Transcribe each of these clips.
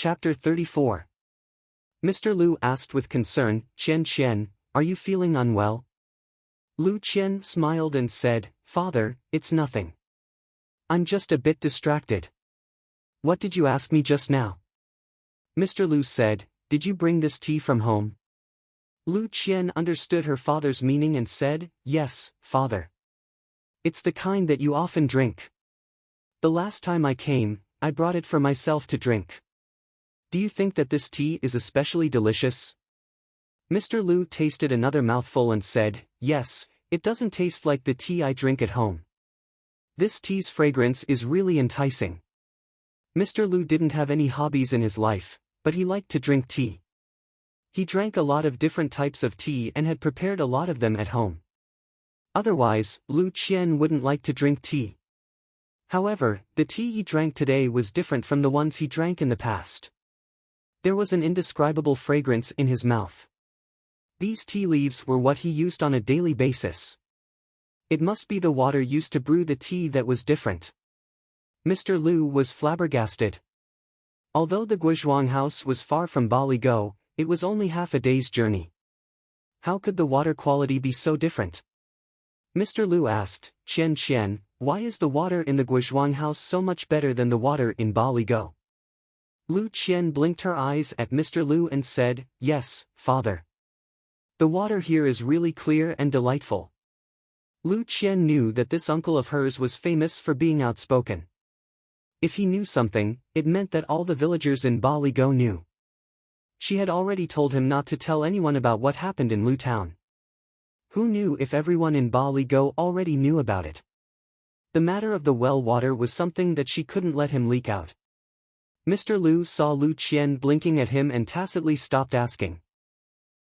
Chapter 34. Mr. Lu asked with concern, Qian, are you feeling unwell? Lu Qian smiled and said, Father, it's nothing. I'm just a bit distracted. What did you ask me just now? Mr. Lu said, did you bring this tea from home? Lu Qian understood her father's meaning and said, yes, father. It's the kind that you often drink. The last time I came, I brought it for myself to drink. Do you think that this tea is especially delicious? Mr. Lu tasted another mouthful and said, yes, it doesn't taste like the tea I drink at home. This tea's fragrance is really enticing. Mr. Lu didn't have any hobbies in his life, but he liked to drink tea. He drank a lot of different types of tea and had prepared a lot of them at home. Otherwise, Lu Qian wouldn't like to drink tea. However, the tea he drank today was different from the ones he drank in the past. There was an indescribable fragrance in his mouth. These tea leaves were what he used on a daily basis. It must be the water used to brew the tea that was different. Mr. Lu was flabbergasted. Although the Guizhuang house was far from Baligo, it was only half a day's journey. How could the water quality be so different? Mr. Lu asked, Qian, why is the water in the Guizhuang house so much better than the water in Baligo? Lu Qian blinked her eyes at Mr. Lu and said, yes, father. The water here is really clear and delightful. Lu Qian knew that this uncle of hers was famous for being outspoken. If he knew something, it meant that all the villagers in Baligo knew. She had already told him not to tell anyone about what happened in Lu Town. Who knew if everyone in Baligo already knew about it? The matter of the well water was something that she couldn't let him leak out. Mr. Lu saw Lu Qian blinking at him and tacitly stopped asking.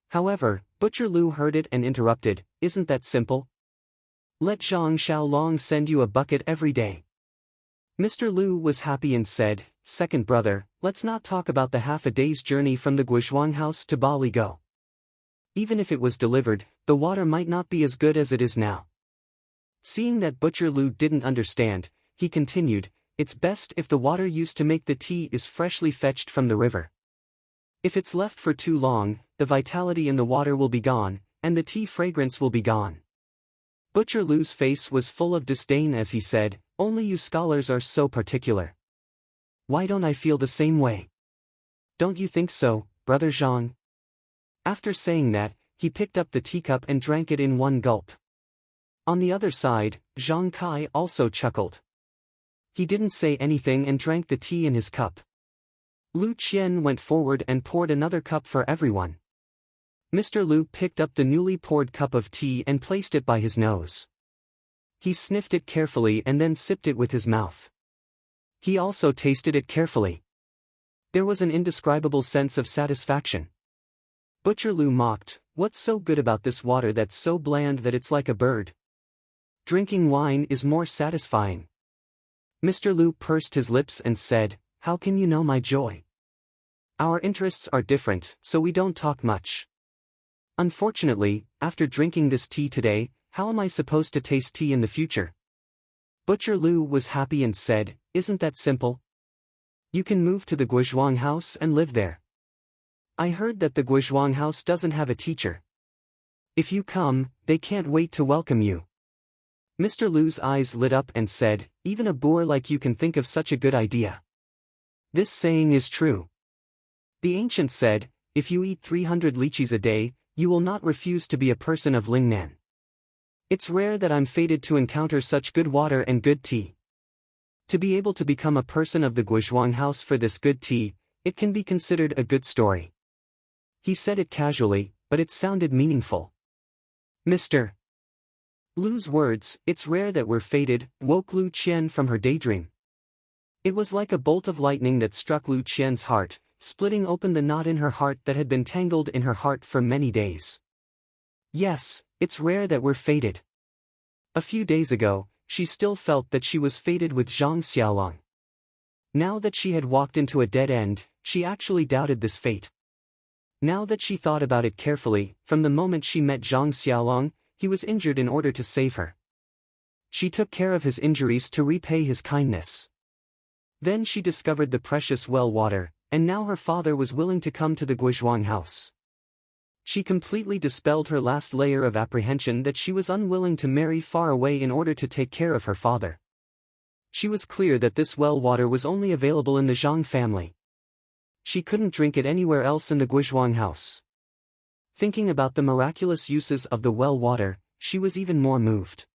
However, Butcher Lu heard it and interrupted, isn't that simple? Let Zhang Xiaolong send you a bucket every day. Mr. Lu was happy and said, second brother, let's not talk about the half a day's journey from the Guizhuang house to Baligo. Even if it was delivered, the water might not be as good as it is now. Seeing that Butcher Lu didn't understand, he continued, it's best if the water used to make the tea is freshly fetched from the river. If it's left for too long, the vitality in the water will be gone, and the tea fragrance will be gone. Butcher Lu's face was full of disdain as he said, only you scholars are so particular. Why don't I feel the same way? Don't you think so, brother Zhang? After saying that, he picked up the teacup and drank it in one gulp. On the other side, Zhang Kai also chuckled. He didn't say anything and drank the tea in his cup. Lu Qian went forward and poured another cup for everyone. Mr. Lu picked up the newly poured cup of tea and placed it by his nose. He sniffed it carefully and then sipped it with his mouth. He also tasted it carefully. There was an indescribable sense of satisfaction. Butcher Lu mocked, what's so good about this water that's so bland that it's like a bird? Drinking wine is more satisfying. Mr. Lu pursed his lips and said, how can you know my joy? Our interests are different, so we don't talk much. Unfortunately, after drinking this tea today, how am I supposed to taste tea in the future? Butcher Lu was happy and said, isn't that simple? You can move to the Guizhuang house and live there. I heard that the Guizhuang house doesn't have a teacher. If you come, they can't wait to welcome you. Mr. Lu's eyes lit up and said, even a boor like you can think of such a good idea. This saying is true. The ancients said, if you eat 300 lychees a day, you will not refuse to be a person of Lingnan. It's rare that I'm fated to encounter such good water and good tea. To be able to become a person of the Guizhuang house for this good tea, it can be considered a good story. He said it casually, but it sounded meaningful. Mr. Lu's words, it's rare that we're fated, woke Lu Qian from her daydream. It was like a bolt of lightning that struck Lu Qian's heart, splitting open the knot in her heart that had been tangled in her heart for many days. Yes, it's rare that we're fated. A few days ago, she still felt that she was fated with Zhang Xiaolong. Now that she had walked into a dead end, she actually doubted this fate. Now that she thought about it carefully, from the moment she met Zhang Xiaolong, he was injured in order to save her. She took care of his injuries to repay his kindness. Then she discovered the precious well water, and now her father was willing to come to the Guizhuang house. She completely dispelled her last layer of apprehension that she was unwilling to marry far away in order to take care of her father. She was clear that this well water was only available in the Zhang family. She couldn't drink it anywhere else in the Guizhuang house. Thinking about the miraculous uses of the well water, she was even more moved.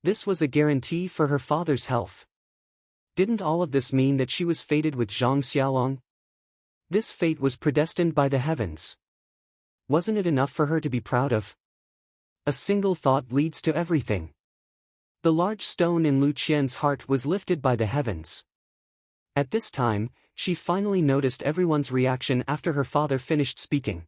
This was a guarantee for her father's health. Didn't all of this mean that she was fated with Zhang Xiaolong? This fate was predestined by the heavens. Wasn't it enough for her to be proud of? A single thought leads to everything. The large stone in Lu Qian's heart was lifted by the heavens. At this time, she finally noticed everyone's reaction after her father finished speaking.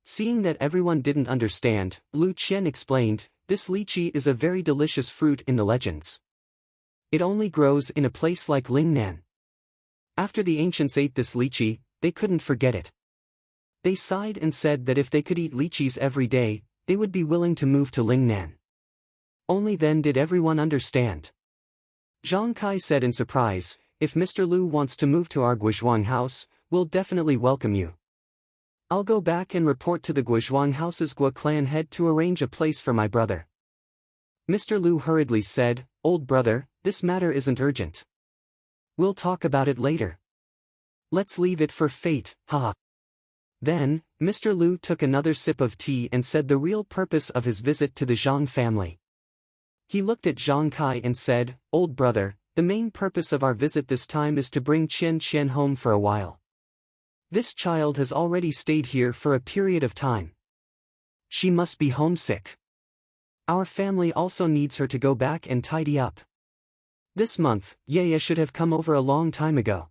Seeing that everyone didn't understand, Lu Qian explained, "This lychee is a very delicious fruit in the legends. It only grows in a place like Lingnan." After the ancients ate this lychee, they couldn't forget it. They sighed and said that if they could eat lychees every day, they would be willing to move to Lingnan. Only then did everyone understand. Zhang Kai said in surprise, "If Mr. Lu wants to move to our Guizhuang house, we'll definitely welcome you. I'll go back and report to the Guizhuang house's Gua clan head to arrange a place for my brother." Mr. Lu hurriedly said, "Old brother, this matter isn't urgent. We'll talk about it later. Let's leave it for fate, haha." Then, Mr. Lu took another sip of tea and said the real purpose of his visit to the Zhang family. He looked at Zhang Kai and said, "Old brother, the main purpose of our visit this time is to bring Qian home for a while. This child has already stayed here for a period of time. She must be homesick. Our family also needs her to go back and tidy up. This month, Yaya should have come over a long time ago.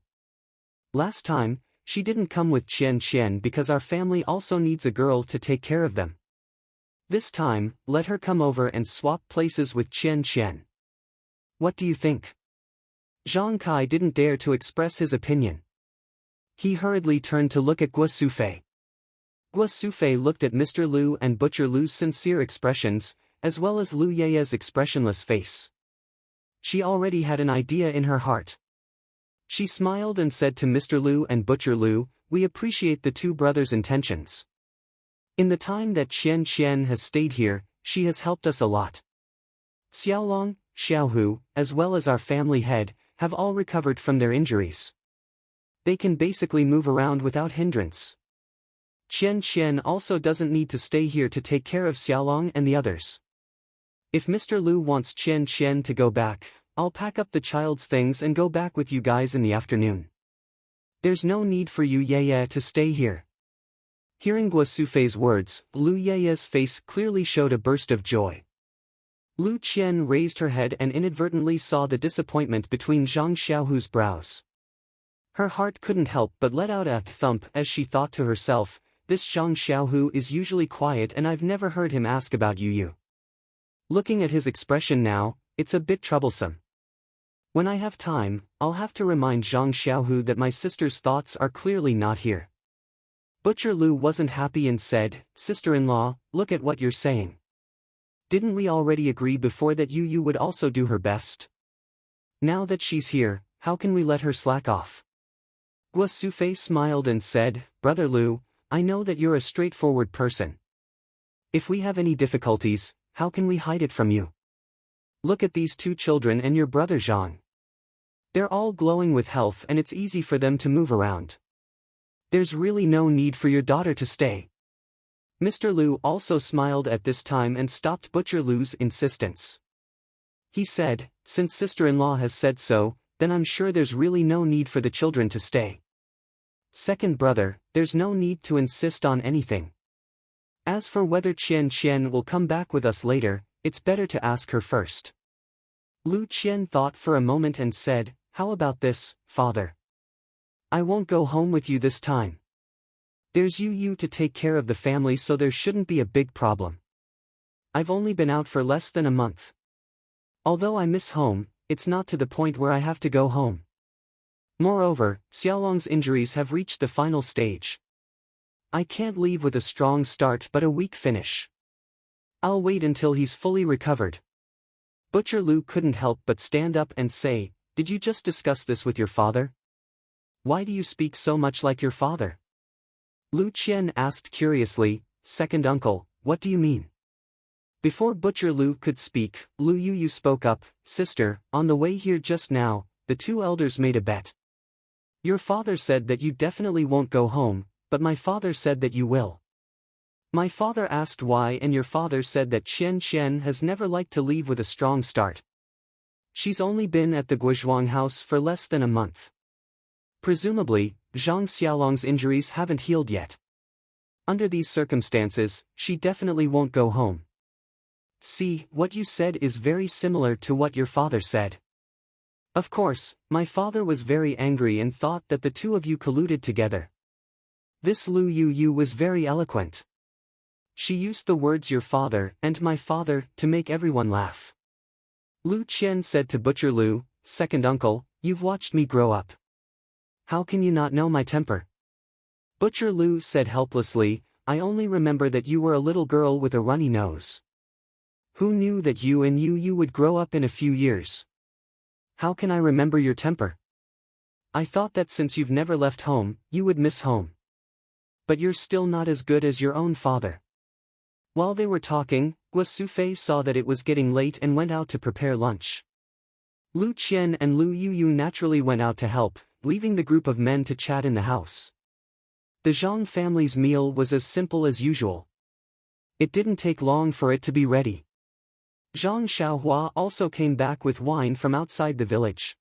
Last time, she didn't come with Qian because our family also needs a girl to take care of them. This time, let her come over and swap places with Qian. What do you think?" Zhang Kai didn't dare to express his opinion. He hurriedly turned to look at Guo Sufei. Guo Sufei looked at Mr. Lu and Butcher Lu's sincere expressions, as well as Lu Yaya's expressionless face. She already had an idea in her heart. She smiled and said to Mr. Lu and Butcher Lu, "We appreciate the two brothers' intentions. In the time that Qian has stayed here, she has helped us a lot. Xiaolong, Xiaohu, as well as our family head, have all recovered from their injuries. They can basically move around without hindrance. Qian also doesn't need to stay here to take care of Xiaolong and the others. If Mr. Lu wants Qian to go back, I'll pack up the child's things and go back with you guys in the afternoon. There's no need for you Yaya to stay here." Hearing Guo Sufei's words, Lu Yaya's face clearly showed a burst of joy. Lu Qian raised her head and inadvertently saw the disappointment between Zhang Xiaohu's brows. Her heart couldn't help but let out a thump as she thought to herself, "This Zhang Xiaohu is usually quiet and I've never heard him ask about Yu. Looking at his expression now, it's a bit troublesome. When I have time, I'll have to remind Zhang Xiaohu that my sister's thoughts are clearly not here." Butcher Lu wasn't happy and said, "Sister-in-law, look at what you're saying. Didn't we already agree before that Yu would also do her best? Now that she's here, how can we let her slack off?" Guo Sufei smiled and said, "Brother Lu, I know that you're a straightforward person. If we have any difficulties, how can we hide it from you? Look at these two children and your brother Zhang. They're all glowing with health and it's easy for them to move around. There's really no need for your daughter to stay." Mr. Lu also smiled at this time and stopped Butcher Lu's insistence. He said, "Since sister-in-law has said so, then I'm sure there's really no need for the children to stay. Second brother, there's no need to insist on anything. As for whether Qian will come back with us later, it's better to ask her first." Lu Qian thought for a moment and said, "How about this, father? I won't go home with you this time. There's Yu to take care of the family so there shouldn't be a big problem. I've only been out for less than a month. Although I miss home, it's not to the point where I have to go home. Moreover, Xiaolong's injuries have reached the final stage. I can't leave with a strong start but a weak finish. I'll wait until he's fully recovered." Butcher Lu couldn't help but stand up and say, "Did you just discuss this with your father?" why do you speak so much like your father? Lu Qian asked curiously, second uncle, what do you mean? Before Butcher Lu could speak, Lu Yu spoke up, sister, on the way here just now, the two elders made a bet. Your father said that you definitely won't go home, but my father said that you will. My father asked why and your father said that Qian has never liked to leave with a strong start. She's only been at the Guizhuang house for less than a month. Presumably, Zhang Xiaolong's injuries haven't healed yet. Under these circumstances, she definitely won't go home. See, what you said is very similar to what your father said. Of course, my father was very angry and thought that the two of you colluded together. This Lu Yu was very eloquent. She used the words your father and my father to make everyone laugh. Lu Qian said to Butcher Lu, second uncle, you've watched me grow up. How can you not know my temper? Butcher Lu said helplessly, I only remember that you were a little girl with a runny nose. Who knew that you and you would grow up in a few years? How can I remember your temper? I thought that since you've never left home, you would miss home. But you're still not as good as your own father. While they were talking, Guo Sufei saw that it was getting late and went out to prepare lunch. Lu Qian and Lu Yu naturally went out to help, leaving the group of men to chat in the house. The Zhang family's meal was as simple as usual. It didn't take long for it to be ready. Zhang Xiaohua also came back with wine from outside the village.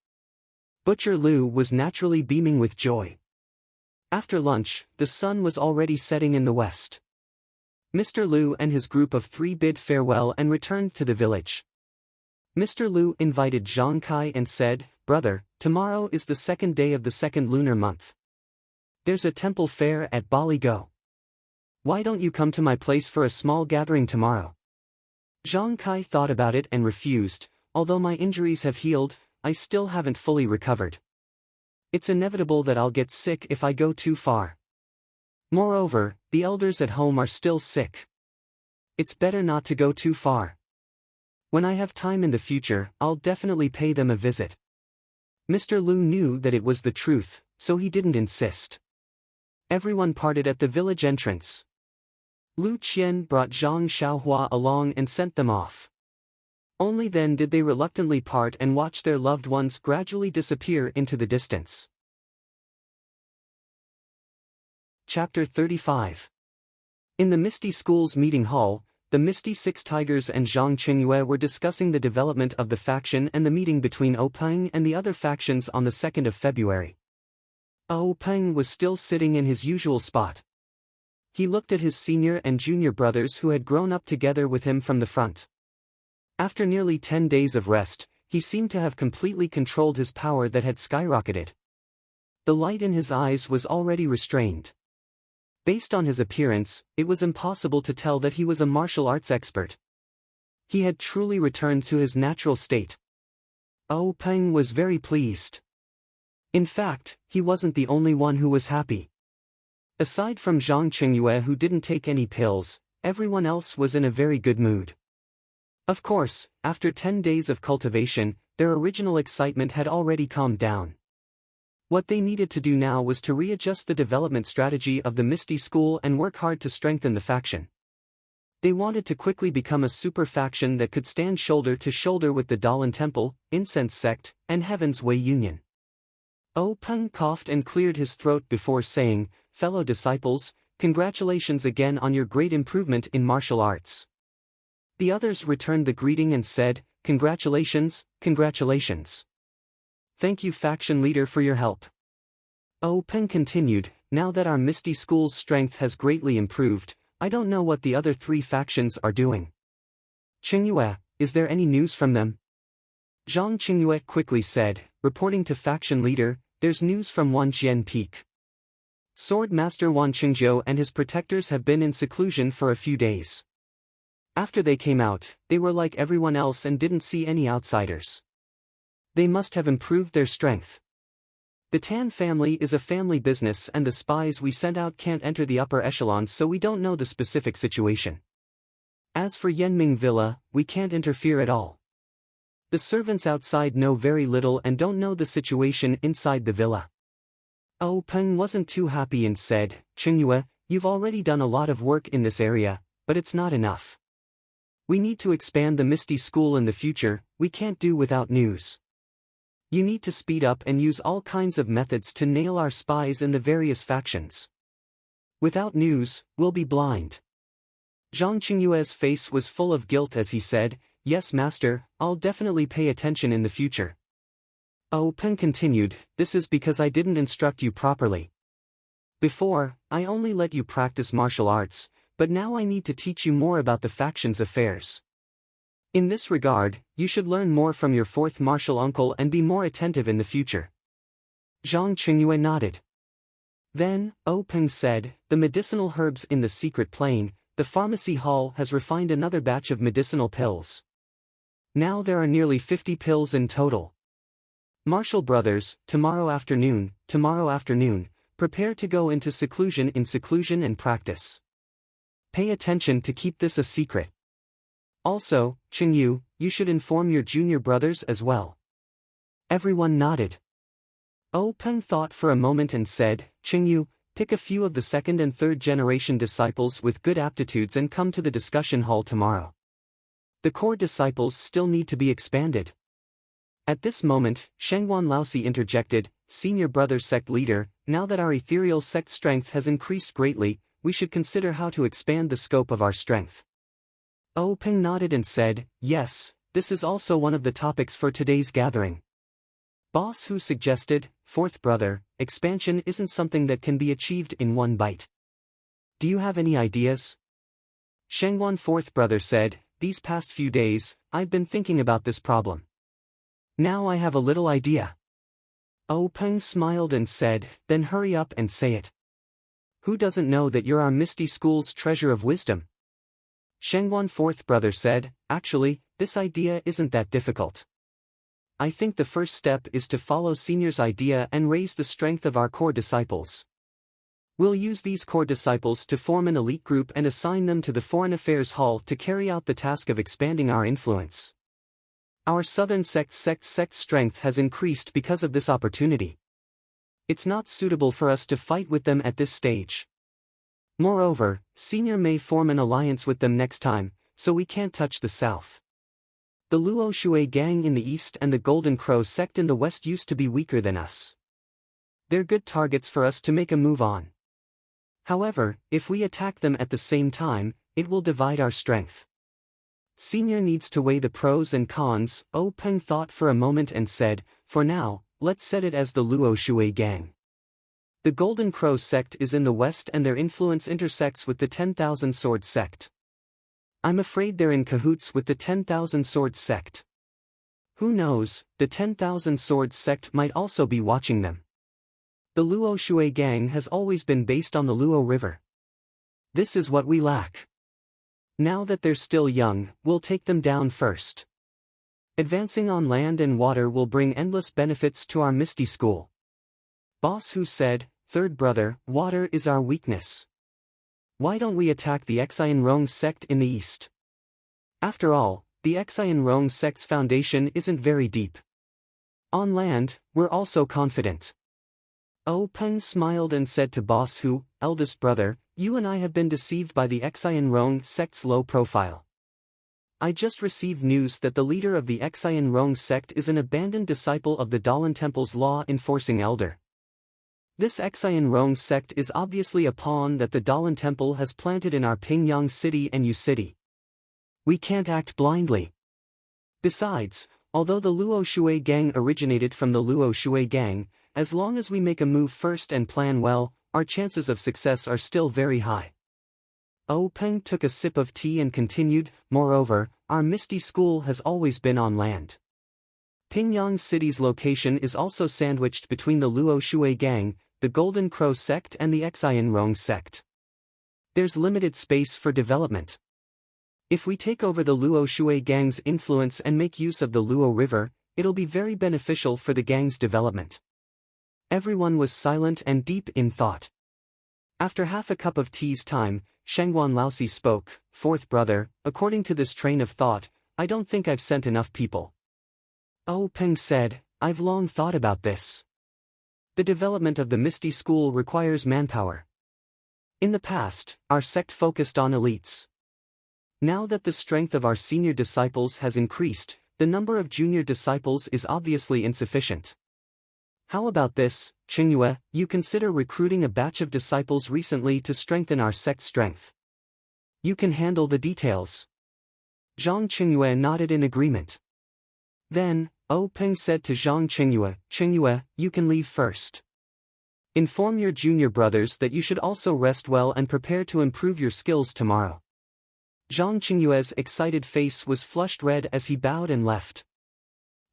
Butcher Lu was naturally beaming with joy. After lunch, the sun was already setting in the west. Mr. Lu and his group of three bid farewell and returned to the village. Mr. Lu invited Zhang Kai and said, brother, tomorrow is the second day of the second lunar month. There's a temple fair at Bali Go. Why don't you come to my place for a small gathering tomorrow? Zhang Kai thought about it and refused, although my injuries have healed, I still haven't fully recovered. It's inevitable that I'll get sick if I go too far. Moreover, the elders at home are still sick. It's better not to go too far. When I have time in the future, I'll definitely pay them a visit. Mr. Lu knew that it was the truth, so he didn't insist. Everyone parted at the village entrance. Lu Qian brought Zhang Xiaohua along and sent them off. Only then did they reluctantly part and watch their loved ones gradually disappear into the distance. Chapter 35. In the Misty School's meeting hall, the Misty Six Tigers and Zhang Qingyue were discussing the development of the faction and the meeting between Peng and the other factions on the 2nd of February. Peng was still sitting in his usual spot. He looked at his senior and junior brothers who had grown up together with him from the front. After nearly 10 days of rest, he seemed to have completely controlled his power that had skyrocketed. The light in his eyes was already restrained. Based on his appearance, it was impossible to tell that he was a martial arts expert. He had truly returned to his natural state. Peng was very pleased. In fact, he wasn't the only one who was happy. Aside from Zhang Qingyue who didn't take any pills, everyone else was in a very good mood. Of course, after 10 days of cultivation, their original excitement had already calmed down. What they needed to do now was to readjust the development strategy of the Misty School and work hard to strengthen the faction. They wanted to quickly become a super faction that could stand shoulder to shoulder with the Dalan Temple, Incense Sect, and Heaven's Way Union. Peng coughed and cleared his throat before saying, fellow disciples, congratulations again on your great improvement in martial arts. The others returned the greeting and said, congratulations, congratulations. Thank you faction leader for your help. Peng continued, now that our Misty School's strength has greatly improved, I don't know what the other three factions are doing. Qingyue, is there any news from them? Zhang Qingyue quickly said, reporting to faction leader, there's news from Wanjian Peak. Sword Master Wan Qingjiu and his protectors have been in seclusion for a few days. After they came out, they were like everyone else and didn't see any outsiders. They must have improved their strength. The Tan family is a family business and the spies we sent out can't enter the upper echelons, so we don't know the specific situation. As for Yanming Villa, we can't interfere at all. The servants outside know very little and don't know the situation inside the villa. Oh Peng wasn't too happy and said, Qingyue, you've already done a lot of work in this area, but it's not enough. We need to expand the Misty School in the future, we can't do without news. You need to speed up and use all kinds of methods to nail our spies in the various factions. Without news, we'll be blind. Zhang Qingyue's face was full of guilt as he said, Yes master, I'll definitely pay attention in the future. Oh Peng continued, this is because I didn't instruct you properly. Before, I only let you practice martial arts, but now I need to teach you more about the faction's affairs. In this regard, you should learn more from your fourth martial uncle and be more attentive in the future. Zhang Qingyue nodded. Then, Oh Peng said, the medicinal herbs in the secret plane, the pharmacy hall has refined another batch of medicinal pills. Now there are nearly 50 pills in total. Martial brothers, tomorrow afternoon, prepare to go into seclusion and practice. Pay attention to keep this a secret. Also, Qingyu, you should inform your junior brothers as well. Everyone nodded. Oh Peng thought for a moment and said, Qingyu, pick a few of the second and third generation disciples with good aptitudes and come to the discussion hall tomorrow. The core disciples still need to be expanded. At this moment, Shengguan Laosi interjected, Senior brother sect leader, now that our ethereal sect strength has increased greatly, we should consider how to expand the scope of our strength. Oh Peng nodded and said, yes, this is also one of the topics for today's gathering. Boss Hu suggested, fourth brother, expansion isn't something that can be achieved in one bite. Do you have any ideas? Shengguan fourth brother said, these past few days, I've been thinking about this problem. Now I have a little idea. Oh Peng smiled and said, then hurry up and say it. Who doesn't know that you're our Misty School's treasure of wisdom? Shengguan fourth brother said, actually, this idea isn't that difficult. I think the first step is to follow senior's idea and raise the strength of our core disciples. We'll use these core disciples to form an elite group and assign them to the Foreign Affairs Hall to carry out the task of expanding our influence. Our southern sect's strength has increased because of this opportunity. It's not suitable for us to fight with them at this stage. Moreover, Senior may form an alliance with them next time, so we can't touch the south. The Luo Shui gang in the east and the Golden Crow sect in the west used to be weaker than us. They're good targets for us to make a move on. However, if we attack them at the same time, it will divide our strength. Senior needs to weigh the pros and cons. Oh Peng thought for a moment and said, for now, let's set it as the Luo Shui gang. The Golden Crow sect is in the west and their influence intersects with the 10,000 Sword sect. I'm afraid they're in cahoots with the 10,000 Sword sect. Who knows, the 10,000 Sword sect might also be watching them. The Luo Shui gang has always been based on the Luo River. This is what we lack. Now that they're still young, we'll take them down first. Advancing on land and water will bring endless benefits to our Misty School. Boss Hu said, third brother, water is our weakness. Why don't we attack the Xian Rong sect in the east? After all, the Xian Rong sect's foundation isn't very deep. On land, we're also confident. Oh Peng smiled and said to Boss Hu, eldest brother, you and I have been deceived by the Xian Rong sect's low profile. I just received news that the leader of the Xian Rong sect is an abandoned disciple of the Dalan Temple's law-enforcing elder. This Xian Rong sect is obviously a pawn that the Dalan Temple has planted in our Pingyang City and Yu City. We can't act blindly. Besides, although the Luo Shui gang originated from the Luo Shui gang, as long as we make a move first and plan well, our chances of success are still very high. Oh Peng took a sip of tea and continued, moreover, our Misty School has always been on land. Pingyang City's location is also sandwiched between the Luo Shui gang, the Golden Crow sect and the Xian Rong sect. There's limited space for development. If we take over the Luo Shui gang's influence and make use of the Luo River, it'll be very beneficial for the gang's development. Everyone was silent and deep in thought. After half a cup of tea's time, Shengguan Laosi spoke, fourth brother, according to this train of thought, I don't think I've sent enough people. Oh Peng said, I've long thought about this. the development of the Misty School requires manpower. In the past, our sect focused on elites. Now that the strength of our senior disciples has increased, the number of junior disciples is obviously insufficient. How about this, Qingyue, you consider recruiting a batch of disciples recently to strengthen our sect's strength. You can handle the details. Zhang Qingyue nodded in agreement. Then, Peng said to Zhang Qingyue, Qingyue, you can leave first. Inform your junior brothers that you should also rest well and prepare to improve your skills tomorrow. Zhang Qingyue's excited face was flushed red as he bowed and left.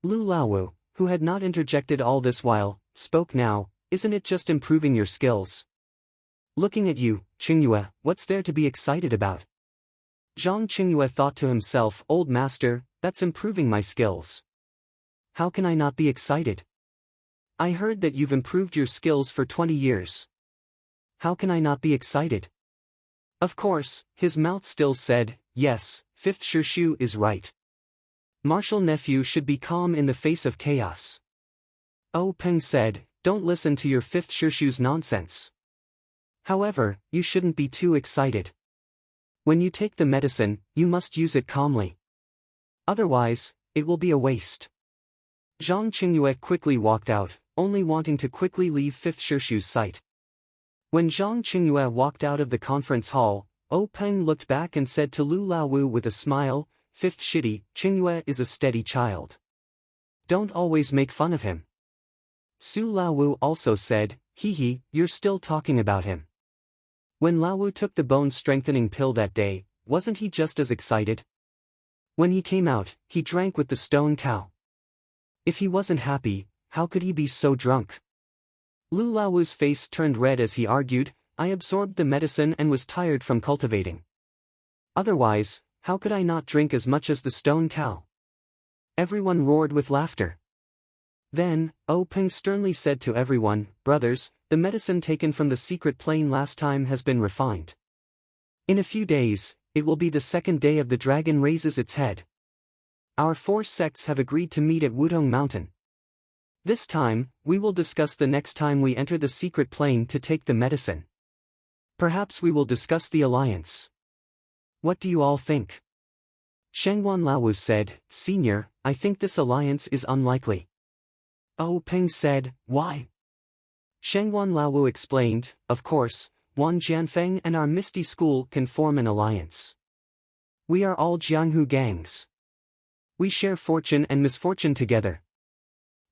Lu Laowu, who had not interjected all this while, spoke now, isn't it just improving your skills? Looking at you, Qingyue, what's there to be excited about? Zhang Qingyue thought to himself, old master, that's improving my skills. How can I not be excited? I heard that you've improved your skills for 20 years. How can I not be excited? Of course, his mouth still said, yes, fifth Shirshu is right. Martial nephew should be calm in the face of chaos. Peng said, don't listen to your fifth Shirshu's nonsense. However, you shouldn't be too excited. When you take the medicine, you must use it calmly. Otherwise, it will be a waste. Zhang Qingyue quickly walked out, only wanting to quickly leave fifth Shirshu's sight. When Zhang Qingyue walked out of the conference hall, Peng looked back and said to Lu Laowu with a smile, fifth Shidi, Qingyue is a steady child. Don't always make fun of him. Su Laowu also said, hee, you're still talking about him. When Laowu took the bone-strengthening pill that day, wasn't he just as excited? When he came out, he drank with the stone cow. If he wasn't happy, how could he be so drunk? Lu Laowu's face turned red as he argued, I absorbed the medicine and was tired from cultivating. Otherwise, how could I not drink as much as the stone cow? Everyone roared with laughter. Then, Peng sternly said to everyone, brothers, the medicine taken from the secret plane last time has been refined. In a few days, it will be the second day of the dragon raises its head. Our 4 sects have agreed to meet at Wudong Mountain. This time, we will discuss the next time we enter the secret plane to take the medicine. Perhaps we will discuss the alliance. What do you all think? Shengwan Laowu said, Senior, I think this alliance is unlikely. Peng said, why? Shengwan Laowu explained, of course, Wan Jianfeng and our Misty School can form an alliance. We are all Jianghu gangs. We share fortune and misfortune together.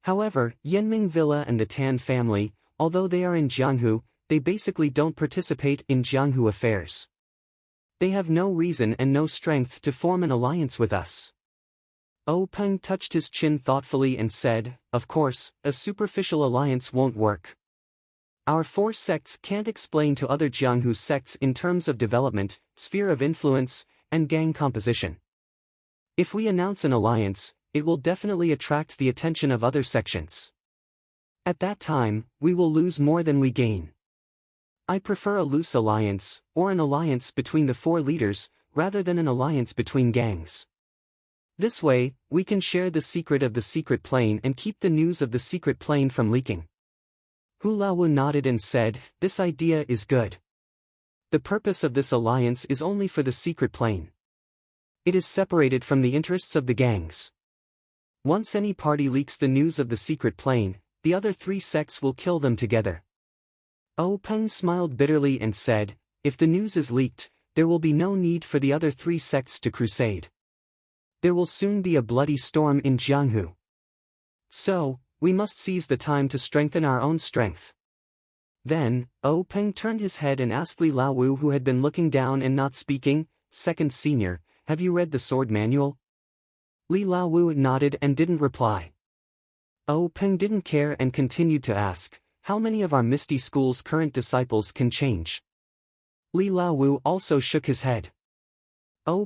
However, Yanming Villa and the Tan family, although they are in Jianghu, they basically don't participate in Jianghu affairs. They have no reason and no strength to form an alliance with us. Peng touched his chin thoughtfully and said, of course, a superficial alliance won't work. Our 4 sects can't explain to other Jianghu sects in terms of development, sphere of influence, and gang composition. If we announce an alliance, it will definitely attract the attention of other sections. At that time, we will lose more than we gain. I prefer a loose alliance, or an alliance between the 4 leaders, rather than an alliance between gangs. This way, we can share the secret of the secret plane and keep the news of the secret plane from leaking. Hu Laowu nodded and said, this idea is good. The purpose of this alliance is only for the secret plane. It is separated from the interests of the gangs. Once any party leaks the news of the secret plane, the other 3 sects will kill them together. Peng smiled bitterly and said, if the news is leaked, there will be no need for the other 3 sects to crusade. There will soon be a bloody storm in Jianghu. So, we must seize the time to strengthen our own strength. Then, Peng turned his head and asked Li Laowu, who had been looking down and not speaking, second senior, have you read the sword manual? Li Laowu nodded and didn't reply. Peng didn't care and continued to ask, how many of our Misty School's current disciples can change? Li Laowu also shook his head.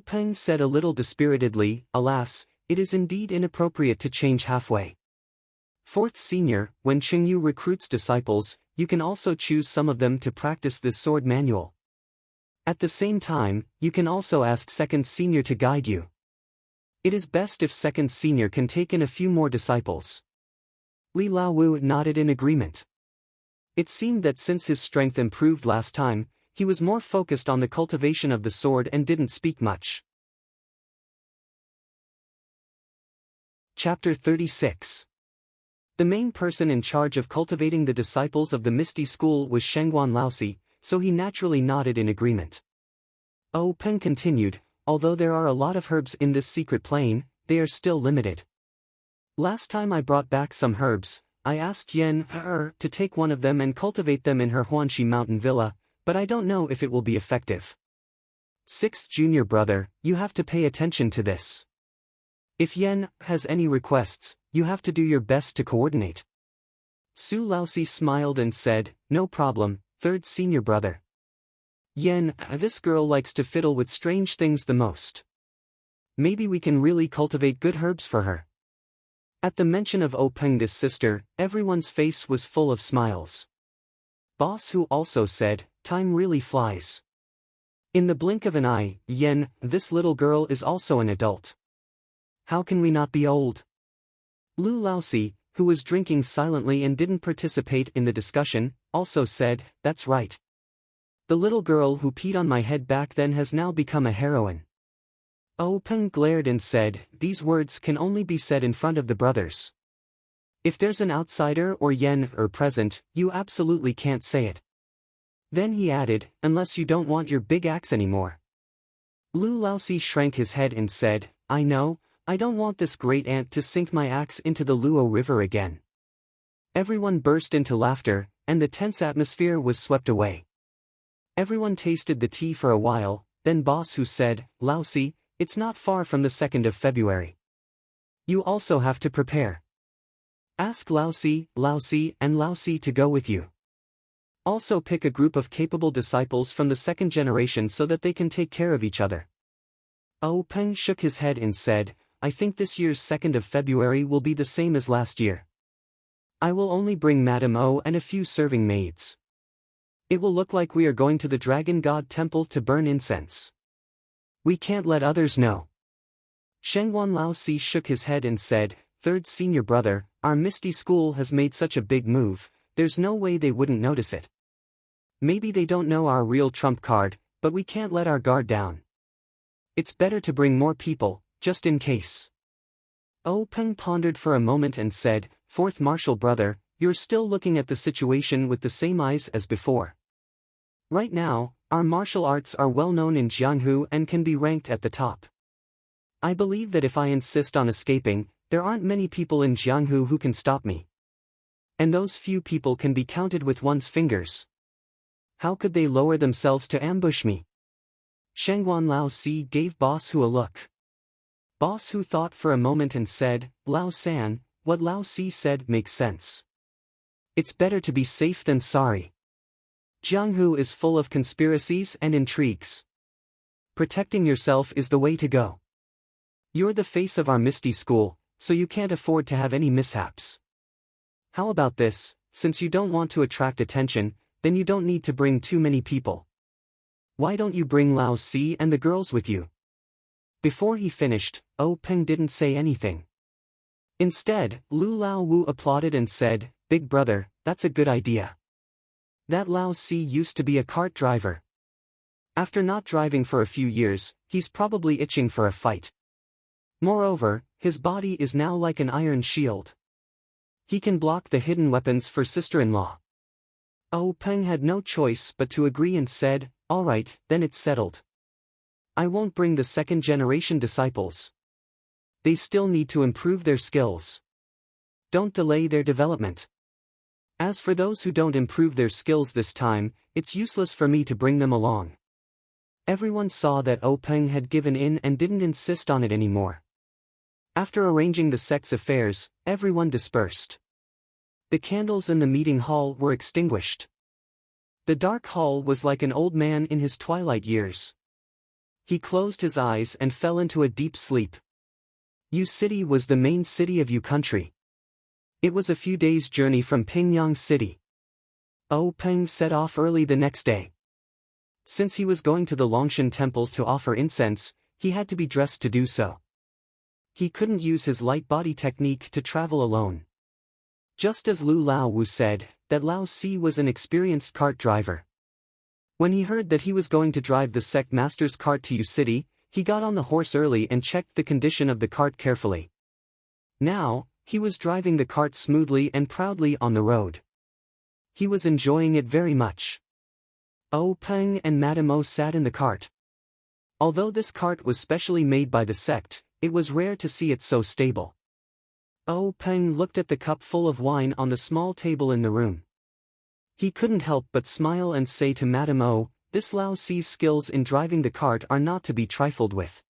Peng said a little dispiritedly, alas, it is indeed inappropriate to change halfway. 4th senior, when Qingyu recruits disciples, you can also choose some of them to practice this sword manual. At the same time, you can also ask 2nd senior to guide you. It is best if 2nd senior can take in a few more disciples. Li Laowu nodded in agreement. It seemed that since his strength improved last time, he was more focused on the cultivation of the sword and didn't speak much. Chapter 36. The main person in charge of cultivating the disciples of the Misty School was Shengguan Laosi, so he naturally nodded in agreement. Peng continued, although there are a lot of herbs in this secret plane, they are still limited. Last time I brought back some herbs, I asked Yen to take one of them and cultivate them in her Huanxi mountain villa, but I don't know if it will be effective. Sixth junior brother, you have to pay attention to this. If Yen has any requests, you have to do your best to coordinate. Su Laosi smiled and said, no problem, third senior brother. Yen, this girl likes to fiddle with strange things the most. Maybe we can really cultivate good herbs for her. At the mention of Peng's sister, everyone's face was full of smiles. Boss Hu also said, time really flies. In the blink of an eye, Yen, this little girl is also an adult. How can we not be old? Lu Laosi, who was drinking silently and didn't participate in the discussion, also said, that's right. The little girl who peed on my head back then has now become a heroine. Peng glared and said, these words can only be said in front of the brothers. If there's an outsider or Yen present, you absolutely can't say it. Then he added, unless you don't want your big axe anymore. Lu Laosi shrank his head and said, I know, I don't want this great ant to sink my axe into the Luo River again. Everyone burst into laughter, and the tense atmosphere was swept away. Everyone tasted the tea for a while, then Boss Hu said, Laosi, it's not far from the 2nd of February. You also have to prepare. Ask Laosi, and Laosi to go with you. Also pick a group of capable disciples from the second generation so that they can take care of each other. Peng shook his head and said, I think this year's 2nd of February will be the same as last year. I will only bring Madame O and a few serving maids. It will look like we are going to the Dragon God Temple to burn incense. We can't let others know. Shengguan Laosi shook his head and said, third senior brother, our Misty School has made such a big move, there's no way they wouldn't notice it. Maybe they don't know our real trump card, but we can't let our guard down. It's better to bring more people, just in case. Peng pondered for a moment and said, fourth martial brother, you're still looking at the situation with the same eyes as before. Right now, our martial arts are well known in Jianghu and can be ranked at the top. I believe that if I insist on escaping, there aren't many people in Jianghu who can stop me. And those few people can be counted with one's fingers. How could they lower themselves to ambush me? Shengguan Laosi gave Boss Hu a look. Boss Hu thought for a moment and said, Lao San, what Laosi said makes sense. It's better to be safe than sorry. Jianghu is full of conspiracies and intrigues. Protecting yourself is the way to go. You're the face of our Misty School, so you can't afford to have any mishaps. How about this, since you don't want to attract attention, then you don't need to bring too many people. Why don't you bring Laosi and the girls with you? Before he finished, Peng didn't say anything. Instead, Lu Lao Wu applauded and said, Big brother, that's a good idea. That Laosi used to be a cart driver. After not driving for a few years, he's probably itching for a fight. Moreover, his body is now like an iron shield. He can block the hidden weapons for sister-in-law. Peng had no choice but to agree and said, all right, then it's settled. I won't bring the second-generation disciples. They still need to improve their skills. Don't delay their development. As for those who don't improve their skills this time, it's useless for me to bring them along. Everyone saw that Peng had given in and didn't insist on it anymore. After arranging the sect's affairs, everyone dispersed. The candles in the meeting hall were extinguished. The dark hall was like an old man in his twilight years. He closed his eyes and fell into a deep sleep. Yu City was the main city of Yu Country. It was a few days' journey from Pingyang City. Peng set off early the next day. Since he was going to the Longshan Temple to offer incense, he had to be dressed to do so. He couldn't use his light body technique to travel alone. Just as Lu Lao Wu said, that Lao Si was an experienced cart driver. When he heard that he was going to drive the sect master's cart to U City, he got on the horse early and checked the condition of the cart carefully. Now, he was driving the cart smoothly and proudly on the road. He was enjoying it very much. Oh Peng and Madame O sat in the cart. Although this cart was specially made by the sect, it was rare to see it so stable. Oh Peng looked at the cup full of wine on the small table in the room. He couldn't help but smile and say to Madame O, this Lao Si's skills in driving the cart are not to be trifled with.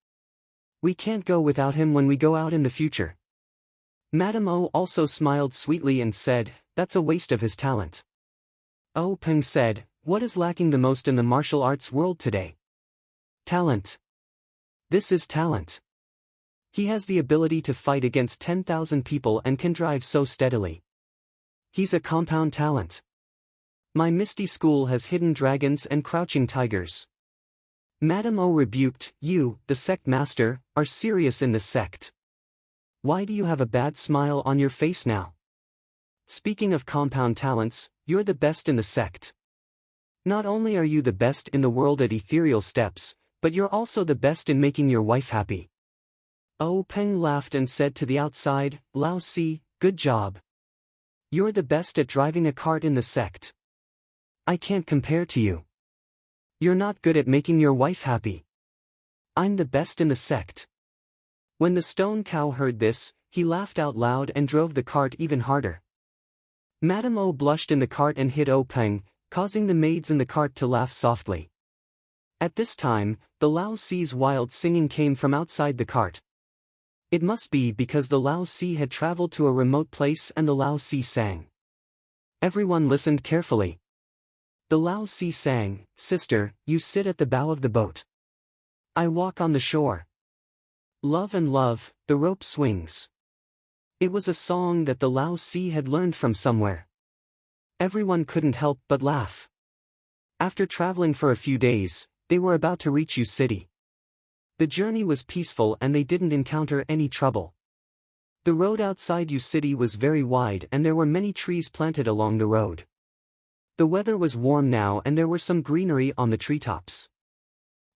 We can't go without him when we go out in the future. Madame O also smiled sweetly and said, that's a waste of his talent. Oh Peng said, what is lacking the most in the martial arts world today? Talent. This is talent. He has the ability to fight against 10,000 people and can drive so steadily. He's a compound talent. My Misty School has hidden dragons and crouching tigers. Madame O rebuked, you, the sect master, are serious in this sect. Why do you have a bad smile on your face now? Speaking of compound talents, you're the best in the sect. Not only are you the best in the world at ethereal steps, but you're also the best in making your wife happy. Oh Peng laughed and said to the outside, Lao Si, good job. You're the best at driving a cart in the sect. I can't compare to you. You're not good at making your wife happy. I'm the best in the sect. When the stone cow heard this, he laughed out loud and drove the cart even harder. Madame O blushed in the cart and hit Oh Peng, causing the maids in the cart to laugh softly. At this time, the Lao Si's wild singing came from outside the cart. It must be because the Lao Si had traveled to a remote place and the Lao Si sang. Everyone listened carefully. The Lao Si sang, sister, you sit at the bow of the boat. I walk on the shore. Love and love, the rope swings. It was a song that the Lao Si had learned from somewhere. Everyone couldn't help but laugh. After traveling for a few days, they were about to reach U City. The journey was peaceful and they didn't encounter any trouble. The road outside U City was very wide and there were many trees planted along the road. The weather was warm now and there were some greenery on the treetops.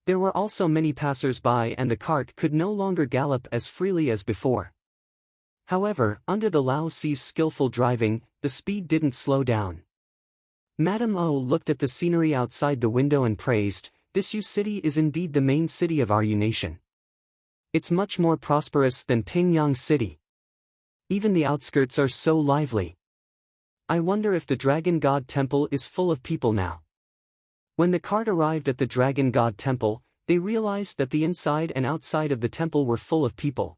There were also many passers-by and the cart could no longer gallop as freely as before. However, under the Lao Si's skillful driving, the speed didn't slow down. Madame O looked at the scenery outside the window and praised, this U City is indeed the main city of our U nation. It's much more prosperous than Pingyang City. Even the outskirts are so lively. I wonder if the Dragon God Temple is full of people now. When the cart arrived at the Dragon God Temple, they realized that the inside and outside of the temple were full of people.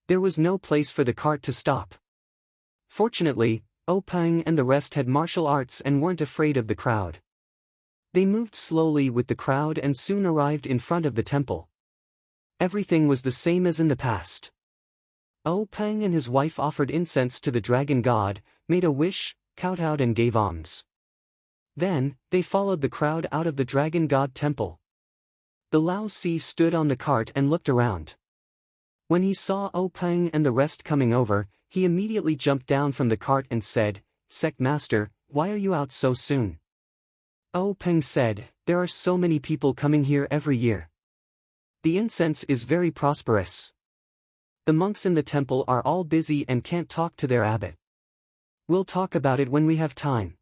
There was no place for the cart to stop. Fortunately, Oh Peng and the rest had martial arts and weren't afraid of the crowd. They moved slowly with the crowd and soon arrived in front of the temple. Everything was the same as in the past. Oh Peng and his wife offered incense to the dragon god, made a wish, kowtowed and gave alms. Then, they followed the crowd out of the dragon god temple. The Lao Si stood on the cart and looked around. When he saw Oh Peng and the rest coming over, he immediately jumped down from the cart and said, Sect Master, why are you out so soon? Oh Peng said, there are so many people coming here every year. The incense is very prosperous. The monks in the temple are all busy and can't talk to their abbot. We'll talk about it when we have time.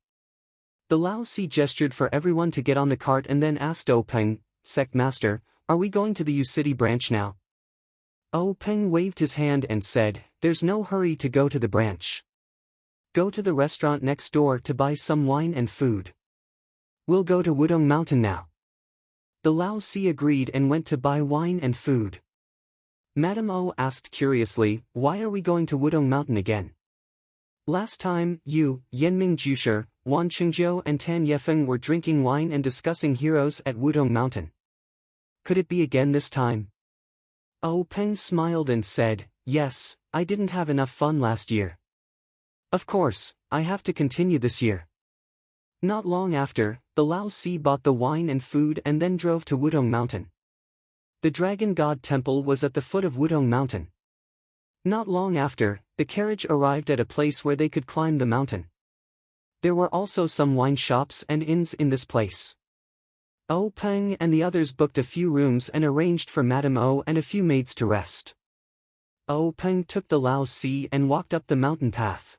The Lao Si gestured for everyone to get on the cart and then asked Oh Peng, Sect Master, are we going to the U City branch now? Oh Peng waved his hand and said, there's no hurry to go to the branch. Go to the restaurant next door to buy some wine and food. We'll go to Wudong Mountain now. The Lao Si agreed and went to buy wine and food. Madame O asked curiously, why are we going to Wudong Mountain again? Last time, you, Yanming Jusher, Wan Qingjiu and Tan Yefeng were drinking wine and discussing heroes at Wudong Mountain. Could it be again this time? Oh Peng smiled and said, yes, I didn't have enough fun last year. Of course, I have to continue this year. Not long after, the Lao Si bought the wine and food and then drove to Wudong Mountain. The Dragon God Temple was at the foot of Wudong Mountain. Not long after, the carriage arrived at a place where they could climb the mountain. There were also some wine shops and inns in this place. O Peng and the others booked a few rooms and arranged for Madame O and a few maids to rest. O Peng took the Lao Si and walked up the mountain path.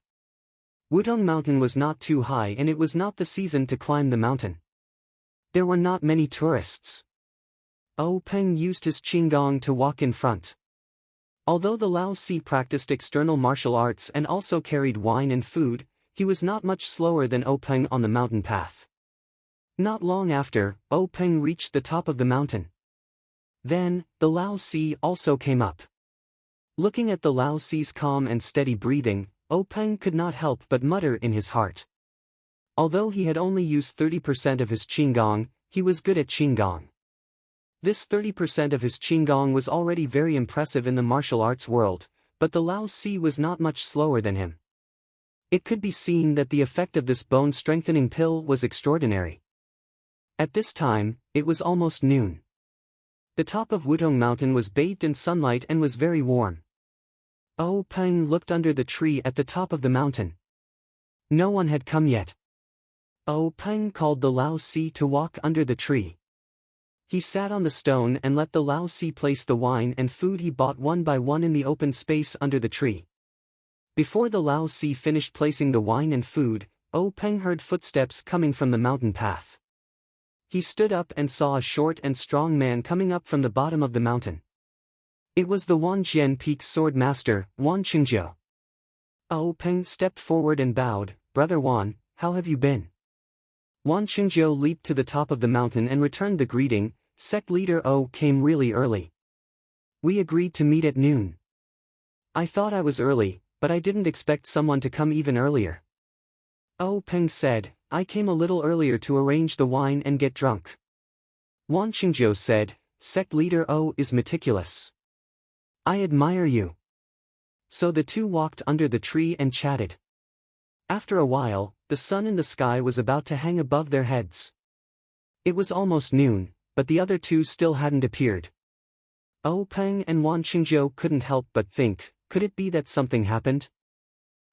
Wudong Mountain was not too high and it was not the season to climb the mountain. There were not many tourists. O Peng used his qinggong to walk in front. Although the Lao Si practiced external martial arts and also carried wine and food, he was not much slower than O Peng on the mountain path. Not long after, O Peng reached the top of the mountain. Then, the Lao Si also came up. Looking at the Lao Si's calm and steady breathing, O Peng could not help but mutter in his heart. Although he had only used 30% of his qinggong, he was good at qinggong. This 30% of his qinggong was already very impressive in the martial arts world, but the Lao Si was not much slower than him. It could be seen that the effect of this bone-strengthening pill was extraordinary. At this time, it was almost noon. The top of Wudong Mountain was bathed in sunlight and was very warm. O Peng looked under the tree at the top of the mountain. No one had come yet. O Peng called the Lao Si to walk under the tree. He sat on the stone and let the Lao Si place the wine and food he bought one by one in the open space under the tree. Before the Lao Si finished placing the wine and food, O Peng heard footsteps coming from the mountain path. He stood up and saw a short and strong man coming up from the bottom of the mountain. It was the Wanjian Peak sword master, Wan Qingjiu. O Peng stepped forward and bowed. "Brother Wan, how have you been?" Wan Qingjiu leaped to the top of the mountain and returned the greeting. "Sect leader O came really early. We agreed to meet at noon. I thought I was early, but I didn't expect someone to come even earlier." O Peng said, "I came a little earlier to arrange the wine and get drunk." Wan Qingjiu said, "Sect leader O is meticulous. I admire you." So the two walked under the tree and chatted. After a while, the sun in the sky was about to hang above their heads. It was almost noon, but the other two still hadn't appeared. O Peng and Wan Qingjiu couldn't help but think, could it be that something happened?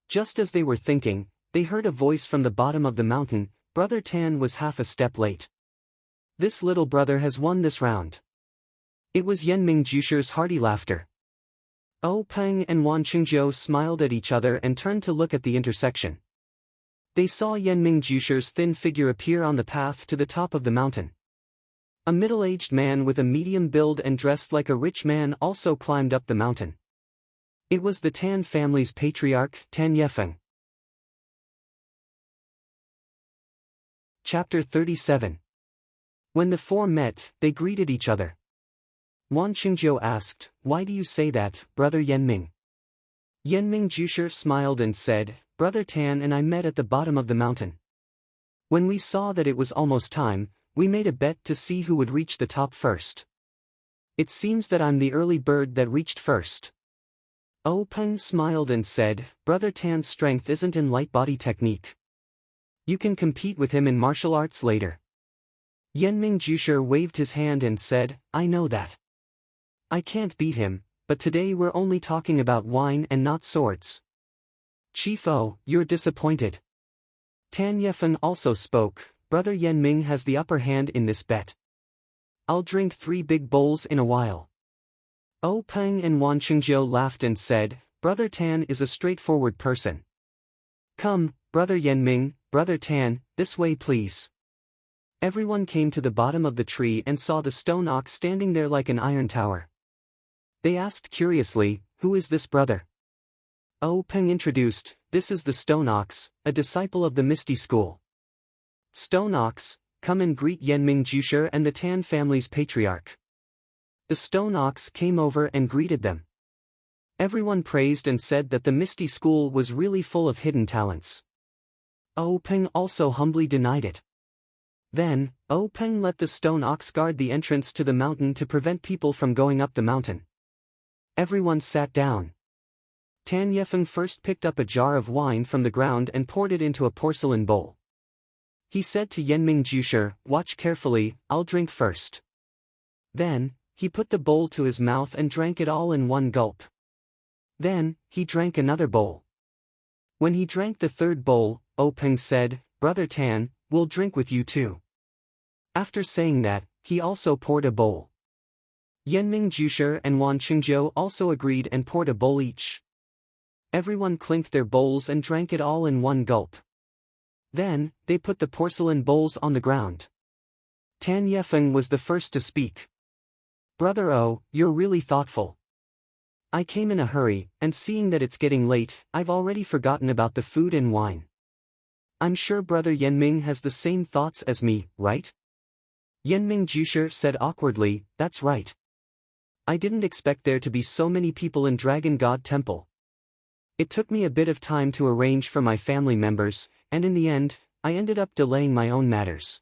Just as they were thinking, they heard a voice from the bottom of the mountain. Brother Tan was half a step late. This little brother has won this round. It was Yenming Jusher's hearty laughter. O Peng and Wan Qingjiu smiled at each other and turned to look at the intersection. They saw Yenming Jusher's thin figure appear on the path to the top of the mountain. A middle-aged man with a medium build and dressed like a rich man also climbed up the mountain. It was the Tan family's patriarch, Tan Yefeng. Chapter 37. When the four met, they greeted each other. Wan Qingjiu asked, "Why do you say that, Brother Yenming?" Yenming Jusher smiled and said, "Brother Tan and I met at the bottom of the mountain. When we saw that it was almost time, we made a bet to see who would reach the top first. It seems that I'm the early bird that reached first." O Peng smiled and said, "Brother Tan's strength isn't in light body technique. You can compete with him in martial arts later." Yenming Jusher waved his hand and said, "I know that. I can't beat him, but today we're only talking about wine and not swords." "Chief O, you're disappointed." Tan Yefeng also spoke, "Brother Yenming has the upper hand in this bet. I'll drink 3 big bowls in a while." O Peng and Wan Qingjiu laughed and said, "Brother Tan is a straightforward person. Come, Brother Yenming, Brother Tan, this way please." Everyone came to the bottom of the tree and saw the stone ox standing there like an iron tower. They asked curiously, "Who is this brother?" O Peng introduced, "This is the stone ox, a disciple of the Misty School. Stone ox, come and greet Yenming Jusher and the Tan family's patriarch." The stone ox came over and greeted them. Everyone praised and said that the Misty School was really full of hidden talents. O Peng also humbly denied it. Then, O Peng let the stone ox guard the entrance to the mountain to prevent people from going up the mountain. Everyone sat down. Tan Yefeng first picked up a jar of wine from the ground and poured it into a porcelain bowl. He said to Yenming Jusher, "Watch carefully, I'll drink first." Then, he put the bowl to his mouth and drank it all in one gulp. Then, he drank another bowl. When he drank the third bowl, Peng said, Brother Tan, we'll drink with you too. After saying that, he also poured a bowl. Yanming Jusher and Wan Qingjiu also agreed and poured a bowl each. Everyone clinked their bowls and drank it all in one gulp. Then, they put the porcelain bowls on the ground. Tan Yefeng was the first to speak. Brother O, you're really thoughtful. I came in a hurry, and seeing that it's getting late, I've already forgotten about the food and wine. I'm sure Brother Yanming has the same thoughts as me, right? Yanming Jusher said awkwardly, that's right. I didn't expect there to be so many people in Dragon God Temple. It took me a bit of time to arrange for my family members, and in the end, I ended up delaying my own matters.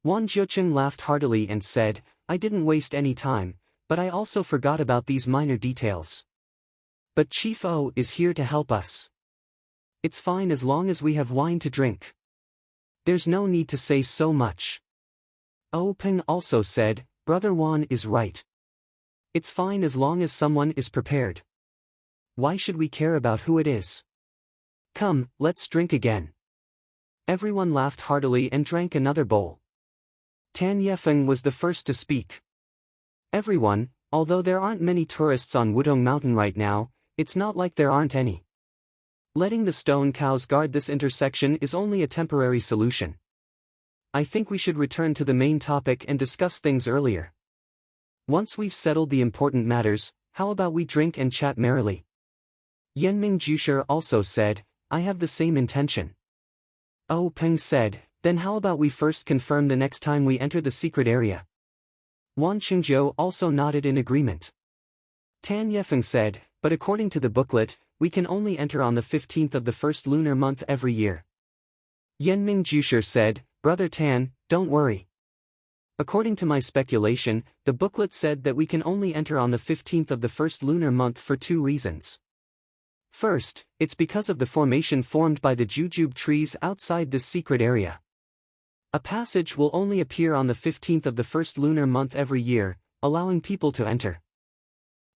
Wan Jiucheng laughed heartily and said, I didn't waste any time, but I also forgot about these minor details. But Chief O is here to help us. It's fine as long as we have wine to drink. There's no need to say so much. Peng also said, Brother Wan is right. It's fine as long as someone is prepared. Why should we care about who it is? Come, let's drink again. Everyone laughed heartily and drank another bowl. Tan Yefeng was the first to speak. Everyone, although there aren't many tourists on Wudong Mountain right now, it's not like there aren't any. Letting the stone cows guard this intersection is only a temporary solution. I think we should return to the main topic and discuss things earlier. Once we've settled the important matters, how about we drink and chat merrily? Yanming Jusher also said, I have the same intention. Peng said, then how about we first confirm the next time we enter the secret area? Wan Qingjiu also nodded in agreement. Tan Yefeng said, but according to the booklet, we can only enter on the 15th of the first lunar month every year. Yanming Jusher said, Brother Tan, don't worry. According to my speculation, the booklet said that we can only enter on the 15th of the first lunar month for two reasons. First, it's because of the formation formed by the jujube trees outside this secret area. A passage will only appear on the 15th of the first lunar month every year, allowing people to enter.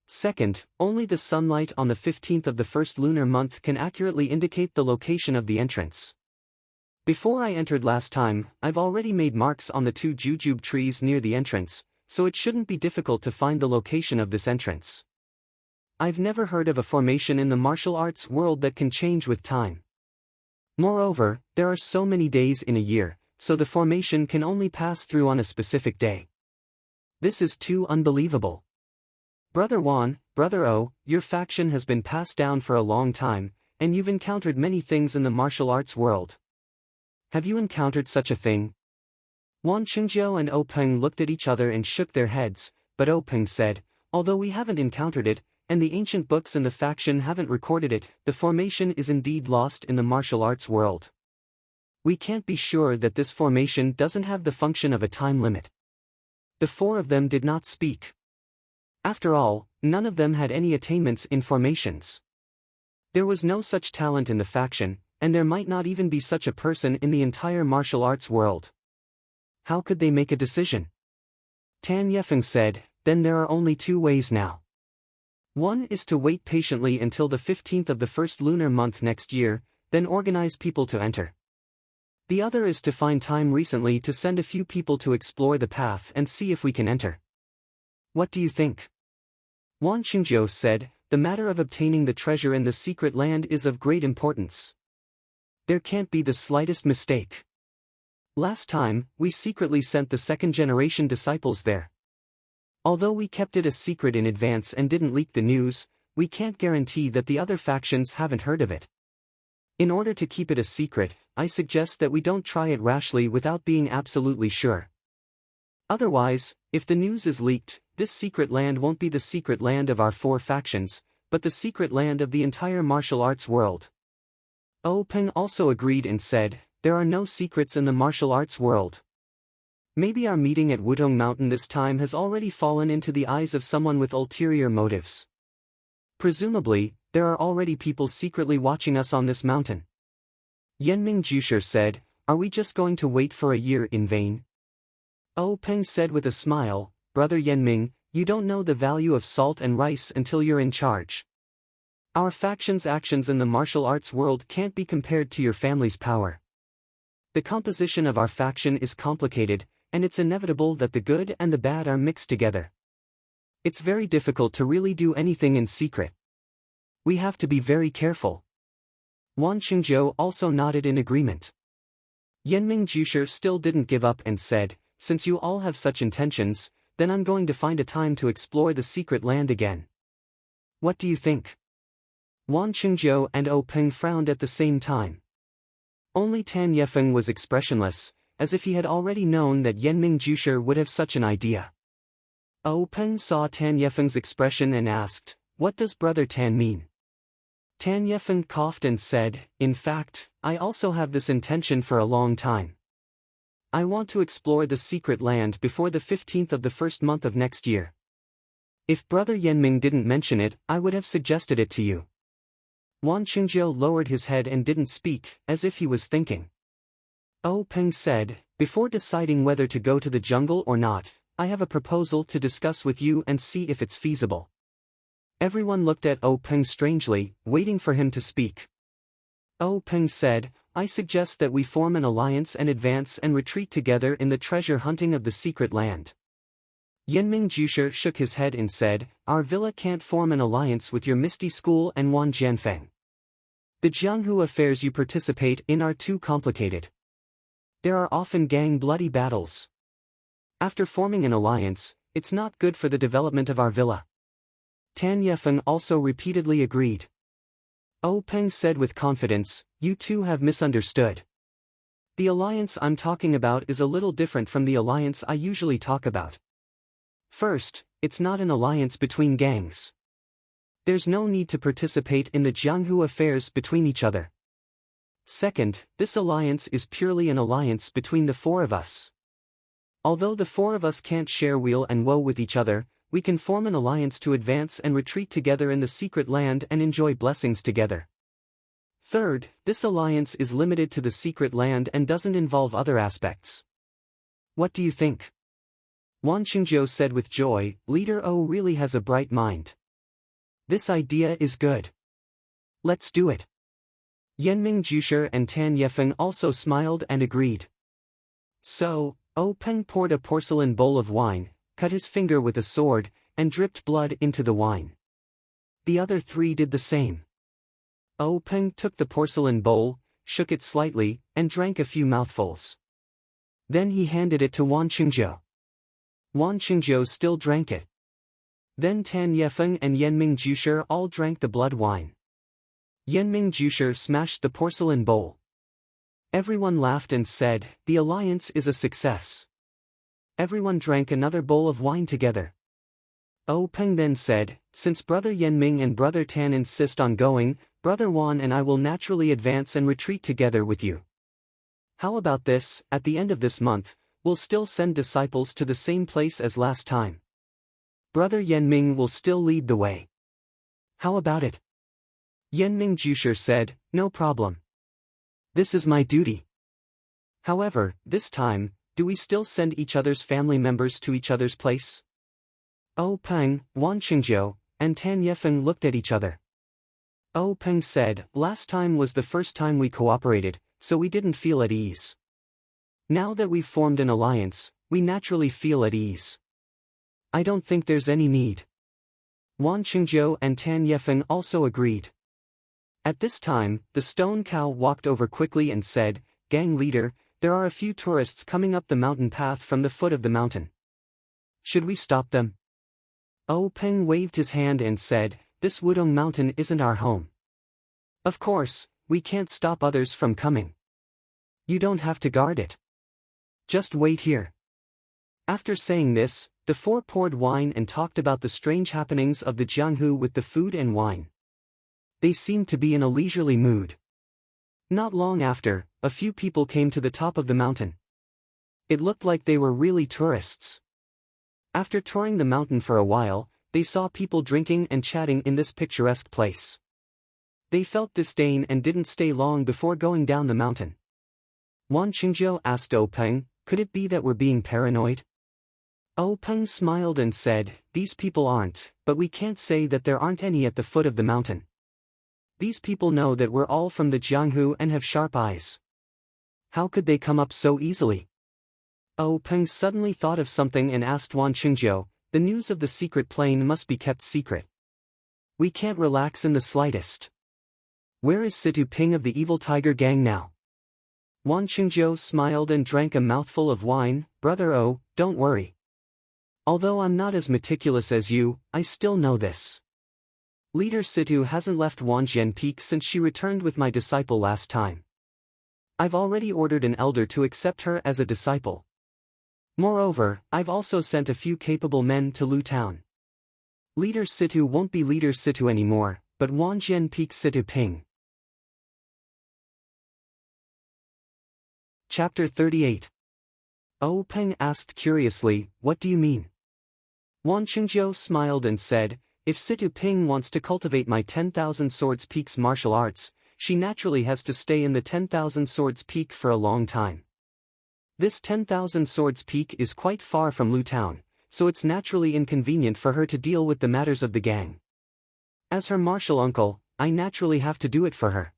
Second, only the sunlight on the 15th of the first lunar month can accurately indicate the location of the entrance. Before I entered last time, I've already made marks on the two jujube trees near the entrance, so it shouldn't be difficult to find the location of this entrance. I've never heard of a formation in the martial arts world that can change with time. Moreover, there are so many days in a year, so the formation can only pass through on a specific day. This is too unbelievable. Brother Wan, Brother O, your faction has been passed down for a long time, and you've encountered many things in the martial arts world. Have you encountered such a thing? Wan Qingjiu and Peng looked at each other and shook their heads, but Peng said, although we haven't encountered it, and the ancient books in the faction haven't recorded it, the formation is indeed lost in the martial arts world. We can't be sure that this formation doesn't have the function of a time limit. The four of them did not speak. After all, none of them had any attainments in formations. There was no such talent in the faction, and there might not even be such a person in the entire martial arts world. How could they make a decision? Tan Yefeng said, then there are only two ways now. One is to wait patiently until the 15th of the first lunar month next year, then organize people to enter. The other is to find time recently to send a few people to explore the path and see if we can enter. What do you think? Wan Qingjiu said, the matter of obtaining the treasure in the secret land is of great importance. There can't be the slightest mistake. Last time, we secretly sent the second-generation disciples there. Although we kept it a secret in advance and didn't leak the news, we can't guarantee that the other factions haven't heard of it. In order to keep it a secret, I suggest that we don't try it rashly without being absolutely sure. Otherwise, if the news is leaked, this secret land won't be the secret land of our four factions, but the secret land of the entire martial arts world. Peng also agreed and said, there are no secrets in the martial arts world. Maybe our meeting at Wudong Mountain this time has already fallen into the eyes of someone with ulterior motives. Presumably, there are already people secretly watching us on this mountain. Yanming Jusher said, are we just going to wait for a year in vain? Peng said with a smile, Brother Yanming, you don't know the value of salt and rice until you're in charge. Our faction's actions in the martial arts world can't be compared to your family's power. The composition of our faction is complicated, and it's inevitable that the good and the bad are mixed together. It's very difficult to really do anything in secret. We have to be very careful. Wan Qingzhou also nodded in agreement. Yenming Jusher still didn't give up and said, "Since you all have such intentions, then I'm going to find a time to explore the secret land again." What do you think? Wan Qingzhou and O Peng frowned at the same time. Only Tan Yefeng was expressionless, as if he had already known that Yenming Jusher would have such an idea. O Peng saw Tan Yefeng's expression and asked, "What does Brother Tan mean?" Tan Yefeng coughed and said, "In fact, I also have this intention for a long time. I want to explore the secret land before the 15th of the first month of next year. If Brother Yenming didn't mention it, I would have suggested it to you." Wan Qingzhou lowered his head and didn't speak, as if he was thinking. O Peng said, "Before deciding whether to go to the jungle or not, I have a proposal to discuss with you and see if it's feasible." Everyone looked at O Peng strangely, waiting for him to speak. O Peng said, "I suggest that we form an alliance and advance and retreat together in the treasure hunting of the secret land." Yenming Jusher shook his head and said, "Our villa can't form an alliance with your Misty School and Wan Jianfeng. The Jianghu affairs you participate in are too complicated. There are often gang bloody battles. After forming an alliance, it's not good for the development of our villa." Tan Yefeng also repeatedly agreed. O Peng said with confidence, "You two have misunderstood. The alliance I'm talking about is a little different from the alliance I usually talk about. First, it's not an alliance between gangs. There's no need to participate in the Jianghu affairs between each other. Second, this alliance is purely an alliance between the four of us. Although the four of us can't share weal and woe with each other, we can form an alliance to advance and retreat together in the secret land and enjoy blessings together. Third, this alliance is limited to the secret land and doesn't involve other aspects. What do you think?" Wan Qingzhou said with joy, "Leader O really has a bright mind. This idea is good. Let's do it." Yenming Jusher and Tan Yefeng also smiled and agreed. So, O Peng poured a porcelain bowl of wine, cut his finger with a sword, and dripped blood into the wine. The other three did the same. O Peng took the porcelain bowl, shook it slightly, and drank a few mouthfuls. Then he handed it to Wan Qingzhou. Wan Qingzhou still drank it. Then Tan Yefeng and Yenming Jusher all drank the blood wine. Yenming Jusher smashed the porcelain bowl. Everyone laughed and said, "The alliance is a success." Everyone drank another bowl of wine together. O Peng then said, "Since Brother Yenming and Brother Tan insist on going, Brother Wan and I will naturally advance and retreat together with you. How about this, at the end of this month, we'll still send disciples to the same place as last time. Brother Yenming will still lead the way. How about it?" Yenming Jusher said, "No problem. This is my duty. However, this time, do we still send each other's family members to each other's place?" O Peng, Wan Qingzhou, and Tan Yefeng looked at each other. O Peng said, "Last time was the first time we cooperated, so we didn't feel at ease. Now that we've formed an alliance, we naturally feel at ease. I don't think there's any need." Wan Qingzhou and Tan Yefeng also agreed. At this time, the stone cow walked over quickly and said, "Gang leader, there are a few tourists coming up the mountain path from the foot of the mountain. Should we stop them?" O Peng waved his hand and said, "This Wudong mountain isn't our home. Of course, we can't stop others from coming. You don't have to guard it. Just wait here." After saying this, the four poured wine and talked about the strange happenings of the Jianghu with the food and wine. They seemed to be in a leisurely mood. Not long after, a few people came to the top of the mountain. It looked like they were really tourists. After touring the mountain for a while, they saw people drinking and chatting in this picturesque place. They felt disdain and didn't stay long before going down the mountain. Wan Qingzhou asked O Peng, "Could it be that we're being paranoid?" O Peng smiled and said, "These people aren't, but we can't say that there aren't any at the foot of the mountain. These people know that we're all from the Jianghu and have sharp eyes. How could they come up so easily? Oh, Peng suddenly thought of something and asked Wan Qingjiu, the news of the secret plane must be kept secret. We can't relax in the slightest. Where is Situ Ping of the evil tiger gang now? Wan Qingjiu smiled and drank a mouthful of wine. Brother Oh, don't worry. Although I'm not as meticulous as you, I still know this. Leader Situ hasn't left Wanjian Peak since she returned with my disciple last time. I've already ordered an elder to accept her as a disciple. Moreover, I've also sent a few capable men to Lu Town. Leader Situ won't be Leader Situ anymore, but Wanjian Peak Situ Ping. Chapter 38. Oh Peng asked curiously, what do you mean? Wan Qingjiu smiled and said, if Situ Ping wants to cultivate my 10,000 Swords Peak's martial arts, she naturally has to stay in the 10,000 Swords Peak for a long time. This 10,000 Swords Peak is quite far from Lu Town, so it's naturally inconvenient for her to deal with the matters of the gang. As her martial uncle, I naturally have to do it for her.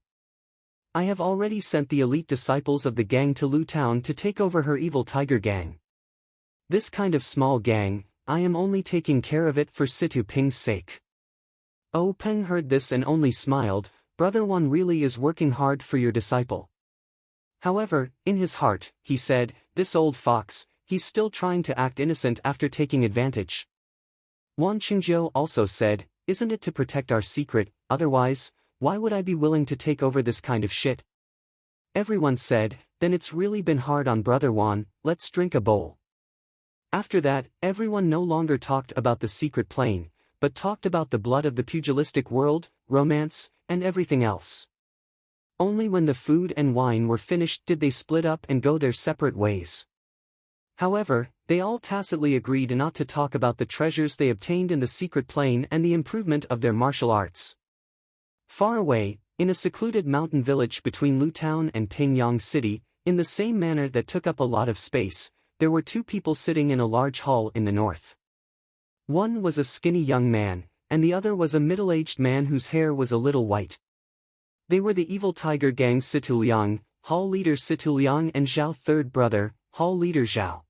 I have already sent the elite disciples of the gang to Lu Town to take over her evil tiger gang. This kind of small gang, I am only taking care of it for Situ Ping's sake. Oh Peng heard this and only smiled. Brother Wan really is working hard for your disciple. However, in his heart, he said, this old fox, he's still trying to act innocent after taking advantage. Wan Qingjiu also said, isn't it to protect our secret, otherwise, why would I be willing to take over this kind of shit? Everyone said, then it's really been hard on Brother Wan, let's drink a bowl. After that, everyone no longer talked about the secret plane, but talked about the blood of the pugilistic world, romance, and everything else. Only when the food and wine were finished did they split up and go their separate ways. However, they all tacitly agreed not to talk about the treasures they obtained in the secret plane and the improvement of their martial arts. Far away, in a secluded mountain village between Lu Town and Pingyang City, in the same manner that took up a lot of space, there were two people sitting in a large hall in the north. One was a skinny young man, and the other was a middle-aged man whose hair was a little white. They were the evil tiger gang Situ Liang, hall leader Situ Liang and Zhao third brother, hall leader Zhao.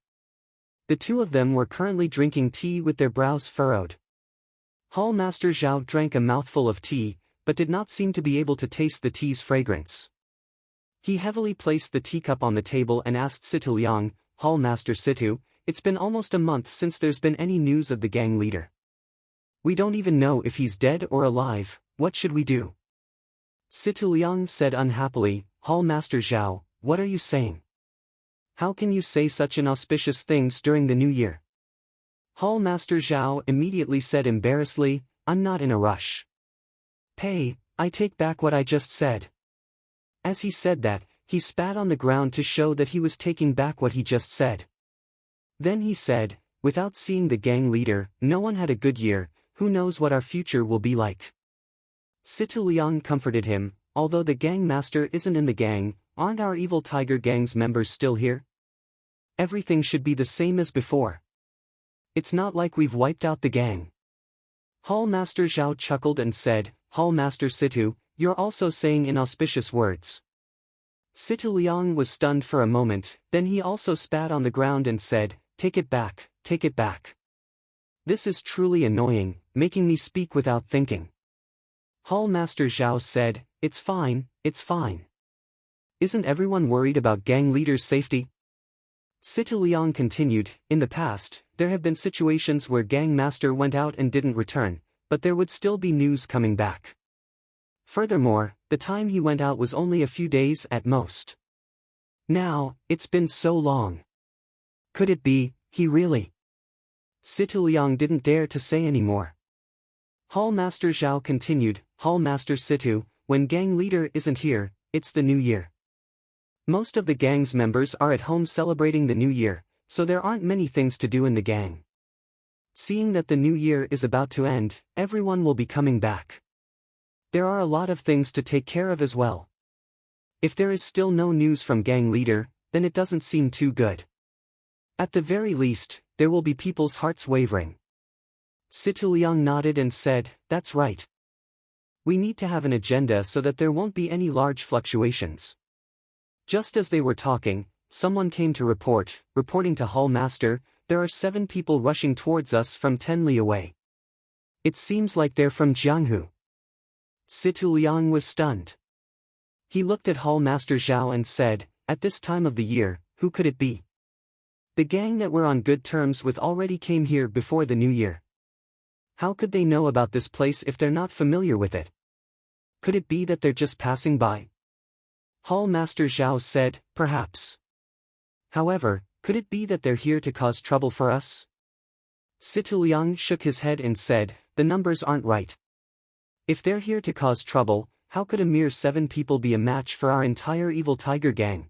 The two of them were currently drinking tea with their brows furrowed. Hall master Zhao drank a mouthful of tea, but did not seem to be able to taste the tea's fragrance. He heavily placed the teacup on the table and asked Situ Liang, Hall master Situ, it's been almost a month since there's been any news of the gang leader. We don't even know if he's dead or alive, what should we do? Situ Liang said unhappily, Hall master Zhao, what are you saying? How can you say such inauspicious things during the new year? Hall master Zhao immediately said embarrassedly, I'm not in a rush. Hey, I take back what I just said. As he said that, he spat on the ground to show that he was taking back what he just said. Then he said, without seeing the gang leader, no one had a good year, who knows what our future will be like. Situ Liang comforted him, although the gang master isn't in the gang, aren't our evil tiger gang's members still here? Everything should be the same as before. It's not like we've wiped out the gang. Hall master Zhao chuckled and said, Hall master Situ, you're also saying inauspicious words. Situ Liang was stunned for a moment, then he also spat on the ground and said, take it back, take it back. This is truly annoying, making me speak without thinking. Hall master Zhao said, it's fine, it's fine. Isn't everyone worried about gang leader's safety? Situ Liang continued, in the past, there have been situations where gang master went out and didn't return, but there would still be news coming back. Furthermore, the time he went out was only a few days at most. Now, it's been so long. Could it be, he really? Situ Liang didn't dare to say any more. Hall master Zhao continued, Hall master Situ, when gang leader isn't here, it's the new year. Most of the gang's members are at home celebrating the new year, so there aren't many things to do in the gang. Seeing that the new year is about to end, everyone will be coming back. There are a lot of things to take care of as well. If there is still no news from gang leader, then it doesn't seem too good. At the very least, there will be people's hearts wavering. Situ Liang nodded and said, that's right. We need to have an agenda so that there won't be any large fluctuations. Just as they were talking, someone came to reporting to Hall Master, there are 7 people rushing towards us from 10 li away. It seems like they're from Jianghu. Situ Liang was stunned. He looked at Hall Master Zhao and said, at this time of the year, who could it be? The gang that we're on good terms with already came here before the new year. How could they know about this place if they're not familiar with it? Could it be that they're just passing by? Hall Master Zhao said, perhaps. However, could it be that they're here to cause trouble for us? Situ Liang shook his head and said, the numbers aren't right. If they're here to cause trouble, how could a mere 7 people be a match for our entire Evil Tiger gang?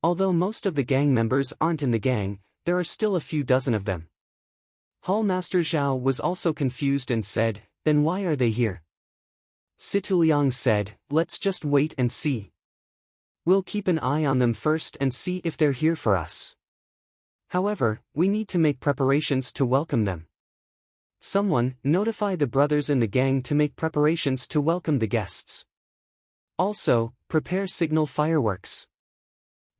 Although most of the gang members aren't in the gang, there are still a few dozen of them. Hall Master Zhao was also confused and said, then why are they here? Situ Liang said, let's just wait and see. We'll keep an eye on them first and see if they're here for us. However, we need to make preparations to welcome them. Someone, notify the brothers in the gang to make preparations to welcome the guests. Also, prepare signal fireworks.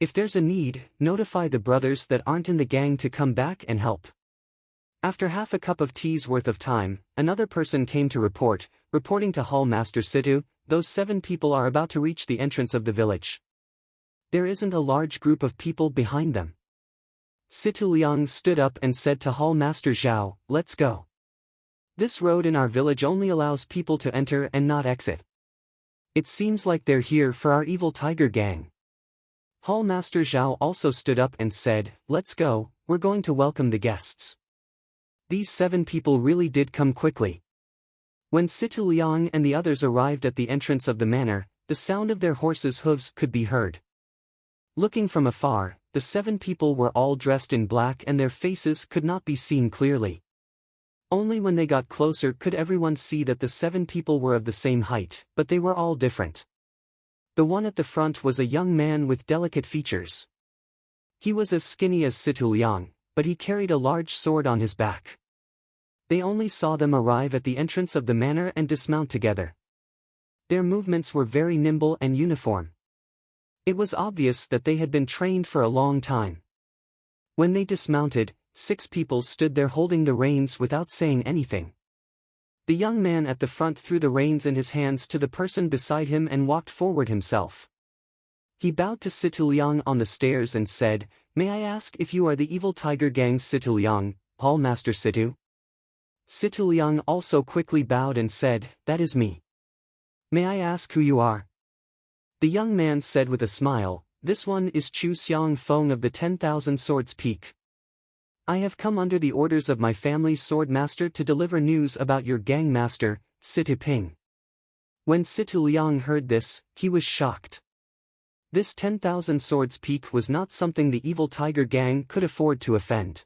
If there's a need, notify the brothers that aren't in the gang to come back and help. After half a cup of tea's worth of time, another person came to reporting to Hall Master Situ, those 7 people are about to reach the entrance of the village. There isn't a large group of people behind them. Situ Liang stood up and said to Hall Master Zhao, let's go. This road in our village only allows people to enter and not exit. It seems like they're here for our Evil Tiger gang. Hall Master Zhao also stood up and said, let's go, we're going to welcome the guests. These 7 people really did come quickly. When Situ Liang and the others arrived at the entrance of the manor, the sound of their horses' hooves could be heard. Looking from afar, the 7 people were all dressed in black and their faces could not be seen clearly. Only when they got closer could everyone see that the 7 people were of the same height, but they were all different. The one at the front was a young man with delicate features. He was as skinny as Situ Liang, but he carried a large sword on his back. They only saw them arrive at the entrance of the manor and dismount together. Their movements were very nimble and uniform. It was obvious that they had been trained for a long time. When they dismounted, 6 people stood there holding the reins without saying anything. The young man at the front threw the reins in his hands to the person beside him and walked forward himself. He bowed to Situ Liang on the stairs and said, may I ask if you are the Evil Tiger Gang's Situ Liang, Hall Master Situ? Situ Liang also quickly bowed and said, that is me. May I ask who you are? The young man said with a smile, this one is Chu Xiang Feng of the 10,000 Swords Peak. I have come under the orders of my family's sword master to deliver news about your gang master, Situ Ping. When Situ Liang heard this, he was shocked. This 10,000 Swords Peak was not something the Evil Tiger Gang could afford to offend.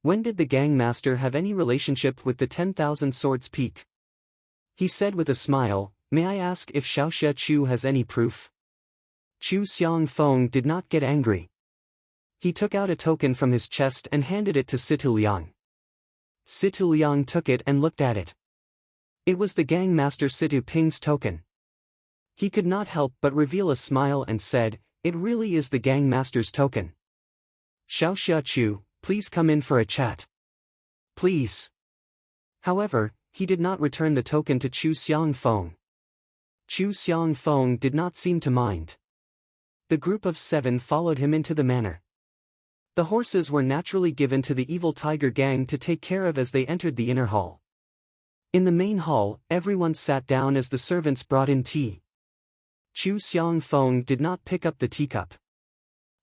When did the gang master have any relationship with the 10,000 Swords Peak? He said with a smile, may I ask if Xiaoxia Chu has any proof? Chu Xiang Feng did not get angry. He took out a token from his chest and handed it to Situ Liang. Situ Liang took it and looked at it. It was the gang master Situ Ping's token. He could not help but reveal a smile and said, it really is the gang master's token. Xiaoxia Chu, please come in for a chat. Please. However, he did not return the token to Chu Xiang Feng. Chu Xiang Feng did not seem to mind. The group of 7 followed him into the manor. The horses were naturally given to the Evil Tiger Gang to take care of as they entered the inner hall. In the main hall, everyone sat down as the servants brought in tea. Chu Xiang Feng did not pick up the teacup.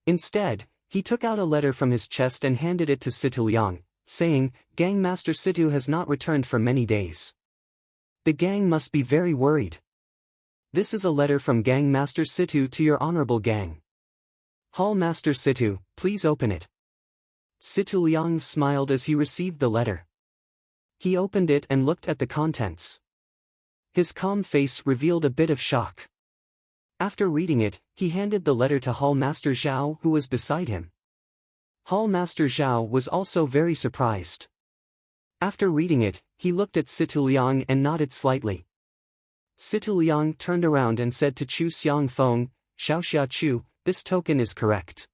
Instead, he took out a letter from his chest and handed it to Situ Liang, saying, Gang Master Situ has not returned for many days. The gang must be very worried. This is a letter from Gang Master Situ to your honorable gang. Hall Master Situ, please open it. Situ Liang smiled as he received the letter. He opened it and looked at the contents. His calm face revealed a bit of shock. After reading it, he handed the letter to Hall Master Zhao, who was beside him. Hall Master Zhao was also very surprised. After reading it, he looked at Situ Liang and nodded slightly. Situ Liang turned around and said to Chu Xiang Feng, Xiao Xia Chu, this token is correct.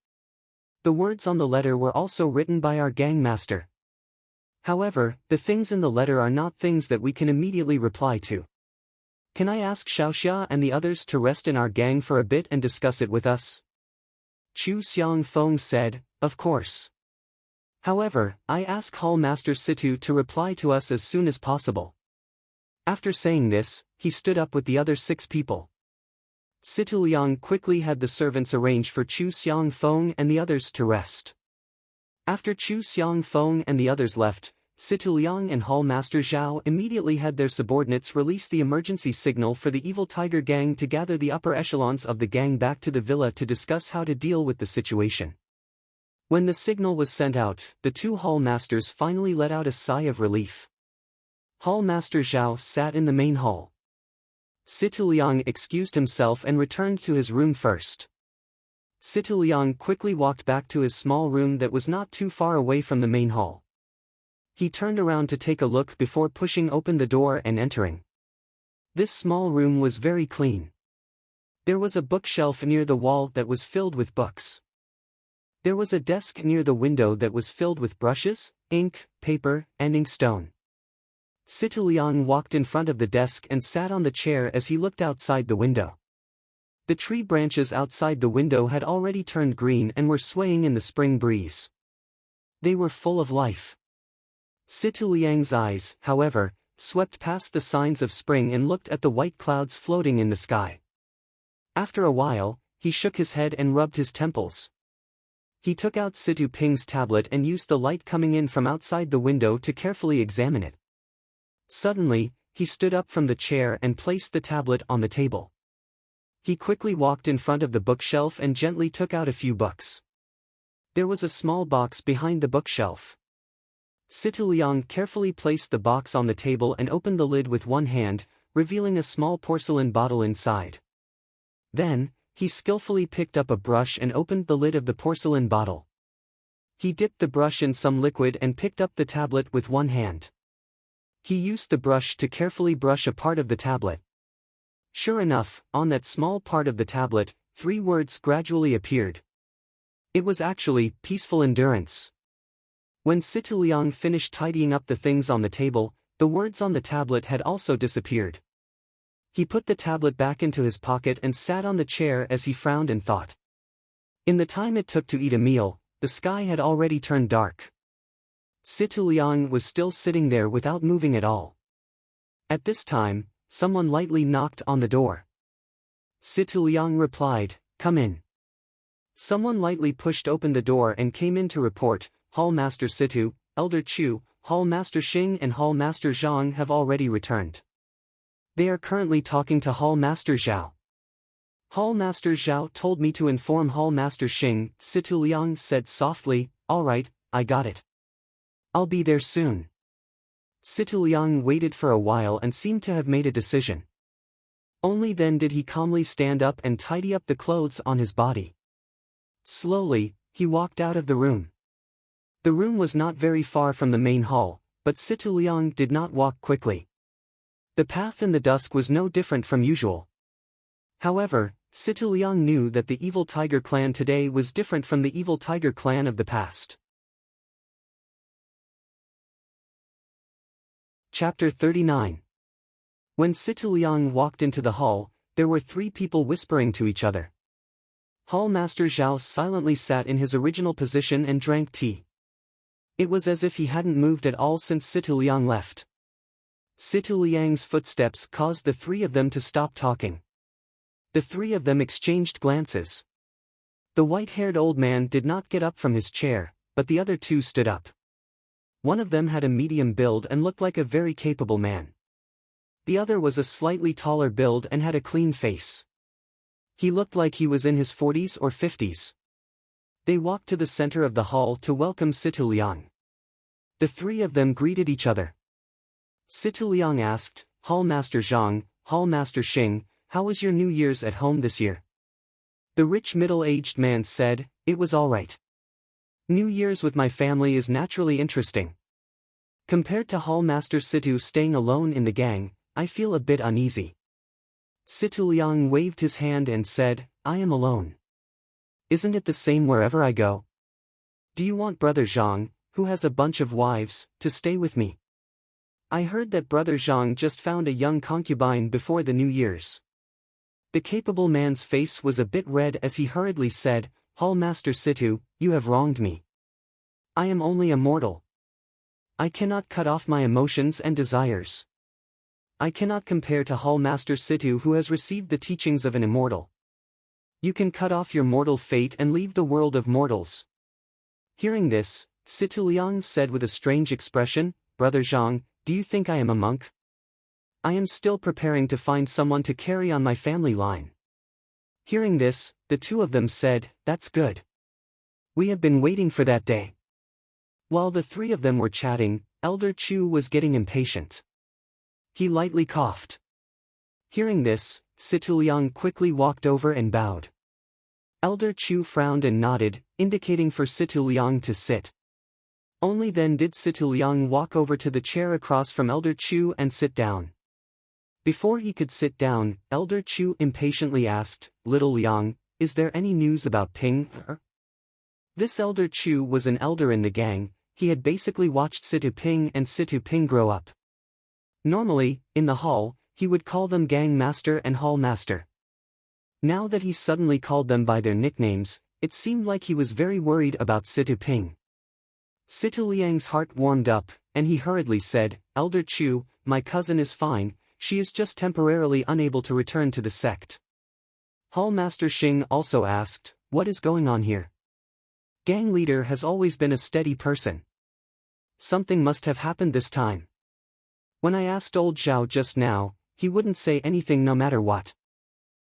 The words on the letter were also written by our gang master. However, the things in the letter are not things that we can immediately reply to. Can I ask Xiao Xia and the others to rest in our gang for a bit and discuss it with us? Chu Xiang Feng said, of course. However, I ask Hall Master Situ to reply to us as soon as possible. After saying this, he stood up with the other 6 people. Situ Liang quickly had the servants arrange for Chu Xiang Feng and the others to rest. After Chu Xiang Feng and the others left, Situ Liang and Hall Master Zhao immediately had their subordinates release the emergency signal for the Evil Tiger Gang to gather the upper echelons of the gang back to the villa to discuss how to deal with the situation. When the signal was sent out, the 2 Hall Masters finally let out a sigh of relief. Hall Master Zhao sat in the main hall. Situ Liang excused himself and returned to his room first. Situ Liang quickly walked back to his small room that was not too far away from the main hall. He turned around to take a look before pushing open the door and entering. This small room was very clean. There was a bookshelf near the wall that was filled with books. There was a desk near the window that was filled with brushes, ink, paper, and inkstone. Situ Liang walked in front of the desk and sat on the chair as he looked outside the window. The tree branches outside the window had already turned green and were swaying in the spring breeze. They were full of life. Situ Liang's eyes, however, swept past the signs of spring and looked at the white clouds floating in the sky. After a while, he shook his head and rubbed his temples. He took out Situ Ping's tablet and used the light coming in from outside the window to carefully examine it. Suddenly, he stood up from the chair and placed the tablet on the table. He quickly walked in front of the bookshelf and gently took out a few books. There was a small box behind the bookshelf. Situ Liang carefully placed the box on the table and opened the lid with one hand, revealing a small porcelain bottle inside. Then, he skillfully picked up a brush and opened the lid of the porcelain bottle. He dipped the brush in some liquid and picked up the tablet with one hand. He used the brush to carefully brush a part of the tablet. Sure enough, on that small part of the tablet, 3 words gradually appeared. It was actually, peaceful endurance. When Situ Liang finished tidying up the things on the table, the words on the tablet had also disappeared. He put the tablet back into his pocket and sat on the chair as he frowned and thought. In the time it took to eat a meal, the sky had already turned dark. Situ Liang was still sitting there without moving at all. At this time, someone lightly knocked on the door. Situ Liang replied, "Come in." Someone lightly pushed open the door and came in to report, "Hall Master Situ, Elder Chu, Hall Master Xing and Hall Master Zhang have already returned. They are currently talking to Hall Master Zhao." Hall Master Zhao told me to inform Hall Master Xing, Situ Liang said softly, "All right, I got it. I'll be there soon." Situ Liang waited for a while and seemed to have made a decision. Only then did he calmly stand up and tidy up the clothes on his body. Slowly, he walked out of the room. The room was not very far from the main hall, but Situ Liang did not walk quickly. The path in the dusk was no different from usual. However, Situ Liang knew that the Evil Tiger clan today was different from the Evil Tiger clan of the past. Chapter 39. When Situ Liang walked into the hall, there were 3 people whispering to each other. Hall Master Zhao silently sat in his original position and drank tea. It was as if he hadn't moved at all since Situ Liang left. Situ Liang's footsteps caused the 3 of them to stop talking. The 3 of them exchanged glances. The white-haired old man did not get up from his chair, but the other 2 stood up. One of them had a medium build and looked like a very capable man. The other was a slightly taller build and had a clean face. He looked like he was in his 40s or 50s. They walked to the center of the hall to welcome Situ Liang. The 3 of them greeted each other. Situ Liang asked, "Hall Master Zhang, Hall Master Xing, how was your New Year's at home this year?" The rich middle-aged man said, "It was all right. New Year's with my family is naturally interesting. Compared to Hall Master Situ staying alone in the gang, I feel a bit uneasy." Situ Liang waved his hand and said, I am alone. Isn't it the same wherever I go? Do you want Brother Zhang, who has a bunch of wives, to stay with me? I heard that Brother Zhang just found a young concubine before the New Year's. The capable man's face was a bit red as he hurriedly said, Hall Master Situ, you have wronged me. I am only a mortal. I cannot cut off my emotions and desires. I cannot compare to Hall Master Situ who has received the teachings of an immortal. You can cut off your mortal fate and leave the world of mortals. Hearing this, Situ Liang said with a strange expression, Brother Zhang, do you think I am a monk? I am still preparing to find someone to carry on my family line. Hearing this, the two of them said, That's good. We have been waiting for that day. While the three of them were chatting, Elder Chu was getting impatient. He lightly coughed. Hearing this, Situ Liang quickly walked over and bowed. Elder Chu frowned and nodded, indicating for Situ Liang to sit. Only then did Situ Liang walk over to the chair across from Elder Chu and sit down. Before he could sit down, Elder Chu impatiently asked, Little Liang, is there any news about Ping? This Elder Chu was an elder in the gang. He had basically watched Situ Ping and Situ Ping grow up. Normally, in the hall, he would call them Gang Master and Hall Master. Now that he suddenly called them by their nicknames, it seemed like he was very worried about Situ Ping. Situ Liang's heart warmed up, and he hurriedly said, Elder Chu, my cousin is fine, she is just temporarily unable to return to the sect. Hall Master Xing also asked, What is going on here? Gang leader has always been a steady person. Something must have happened this time. When I asked old Zhao just now, he wouldn't say anything no matter what.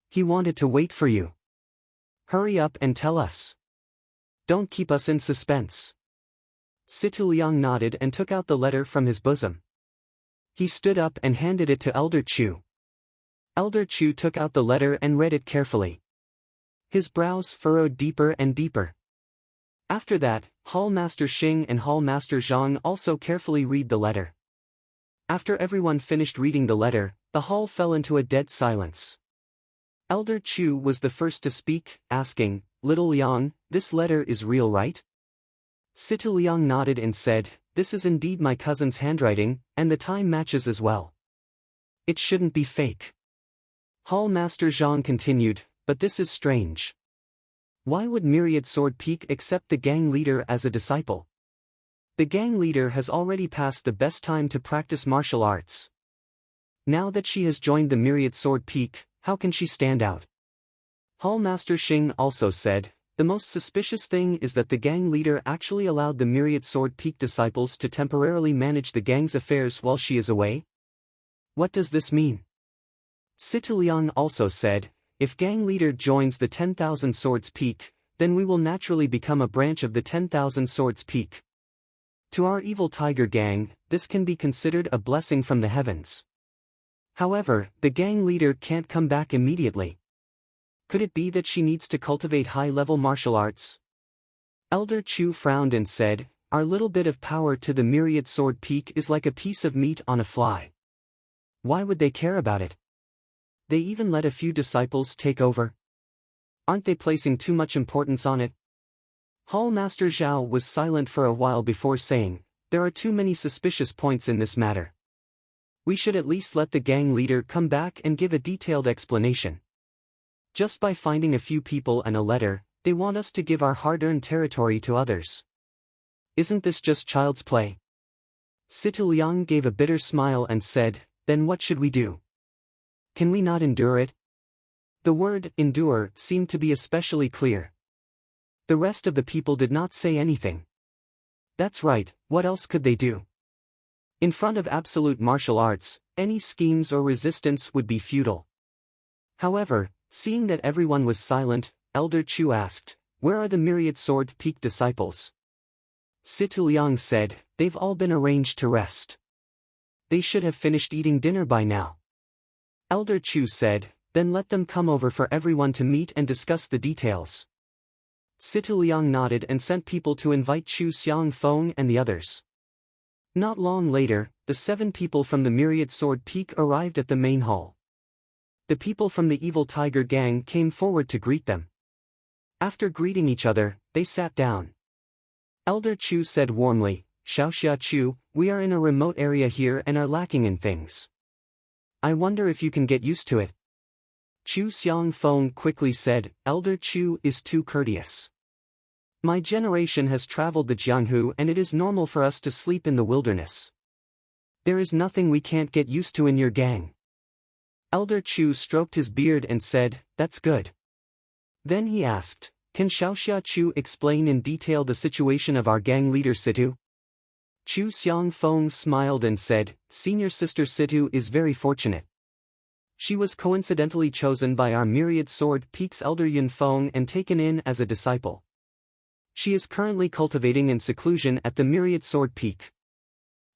He wanted to wait for you. Hurry up and tell us. Don't keep us in suspense. Situ Liang nodded and took out the letter from his bosom. He stood up and handed it to Elder Chu. Elder Chu took out the letter and read it carefully. His brows furrowed deeper and deeper. After that, Hall Master Xing and Hall Master Zhang also carefully read the letter. After everyone finished reading the letter, the hall fell into a dead silence. Elder Chu was the first to speak, asking, Little Liang, this letter is real, right? Situ Liang nodded and said, This is indeed my cousin's handwriting, and the time matches as well. It shouldn't be fake. Hall Master Zhang continued, But this is strange. Why would Myriad Sword Peak accept the gang leader as a disciple? The gang leader has already passed the best time to practice martial arts. Now that she has joined the Myriad Sword Peak, how can she stand out? Hall Master Xing also said, The most suspicious thing is that the gang leader actually allowed the Myriad Sword Peak disciples to temporarily manage the gang's affairs while she is away. What does this mean? Situ Liang also said, If gang leader joins the 10,000 Swords Peak, then we will naturally become a branch of the 10,000 Swords Peak. To our evil tiger gang, this can be considered a blessing from the heavens. However, the gang leader can't come back immediately. Could it be that she needs to cultivate high-level martial arts? Elder Chu frowned and said, Our little bit of power to the Myriad Sword Peak is like a piece of meat on a fly. Why would they care about it? They even let a few disciples take over. Aren't they placing too much importance on it? Hall Master Zhao was silent for a while before saying, There are too many suspicious points in this matter. We should at least let the gang leader come back and give a detailed explanation. Just by finding a few people and a letter, they want us to give our hard-earned territory to others. Isn't this just child's play? Situ Liang gave a bitter smile and said, Then what should we do? Can we not endure it? The word endure seemed to be especially clear. The rest of the people did not say anything. That's right, what else could they do? In front of absolute martial arts, any schemes or resistance would be futile. However, seeing that everyone was silent, Elder Chu asked, Where are the Myriad Sword Peak disciples? Situ Liang said, They've all been arranged to rest. They should have finished eating dinner by now. Elder Chu said, Then let them come over for everyone to meet and discuss the details. Situ Liang nodded and sent people to invite Chu Xiang Feng and the others. Not long later, the 7 people from the Myriad Sword Peak arrived at the main hall. The people from the evil tiger gang came forward to greet them. After greeting each other, they sat down. Elder Chu said warmly, "Xiaoxia Chu, we are in a remote area here and are lacking in things. I wonder if you can get used to it." Chu Xiangfeng quickly said, "Elder Chu is too courteous. My generation has traveled the Jianghu and it is normal for us to sleep in the wilderness. There is nothing we can't get used to in your gang." Elder Chu stroked his beard and said, "That's good." Then he asked, "Can Xiaoxia Chu explain in detail the situation of our gang leader Situ?" Chu Xiangfeng smiled and said, "Senior sister Situ is very fortunate. She was coincidentally chosen by our Myriad Sword Peak's Elder Yunfeng and taken in as a disciple. She is currently cultivating in seclusion at the Myriad Sword Peak.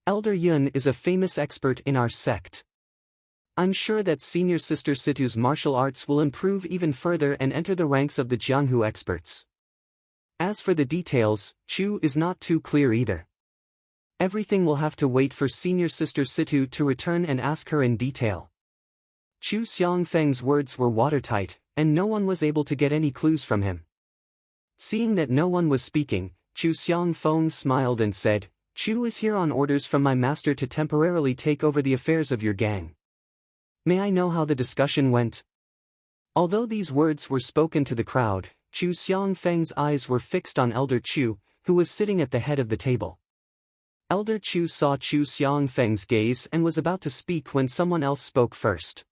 Elder Yun is a famous expert in our sect. I'm sure that senior sister Situ's martial arts will improve even further and enter the ranks of the Jianghu experts." As for the details, Chu is not too clear either. Everything will have to wait for senior sister Situ to return and ask her in detail. Chu Xiangfeng's words were watertight, and no one was able to get any clues from him. Seeing that no one was speaking, Chu Xiangfeng smiled and said, "Chu is here on orders from my master to temporarily take over the affairs of your gang. May I know how the discussion went?" Although these words were spoken to the crowd, Chu Xiangfeng's eyes were fixed on Elder Chu, who was sitting at the head of the table. Elder Chu saw Chu Xiangfeng's gaze and was about to speak when someone else spoke first.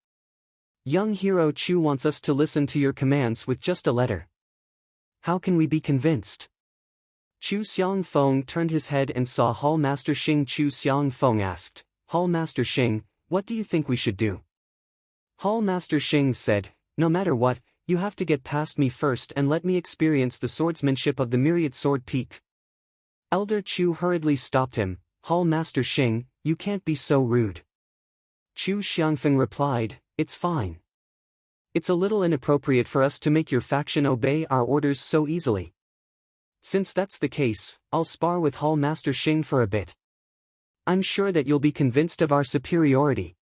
"Young hero Chu wants us to listen to your commands with just a letter. How can we be convinced?" Chu Xiangfeng turned his head and saw Hall Master Xing. Chu Xiangfeng asked, "Hall Master Xing, what do you think we should do?" Hall Master Xing said, "No matter what, you have to get past me first and let me experience the swordsmanship of the Myriad Sword Peak." Elder Chu hurriedly stopped him, "Hall Master Xing, you can't be so rude." Chu Xiangfeng replied, "It's fine. It's a little inappropriate for us to make your faction obey our orders so easily. Since that's the case, I'll spar with Hall Master Xing for a bit. I'm sure that you'll be convinced of our superiority."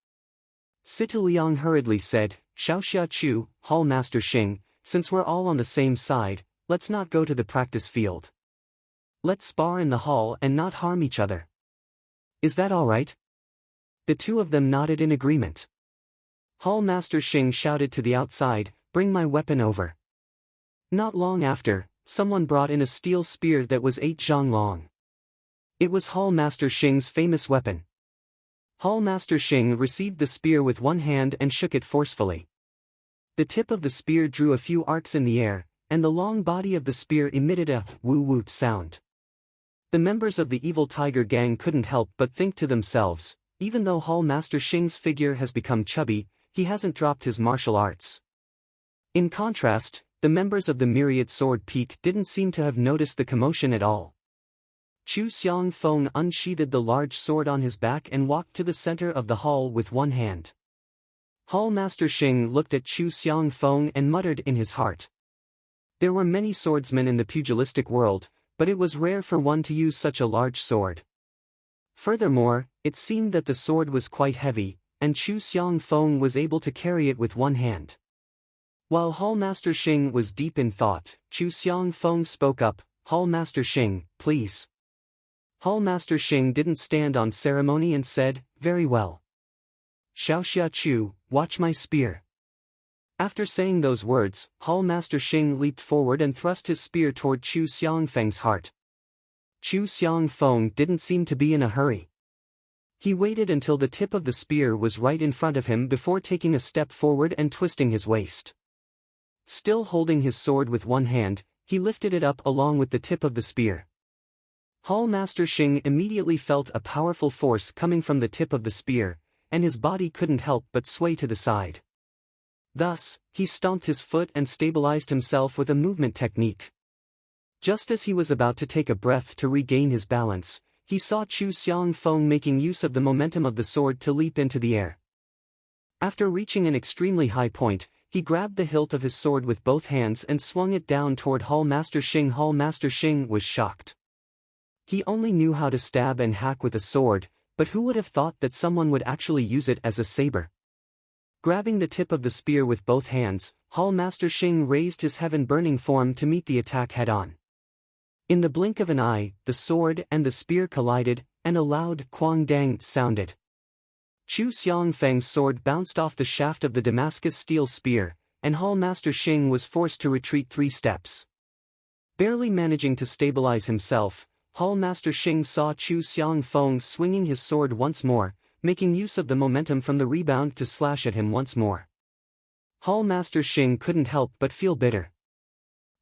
Situ Liang hurriedly said, "Xiaoxia Chu, Hall Master Xing, since we're all on the same side, let's not go to the practice field. Let's spar in the hall and not harm each other. Is that all right?" The two of them nodded in agreement. Hall Master Xing shouted to the outside, "Bring my weapon over." Not long after, someone brought in a steel spear that was 8 zhang long. It was Hall Master Xing's famous weapon. Hall Master Xing received the spear with one hand and shook it forcefully. The tip of the spear drew a few arcs in the air, and the long body of the spear emitted a woo-woo sound. The members of the evil tiger gang couldn't help but think to themselves, even though Hall Master Xing's figure has become chubby, he hasn't dropped his martial arts. In contrast, the members of the Myriad Sword Peak didn't seem to have noticed the commotion at all. Chu Xiangfeng unsheathed the large sword on his back and walked to the center of the hall with one hand. Hall Master Xing looked at Chu Xiangfeng and muttered in his heart. There were many swordsmen in the pugilistic world, but it was rare for one to use such a large sword. Furthermore, it seemed that the sword was quite heavy, and Chu Xiangfeng was able to carry it with one hand. While Hall Master Xing was deep in thought, Chu Xiangfeng spoke up, "Hall Master Xing, please." Hall Master Xing didn't stand on ceremony and said, "Very well. Xiaoxia Chu, watch my spear." After saying those words, Hall Master Xing leaped forward and thrust his spear toward Chu Xiangfeng's heart. Chu Xiangfeng didn't seem to be in a hurry. He waited until the tip of the spear was right in front of him before taking a step forward and twisting his waist. Still holding his sword with one hand, he lifted it up along with the tip of the spear. Hall Master Xing immediately felt a powerful force coming from the tip of the spear, and his body couldn't help but sway to the side. Thus, he stomped his foot and stabilized himself with a movement technique. Just as he was about to take a breath to regain his balance, he saw Chu Xiangfeng making use of the momentum of the sword to leap into the air. After reaching an extremely high point, he grabbed the hilt of his sword with both hands and swung it down toward Hall Master Xing. Hall Master Xing was shocked. He only knew how to stab and hack with a sword, but who would have thought that someone would actually use it as a saber? Grabbing the tip of the spear with both hands, Hall Master Xing raised his heaven-burning form to meet the attack head-on. In the blink of an eye, the sword and the spear collided, and a loud "quang dang" sounded. Chu Xiangfeng's sword bounced off the shaft of the Damascus steel spear, and Hall Master Xing was forced to retreat 3 steps. Barely managing to stabilize himself, Hall Master Xing saw Chu Xiangfeng swinging his sword once more, making use of the momentum from the rebound to slash at him once more. Hall Master Xing couldn't help but feel bitter.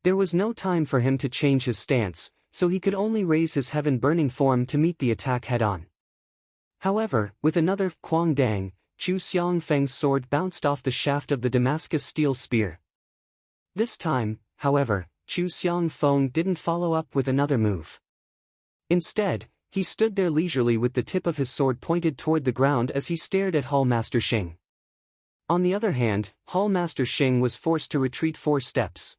There was no time for him to change his stance, so he could only raise his heaven-burning form to meet the attack head-on. However, with another "quang dang," Chu Xiangfeng's sword bounced off the shaft of the Damascus steel spear. This time, however, Chu Xiangfeng didn't follow up with another move. Instead, he stood there leisurely with the tip of his sword pointed toward the ground as he stared at Hall Master Xing. On the other hand, Hall Master Xing was forced to retreat 4 steps.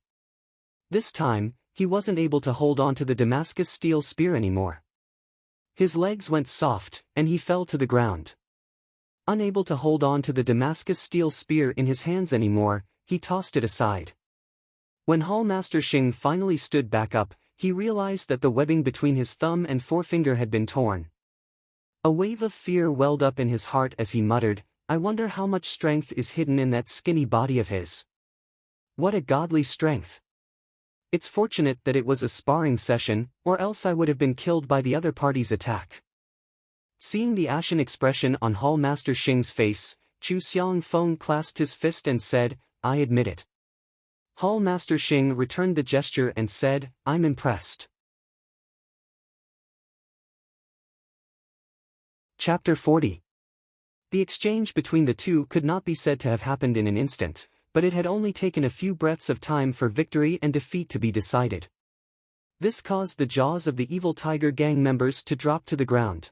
This time, he wasn't able to hold on to the Damascus steel spear anymore. His legs went soft, and he fell to the ground. Unable to hold on to the Damascus steel spear in his hands anymore, he tossed it aside. When Hall Master Xing finally stood back up, he realized that the webbing between his thumb and forefinger had been torn. A wave of fear welled up in his heart as he muttered, "I wonder how much strength is hidden in that skinny body of his. What a godly strength! It's fortunate that it was a sparring session, or else I would have been killed by the other party's attack." Seeing the ashen expression on Hall Master Xing's face, Chu Xiangfeng clasped his fist and said, "I admit it." Hall Master Xing returned the gesture and said, "I'm impressed." Chapter 40. The exchange between the two could not be said to have happened in an instant, but it had only taken a few breaths of time for victory and defeat to be decided. This caused the jaws of the evil Tiger Gang members to drop to the ground.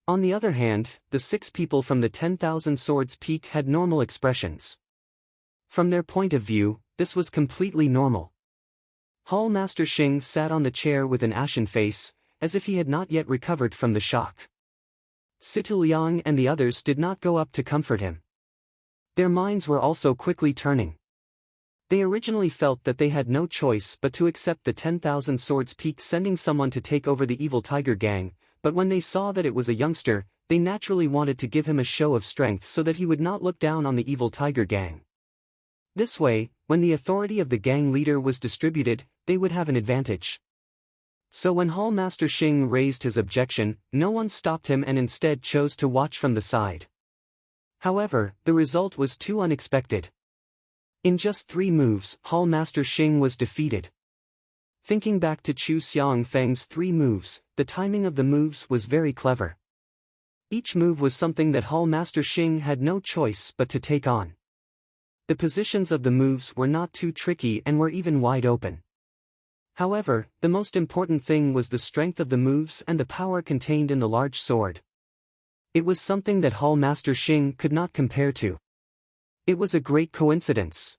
On the other hand, the 6 people from the 10,000 Swords Peak had normal expressions. From their point of view, this was completely normal. Hall Master Xing sat on the chair with an ashen face, as if he had not yet recovered from the shock. Situ Liang and the others did not go up to comfort him. Their minds were also quickly turning. They originally felt that they had no choice but to accept the 10,000 Swords Peak sending someone to take over the evil Tiger Gang, but when they saw that it was a youngster, they naturally wanted to give him a show of strength so that he would not look down on the evil Tiger Gang. This way, when the authority of the gang leader was distributed, they would have an advantage. So when Hall Master Xing raised his objection, no one stopped him and instead chose to watch from the side. However, the result was too unexpected. In just 3 moves, Hall Master Xing was defeated. Thinking back to Chu Xiangfeng's 3 moves, the timing of the moves was very clever. Each move was something that Hall Master Xing had no choice but to take on. The positions of the moves were not too tricky and were even wide open. However, the most important thing was the strength of the moves and the power contained in the large sword. It was something that Hall Master Xing could not compare to. It was a great coincidence.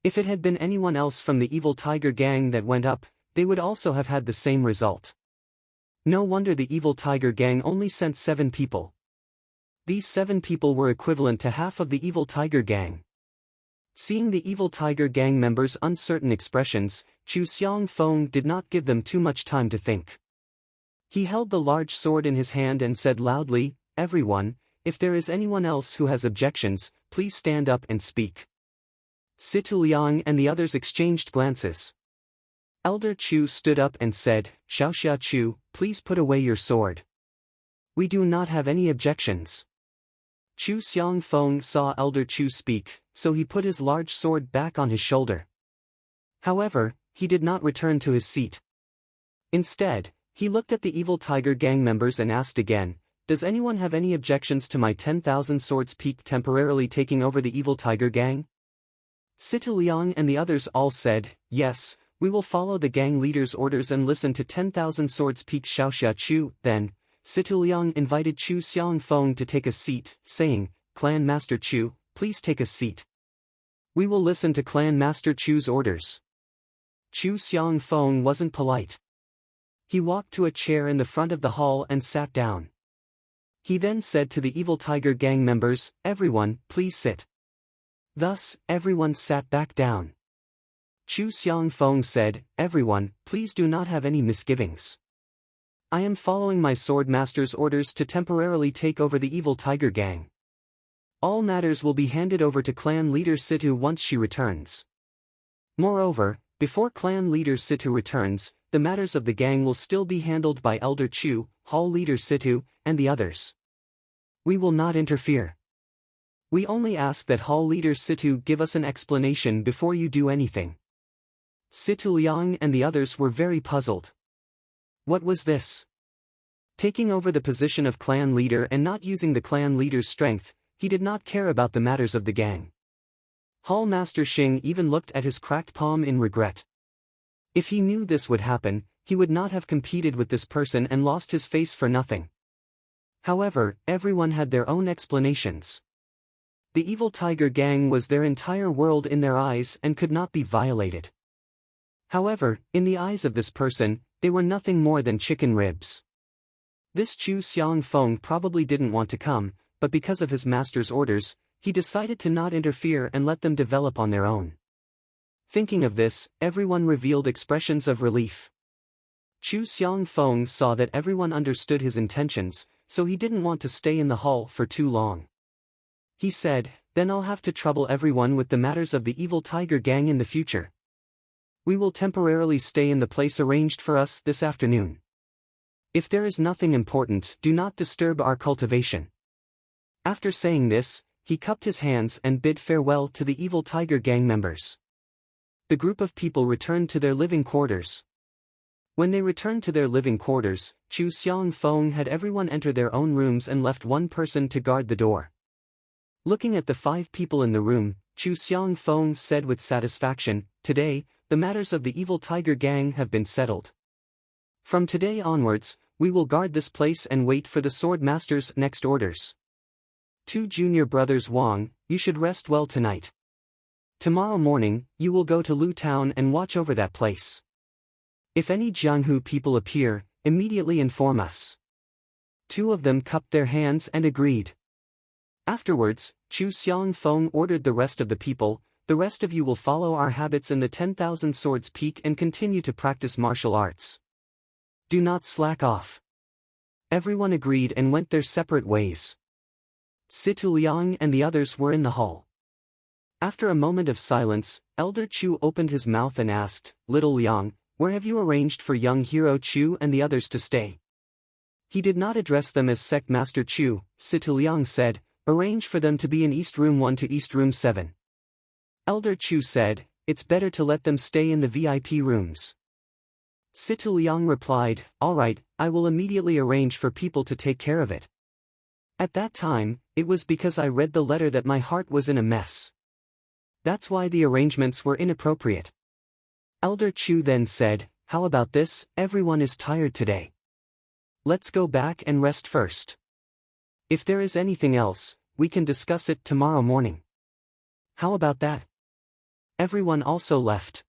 If it had been anyone else from the evil Tiger Gang that went up, they would also have had the same result. No wonder the evil Tiger Gang only sent 7 people. These 7 people were equivalent to half of the evil Tiger Gang. Seeing the evil Tiger Gang members' uncertain expressions, Chu Xiangfeng did not give them too much time to think. He held the large sword in his hand and said loudly, "Everyone, if there is anyone else who has objections, please stand up and speak." Situ Liang and the others exchanged glances. Elder Chu stood up and said, "Xiaoxia Chu, please put away your sword. We do not have any objections." Chu Xiangfeng saw Elder Chu speak, so he put his large sword back on his shoulder. However, he did not return to his seat. Instead, he looked at the evil Tiger Gang members and asked again, "Does anyone have any objections to my 10,000 Swords Peak temporarily taking over the evil Tiger Gang?" Situ Liang and the others all said, "Yes, we will follow the gang leader's orders and listen to 10,000 Swords Peak Xiaoxia Chu." Then, Situ Liang invited Chu Xiangfeng to take a seat, saying, "Clan Master Chu, please take a seat. We will listen to Clan Master Chu's orders." Chu Xiangfeng wasn't polite. He walked to a chair in the front of the hall and sat down. He then said to the evil tiger gang members, "Everyone, please sit." Thus, everyone sat back down. Chu Xiangfeng said, "Everyone, please do not have any misgivings. I am following my sword master's orders to temporarily take over the evil tiger gang. All matters will be handed over to clan leader Situ once she returns. Moreover, before clan leader Situ returns, the matters of the gang will still be handled by Elder Chu, hall leader Situ, and the others. We will not interfere. We only ask that hall leader Situ give us an explanation before you do anything." Situ Liang and the others were very puzzled. What was this? Taking over the position of clan leader and not using the clan leader's strength, he did not care about the matters of the gang. Hall Master Xing even looked at his cracked palm in regret. If he knew this would happen, he would not have competed with this person and lost his face for nothing. However, everyone had their own explanations. The evil tiger gang was their entire world in their eyes and could not be violated. However, in the eyes of this person, they were nothing more than chicken ribs. This Chu Xiangfeng probably didn't want to come, but because of his master's orders, he decided to not interfere and let them develop on their own. Thinking of this, everyone revealed expressions of relief. Chu Xiangfeng saw that everyone understood his intentions, so he didn't want to stay in the hall for too long. He said, "Then I'll have to trouble everyone with the matters of the evil tiger gang in the future. We will temporarily stay in the place arranged for us this afternoon. If there is nothing important, do not disturb our cultivation." After saying this, he cupped his hands and bid farewell to the evil tiger gang members. The group of people returned to their living quarters. When they returned to their living quarters, Chu Xiangfeng had everyone enter their own rooms and left one person to guard the door. Looking at the 5 people in the room, Chu Xiangfeng said with satisfaction, "Today, the matters of the evil tiger gang have been settled. From today onwards, we will guard this place and wait for the sword master's next orders. 2 junior brothers Wang, you should rest well tonight. Tomorrow morning, you will go to Lu Town and watch over that place. If any Jianghu people appear, immediately inform us." 2 of them cupped their hands and agreed. Afterwards, Chu Xiangfeng ordered the rest of the people, "The rest of you will follow our habits in the 10,000 Swords Peak and continue to practice martial arts. Do not slack off." Everyone agreed and went their separate ways. Situ Liang and the others were in the hall. After a moment of silence, Elder Chu opened his mouth and asked, "Little Liang, where have you arranged for young hero Chu and the others to stay?" He did not address them as Sect Master Chu. Situ Liang said, "Arrange for them to be in East Room 1 to East Room 7. Elder Chu said, "It's better to let them stay in the VIP rooms." Situ Liang replied, "All right, I will immediately arrange for people to take care of it." At that time, it was because I read the letter that my heart was in a mess. That's why the arrangements were inappropriate. Elder Chu then said, "How about this? Everyone is tired today. Let's go back and rest first. If there is anything else, we can discuss it tomorrow morning. How about that?" Everyone also left.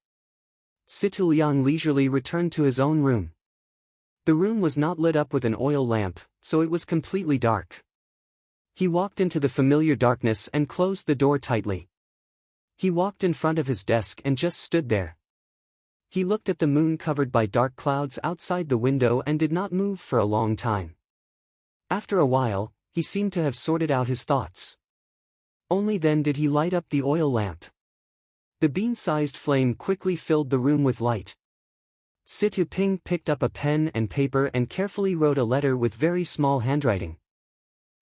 Situ Liang leisurely returned to his own room. The room was not lit up with an oil lamp, so it was completely dark. He walked into the familiar darkness and closed the door tightly. He walked in front of his desk and just stood there. He looked at the moon covered by dark clouds outside the window and did not move for a long time. After a while, he seemed to have sorted out his thoughts. Only then did he light up the oil lamp. The bean-sized flame quickly filled the room with light. Situ Ping picked up a pen and paper and carefully wrote a letter with very small handwriting.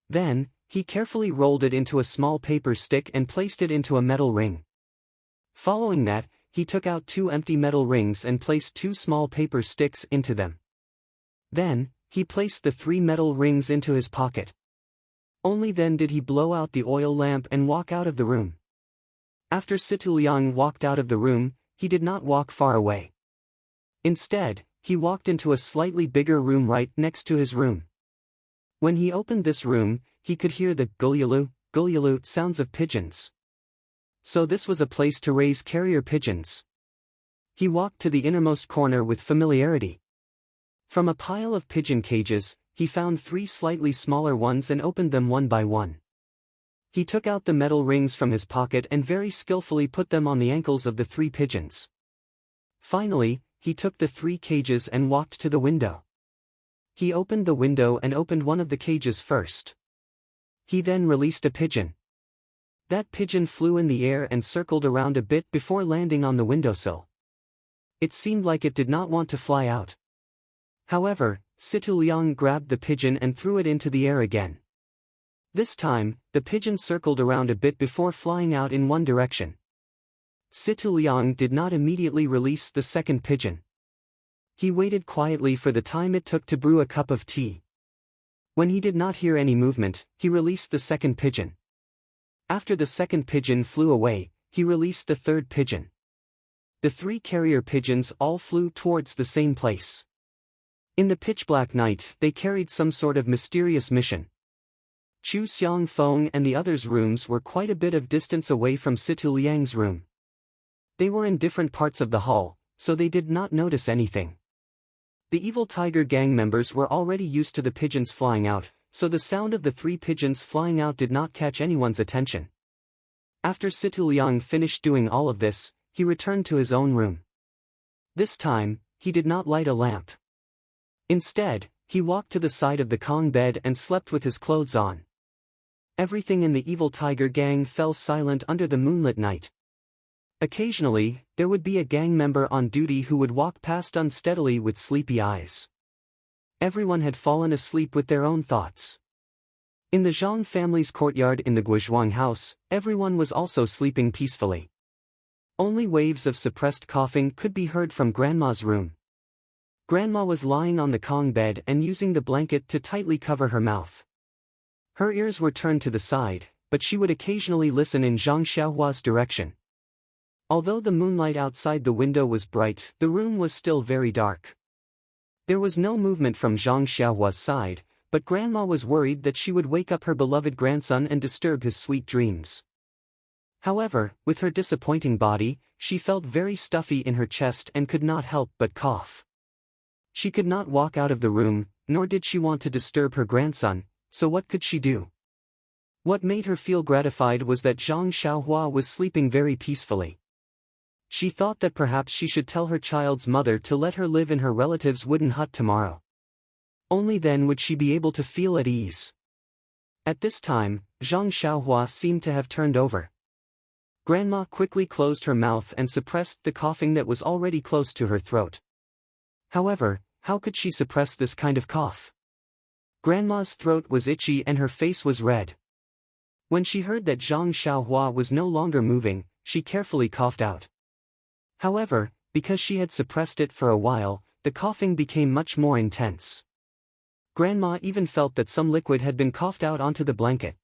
Then, he carefully rolled it into a small paper stick and placed it into a metal ring. Following that, he took out 2 empty metal rings and placed 2 small paper sticks into them. Then, he placed the 3 metal rings into his pocket. Only then did he blow out the oil lamp and walk out of the room. After Situ Liang walked out of the room, he did not walk far away. Instead, he walked into a slightly bigger room right next to his room. When he opened this room, he could hear the gulyalu sounds of pigeons. So this was a place to raise carrier pigeons. He walked to the innermost corner with familiarity. From a pile of pigeon cages, he found 3 slightly smaller ones and opened them one by one. He took out the metal rings from his pocket and very skillfully put them on the ankles of the 3 pigeons. Finally, he took the 3 cages and walked to the window. He opened the window and opened one of the cages first. He then released a pigeon. That pigeon flew in the air and circled around a bit before landing on the windowsill. It seemed like it did not want to fly out. However, Situ Liang grabbed the pigeon and threw it into the air again. This time, the pigeon circled around a bit before flying out in one direction. Situ Liang did not immediately release the second pigeon. He waited quietly for the time it took to brew a cup of tea. When he did not hear any movement, he released the second pigeon. After the second pigeon flew away, he released the third pigeon. The 3 carrier pigeons all flew towards the same place. In the pitch-black night, they carried some sort of mysterious mission. Chu Xiangfeng and the others' rooms were quite a bit of distance away from Situ Liang's room. They were in different parts of the hall, so they did not notice anything. The evil tiger gang members were already used to the pigeons flying out, so the sound of the 3 pigeons flying out did not catch anyone's attention. After Situ Liang finished doing all of this, he returned to his own room. This time, he did not light a lamp. Instead, he walked to the side of the Kong bed and slept with his clothes on. Everything in the evil tiger gang fell silent under the moonlit night. Occasionally, there would be a gang member on duty who would walk past unsteadily with sleepy eyes. Everyone had fallen asleep with their own thoughts. In the Zhang family's courtyard in the Guizhuang house, everyone was also sleeping peacefully. Only waves of suppressed coughing could be heard from Grandma's room. Grandma was lying on the Kong bed and using the blanket to tightly cover her mouth. Her ears were turned to the side, but she would occasionally listen in Zhang Xiaohua's direction. Although the moonlight outside the window was bright, the room was still very dark. There was no movement from Zhang Xiaohua's side, but Grandma was worried that she would wake up her beloved grandson and disturb his sweet dreams. However, with her disappointing body, she felt very stuffy in her chest and could not help but cough. She could not walk out of the room, nor did she want to disturb her grandson, so what could she do? What made her feel gratified was that Zhang Xiaohua was sleeping very peacefully. She thought that perhaps she should tell her child's mother to let her live in her relative's wooden hut tomorrow. Only then would she be able to feel at ease. At this time, Zhang Xiaohua seemed to have turned over. Grandma quickly closed her mouth and suppressed the coughing that was already close to her throat. However, how could she suppress this kind of cough? Grandma's throat was itchy and her face was red. When she heard that Zhang Xiaohua was no longer moving, she carefully coughed out. However, because she had suppressed it for a while, the coughing became much more intense. Grandma even felt that some liquid had been coughed out onto the blanket.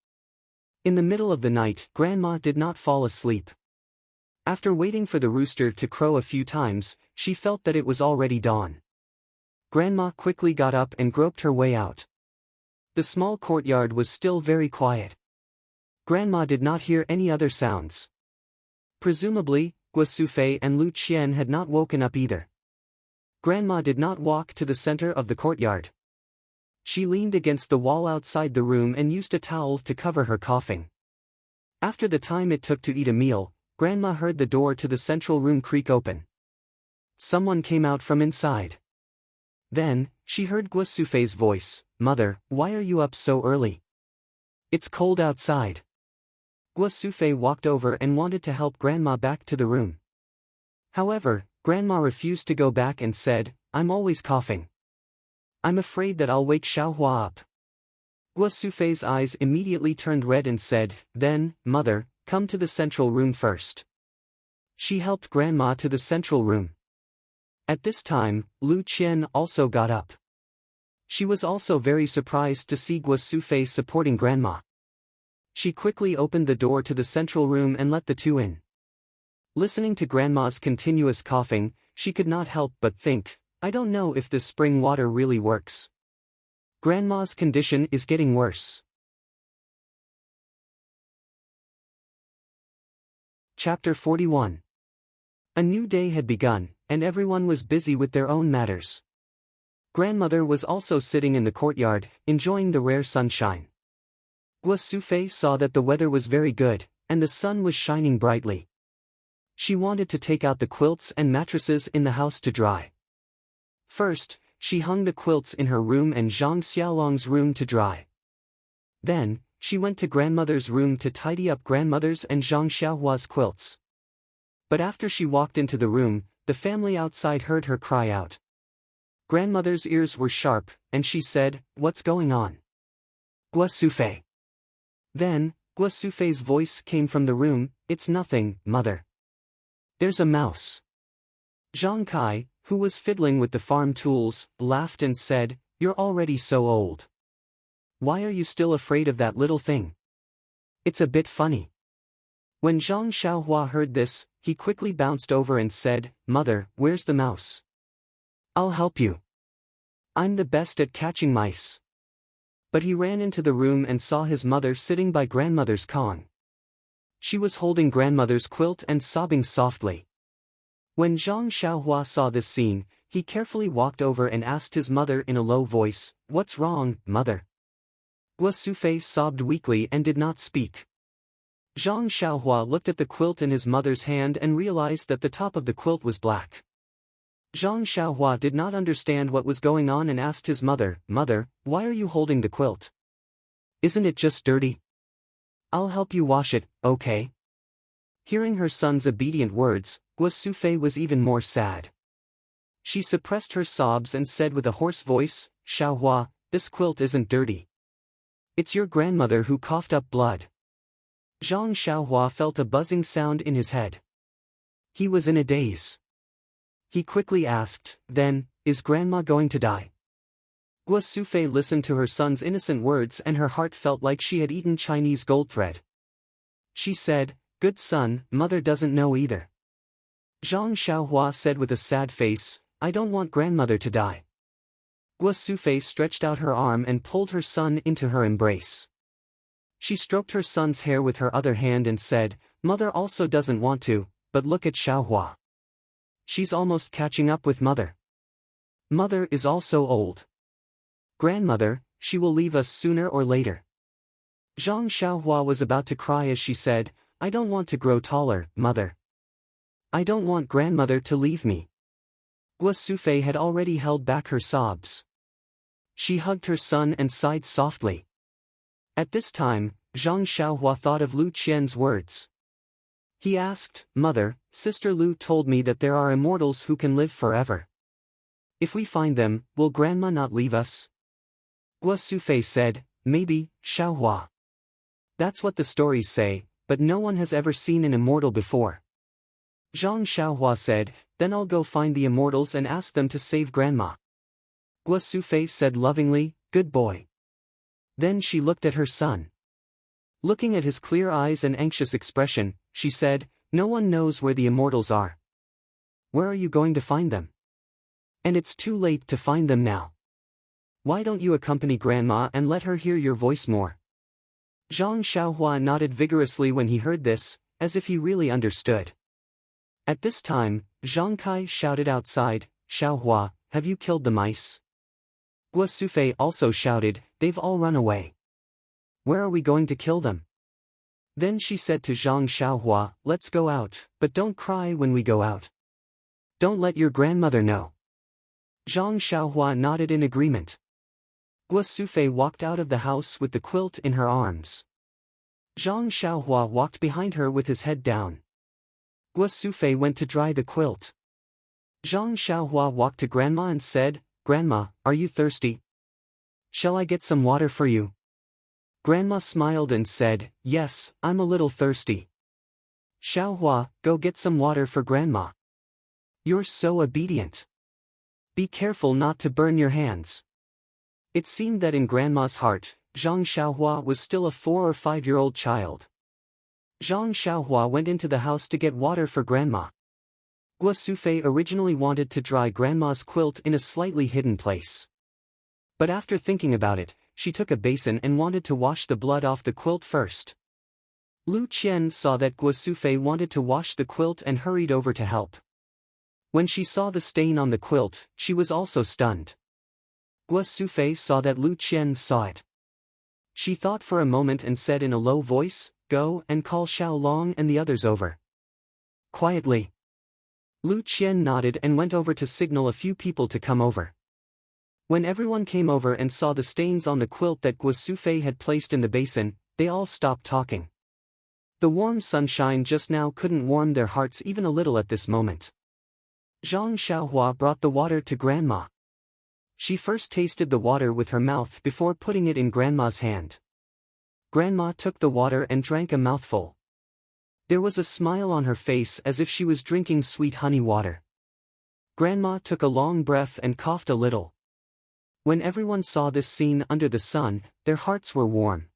In the middle of the night, Grandma did not fall asleep. After waiting for the rooster to crow a few times, she felt that it was already dawn. Grandma quickly got up and groped her way out. The small courtyard was still very quiet. Grandma did not hear any other sounds. Presumably, Guo Sufei and Lu Qian had not woken up either. Grandma did not walk to the center of the courtyard. She leaned against the wall outside the room and used a towel to cover her coughing. After the time it took to eat a meal, Grandma heard the door to the central room creak open. Someone came out from inside. Then, she heard Guo Sufei's voice, "Mother, why are you up so early? It's cold outside." Guo Sufei walked over and wanted to help Grandma back to the room. However, Grandma refused to go back and said, "I'm always coughing. I'm afraid that I'll wake Xiaohua up." Guo Sufei's eyes immediately turned red and said, "Then, Mother, come to the central room first." She helped Grandma to the central room. At this time, Lu Qian also got up. She was also very surprised to see Guo Sufei supporting Grandma. She quickly opened the door to the central room and let the two in. Listening to Grandma's continuous coughing, she could not help but think, "I don't know if this spring water really works. Grandma's condition is getting worse." Chapter 41. A new day had begun, and everyone was busy with their own matters. Grandmother was also sitting in the courtyard, enjoying the rare sunshine. Gua Sufei saw that the weather was very good, and the sun was shining brightly. She wanted to take out the quilts and mattresses in the house to dry. First, she hung the quilts in her room and Zhang Xiaolong's room to dry. Then, she went to grandmother's room to tidy up grandmother's and Zhang Xiaohua's quilts. But after she walked into the room, the family outside heard her cry out. Grandmother's ears were sharp, and she said, "What's going on?" "Gua Sufei." Then, Gua Sufei's voice came from the room, "It's nothing, mother. There's a mouse." Zhang Kai, who was fiddling with the farm tools, laughed and said, "You're already so old. Why are you still afraid of that little thing? It's a bit funny." When Zhang Xiaohua heard this, he quickly bounced over and said, "Mother, where's the mouse? I'll help you. I'm the best at catching mice." But he ran into the room and saw his mother sitting by grandmother's Kong. She was holding grandmother's quilt and sobbing softly. When Zhang Xiaohua saw this scene, he carefully walked over and asked his mother in a low voice, "What's wrong, mother?" Gua Sufei sobbed weakly and did not speak. Zhang Xiaohua looked at the quilt in his mother's hand and realized that the top of the quilt was black. Zhang Xiaohua did not understand what was going on and asked his mother, "Mother, why are you holding the quilt? Isn't it just dirty? I'll help you wash it, okay?" Hearing her son's obedient words, Gua Sufei was even more sad. She suppressed her sobs and said with a hoarse voice, "Xiaohua, this quilt isn't dirty. It's your grandmother who coughed up blood." Zhang Xiaohua felt a buzzing sound in his head. He was in a daze. He quickly asked, "Then, is grandma going to die?" Gua Sufei listened to her son's innocent words and her heart felt like she had eaten Chinese gold thread. She said, "Good son, mother doesn't know either." Zhang Xiaohua said with a sad face, "I don't want grandmother to die." Gua Sufei stretched out her arm and pulled her son into her embrace. She stroked her son's hair with her other hand and said, "Mother also doesn't want to, but look at Xiaohua. She's almost catching up with mother. Mother is also old. Grandmother, she will leave us sooner or later." Zhang Xiaohua was about to cry as she said, "I don't want to grow taller, mother. I don't want grandmother to leave me." Gua Sufei had already held back her sobs. She hugged her son and sighed softly. At this time, Zhang Xiaohua thought of Lu Qian's words. He asked, "Mother, Sister Lu told me that there are immortals who can live forever. If we find them, will grandma not leave us?" Gua Sufei said, "Maybe, Xiaohua. That's what the stories say, but no one has ever seen an immortal before." Zhang Xiaohua said, "Then I'll go find the immortals and ask them to save grandma." Gua Sufei said lovingly, "Good boy." Then she looked at her son. Looking at his clear eyes and anxious expression, she said, "No one knows where the immortals are. Where are you going to find them? And it's too late to find them now. Why don't you accompany grandma and let her hear your voice more?" Zhang Xiaohua nodded vigorously when he heard this, as if he really understood. At this time, Zhang Kai shouted outside, "Xiaohua, have you killed the mice?" Gua Sufei also shouted, "They've all run away. Where are we going to kill them?" Then she said to Zhang Xiaohua, "Let's go out, but don't cry when we go out. Don't let your grandmother know." Zhang Xiaohua nodded in agreement. Gua Sufei walked out of the house with the quilt in her arms. Zhang Xiaohua walked behind her with his head down. Gua Sufei went to dry the quilt. Zhang Xiaohua walked to grandma and said, "Grandma, are you thirsty? Shall I get some water for you?" Grandma smiled and said, "Yes, I'm a little thirsty." "Xiaohua, go get some water for grandma. You're so obedient. Be careful not to burn your hands." It seemed that in grandma's heart, Zhang Xiaohua was still a 4 or 5-year-old child. Zhang Xiaohua went into the house to get water for grandma. Gua Sufei originally wanted to dry grandma's quilt in a slightly hidden place. But after thinking about it, she took a basin and wanted to wash the blood off the quilt first. Lu Qian saw that Gua Sufei wanted to wash the quilt and hurried over to help. When she saw the stain on the quilt, she was also stunned. Guo Sufei saw that Lu Qian saw it. She thought for a moment and said in a low voice, "Go and call Xiao Long and the others over." Quietly. Lu Qian nodded and went over to signal a few people to come over. When everyone came over and saw the stains on the quilt that Guo Sufei had placed in the basin, they all stopped talking. The warm sunshine just now couldn't warm their hearts even a little at this moment. Zhang Xiaohua brought the water to Grandma. She first tasted the water with her mouth before putting it in Grandma's hand. Grandma took the water and drank a mouthful. There was a smile on her face as if she was drinking sweet honey water. Grandma took a long breath and coughed a little. When everyone saw this scene under the sun, their hearts were warm.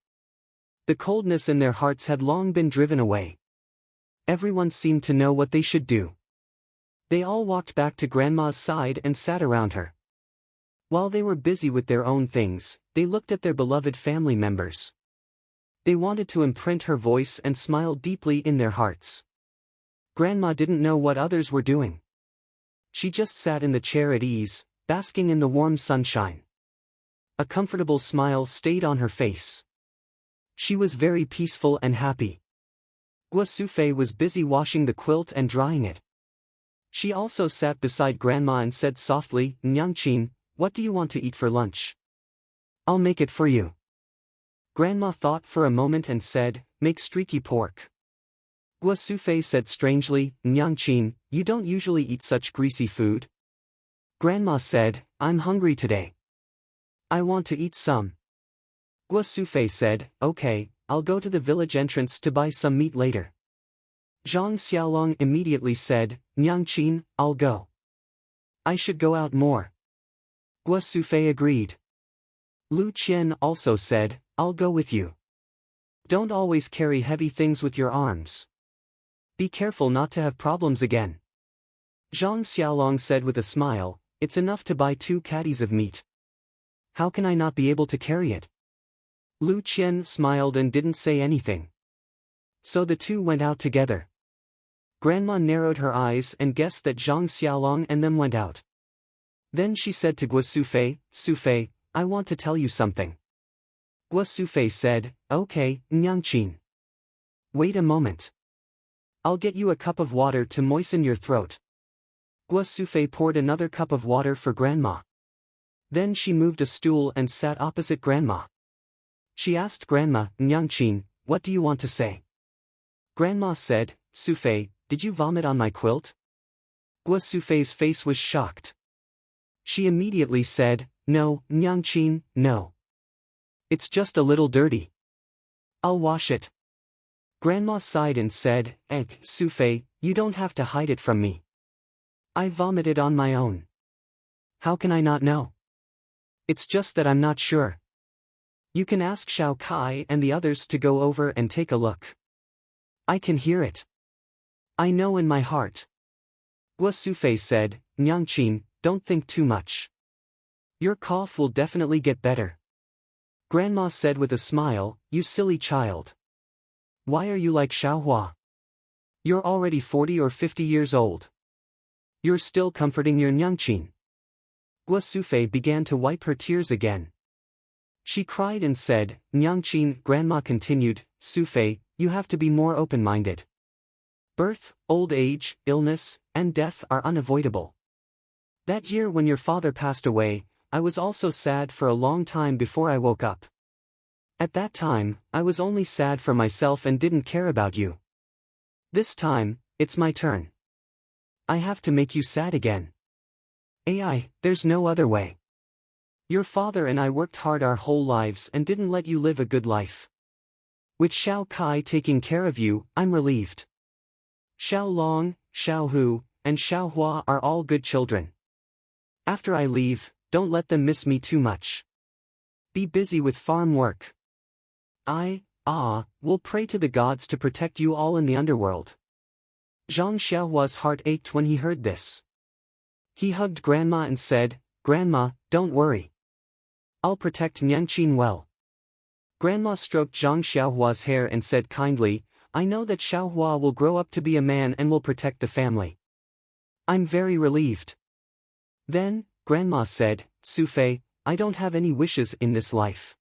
The coldness in their hearts had long been driven away. Everyone seemed to know what they should do. They all walked back to Grandma's side and sat around her. While they were busy with their own things, they looked at their beloved family members. They wanted to imprint her voice and smile deeply in their hearts. Grandma didn't know what others were doing. She just sat in the chair at ease, basking in the warm sunshine. A comfortable smile stayed on her face. She was very peaceful and happy. Guo Sufei was busy washing the quilt and drying it. She also sat beside Grandma and said softly, "Nyangqin, what do you want to eat for lunch? I'll make it for you." Grandma thought for a moment and said, "Make streaky pork." Guo Sufei said strangely, "Nyangqin, you don't usually eat such greasy food." Grandma said, "I'm hungry today. I want to eat some." Guo Sufei said, "Okay, I'll go to the village entrance to buy some meat later." Zhang Xiaolong immediately said, "Nyangqin, I'll go. I should go out more." Guo Sufei agreed. Lu Qian also said, "I'll go with you. Don't always carry heavy things with your arms. Be careful not to have problems again." Zhang Xiaolong said with a smile, "It's enough to buy 2 caddies of meat. How can I not be able to carry it?" Lu Qian smiled and didn't say anything. So the two went out together. Grandma narrowed her eyes and guessed that Zhang Xiaolong and them went out. Then she said to Guo Sufei, "Sufei, I want to tell you something." Guo Sufei said, "Okay, Nyangqin. Wait a moment. I'll get you a cup of water to moisten your throat." Guo Sufei poured another cup of water for Grandma. Then she moved a stool and sat opposite Grandma. She asked Grandma, "Nyangqin, what do you want to say?" Grandma said, "Sufei, did you vomit on my quilt?" Guo Sufei's face was shocked. She immediately said, "No, Nyangqin, no. It's just a little dirty. I'll wash it." Grandma sighed and said, Sufei, you don't have to hide it from me. I vomited on my own. How can I not know? It's just that I'm not sure. You can ask Xiao Kai and the others to go over and take a look. I can hear it. I know in my heart." Guo Sufei said, "Nyangqin, don't think too much. Your cough will definitely get better." Grandma said with a smile, "You silly child. Why are you like Xiaohua? You're already 40 or 50 years old. You're still comforting your Nyangqin." Guo Sufei began to wipe her tears again. She cried and said, "Nyangqin," Grandma continued, "Sufei, you have to be more open-minded. Birth, old age, illness, and death are unavoidable. That year when your father passed away, I was also sad for a long time before I woke up. At that time, I was only sad for myself and didn't care about you. This time, it's my turn. I have to make you sad again. There's no other way. Your father and I worked hard our whole lives and didn't let you live a good life. With Xiao Kai taking care of you, I'm relieved. Xiao Long, Xiao Hu, and Xiao Hua are all good children. After I leave, don't let them miss me too much. Be busy with farm work. Will pray to the gods to protect you all in the underworld." Zhang Xiaohua's heart ached when he heard this. He hugged Grandma and said, "Grandma, don't worry. I'll protect Nyangqin well." Grandma stroked Zhang Xiaohua's hair and said kindly, "I know that Xiaohua will grow up to be a man and will protect the family. I'm very relieved." Then, Grandma said, "Sufei, I don't have any wishes in this life.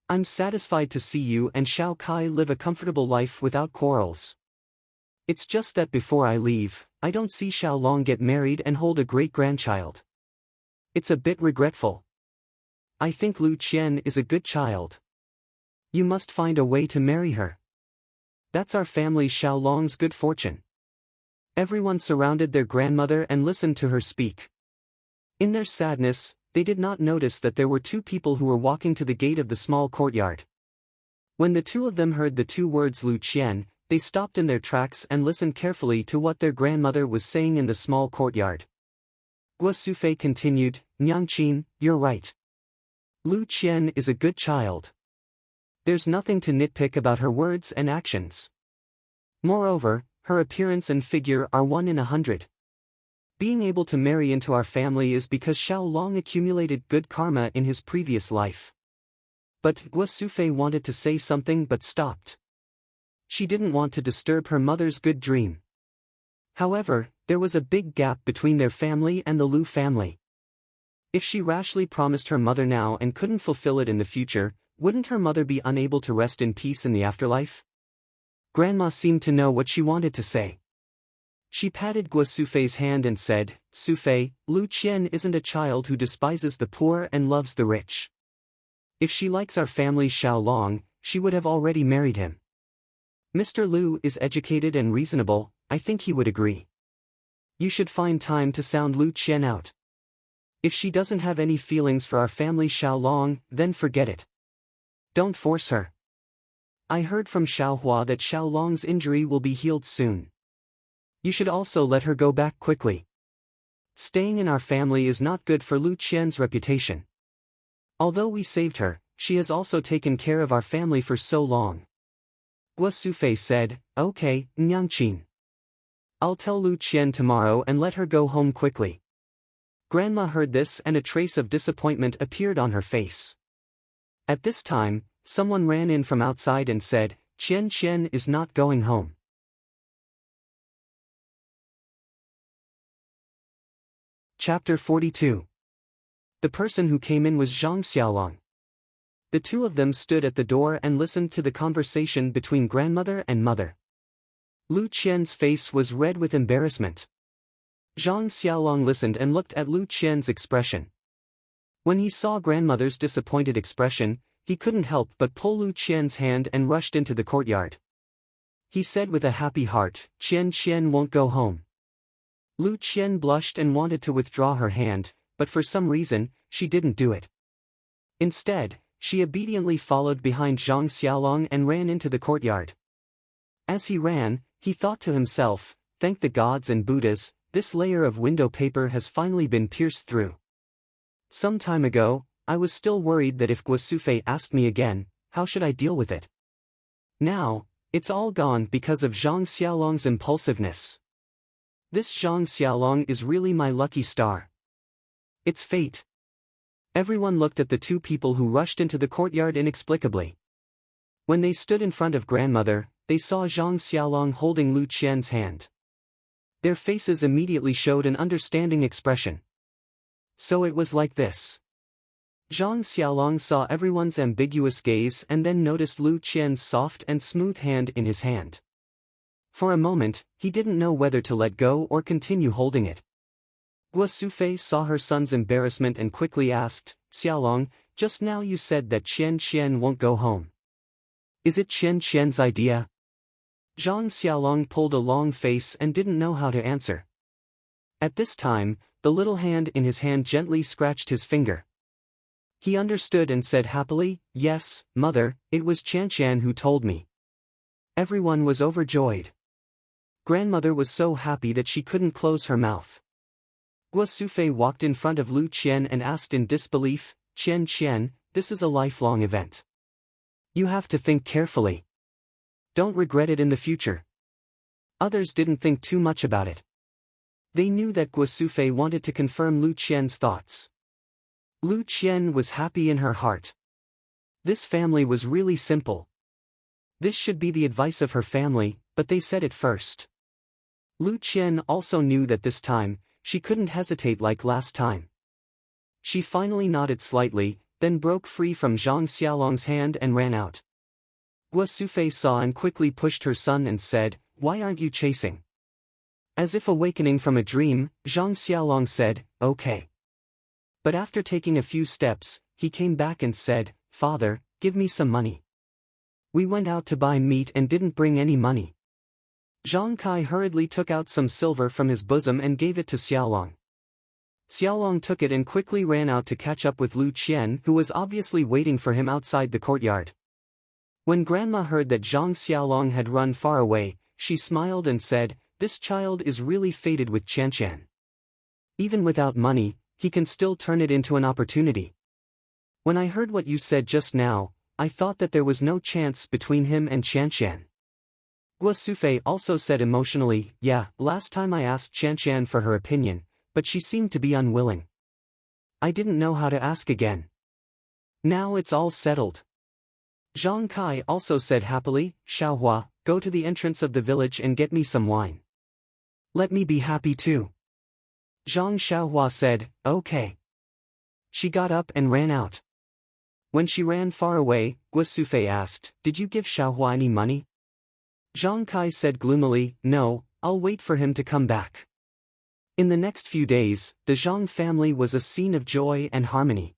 I'm satisfied to see you and Xiao Kai live a comfortable life without quarrels. It's just that before I leave, I don't see Xiao Long get married and hold a great-grandchild. It's a bit regretful. I think Lu Qian is a good child. You must find a way to marry her. That's our family Xiao Long's good fortune. Everyone surrounded their grandmother and listened to her speak. In their sadness, they did not notice that there were two people who were walking to the gate of the small courtyard. When the two of them heard the two words Lu Qian, they stopped in their tracks and listened carefully to what their grandmother was saying in the small courtyard. Guo Sufei continued, Nyangqin, you're right. Lu Qian is a good child. There's nothing to nitpick about her words and actions. Moreover, her appearance and figure are 1 in 100. Being able to marry into our family is because Xiao Long accumulated good karma in his previous life. But Guo Sufei wanted to say something but stopped. She didn't want to disturb her mother's good dream. However, there was a big gap between their family and the Lu family. If she rashly promised her mother now and couldn't fulfill it in the future, wouldn't her mother be unable to rest in peace in the afterlife? Grandma seemed to know what she wanted to say. She patted Guo Sufei's hand and said, Sufei, Lu Qian isn't a child who despises the poor and loves the rich. If she likes our family Xiao Long, she would have already married him. Mr. Lu is educated and reasonable, I think he would agree. You should find time to sound Lu Qian out. If she doesn't have any feelings for our family Xiao Long, then forget it. Don't force her. I heard from Xiao Hua that Xiao Long's injury will be healed soon. You should also let her go back quickly. Staying in our family is not good for Lu Qian's reputation. Although we saved her, she has also taken care of our family for so long. Guo Sufei said, Okay, Nyangqin. I'll tell Lu Qian tomorrow and let her go home quickly. Grandma heard this and a trace of disappointment appeared on her face. At this time, someone ran in from outside and said, Qian is not going home. Chapter 42. The person who came in was Zhang Xiaolong. The two of them stood at the door and listened to the conversation between grandmother and mother. Lu Qian's face was red with embarrassment. Zhang Xiaolong listened and looked at Lu Qian's expression. When he saw grandmother's disappointed expression, he couldn't help but pull Lu Qian's hand and rushed into the courtyard. He said with a happy heart, Qian won't go home. Lu Qian blushed and wanted to withdraw her hand, but for some reason, she didn't do it. Instead, she obediently followed behind Zhang Xiaolong and ran into the courtyard. As he ran, he thought to himself, thank the gods and Buddhas, this layer of window paper has finally been pierced through. Some time ago, I was still worried that if Guo Sufei asked me again, how should I deal with it? Now, it's all gone because of Zhang Xiaolong's impulsiveness. This Zhang Xiaolong is really my lucky star. It's fate. Everyone looked at the two people who rushed into the courtyard inexplicably. When they stood in front of grandmother, they saw Zhang Xiaolong holding Lu Qian's hand. Their faces immediately showed an understanding expression. So it was like this. Zhang Xiaolong saw everyone's ambiguous gaze and then noticed Lu Qian's soft and smooth hand in his hand. For a moment, he didn't know whether to let go or continue holding it. Guo Sufei saw her son's embarrassment and quickly asked, Xiaolong, just now you said that Qian won't go home. Is it Qian's idea? Zhang Xiaolong pulled a long face and didn't know how to answer. At this time, the little hand in his hand gently scratched his finger. He understood and said happily, Yes, mother, it was Qian who told me. Everyone was overjoyed. Grandmother was so happy that she couldn't close her mouth. Guo Sufei walked in front of Lu Qian and asked in disbelief, Qian, this is a lifelong event. You have to think carefully. Don't regret it in the future. Others didn't think too much about it. They knew that Guo Sufei wanted to confirm Lu Qian's thoughts. Lu Qian was happy in her heart. This family was really simple. This should be the advice of her family, but they said it first. Lu Qian also knew that this time, she couldn't hesitate like last time. She finally nodded slightly, then broke free from Zhang Xiaolong's hand and ran out. Guo Sufei saw and quickly pushed her son and said, "Why aren't you chasing?" As if awakening from a dream, Zhang Xiaolong said, "Okay." But after taking a few steps, he came back and said, "Father, give me some money. We went out to buy meat and didn't bring any money." Zhang Kai hurriedly took out some silver from his bosom and gave it to Xiaolong. Xiaolong took it and quickly ran out to catch up with Lu Qian, who was obviously waiting for him outside the courtyard. When Grandma heard that Zhang Xiaolong had run far away, she smiled and said, "This child is really fated with Qian. Even without money, he can still turn it into an opportunity. When I heard what you said just now, I thought that there was no chance between him and Qian." Guo Sufei also said emotionally, "Yeah, last time I asked Qian for her opinion, but she seemed to be unwilling. I didn't know how to ask again. Now it's all settled." Zhang Kai also said happily, "Xiaohua, go to the entrance of the village and get me some wine. Let me be happy too." Zhang Xiaohua said, "Okay." She got up and ran out. When she ran far away, Guo Sufei asked, "Did you give Xiaohua any money?" Zhang Kai said gloomily, "No, I'll wait for him to come back." In the next few days, the Zhang family was a scene of joy and harmony.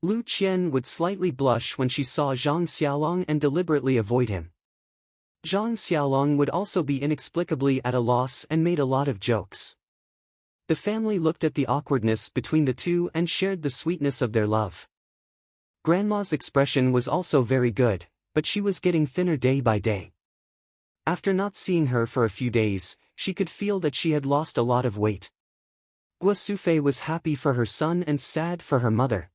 Lu Qian would slightly blush when she saw Zhang Xiaolong and deliberately avoid him. Zhang Xiaolong would also be inexplicably at a loss and made a lot of jokes. The family looked at the awkwardness between the two and shared the sweetness of their love. Grandma's expression was also very good, but she was getting thinner day by day. After not seeing her for a few days, she could feel that she had lost a lot of weight. Guo Sufei was happy for her son and sad for her mother.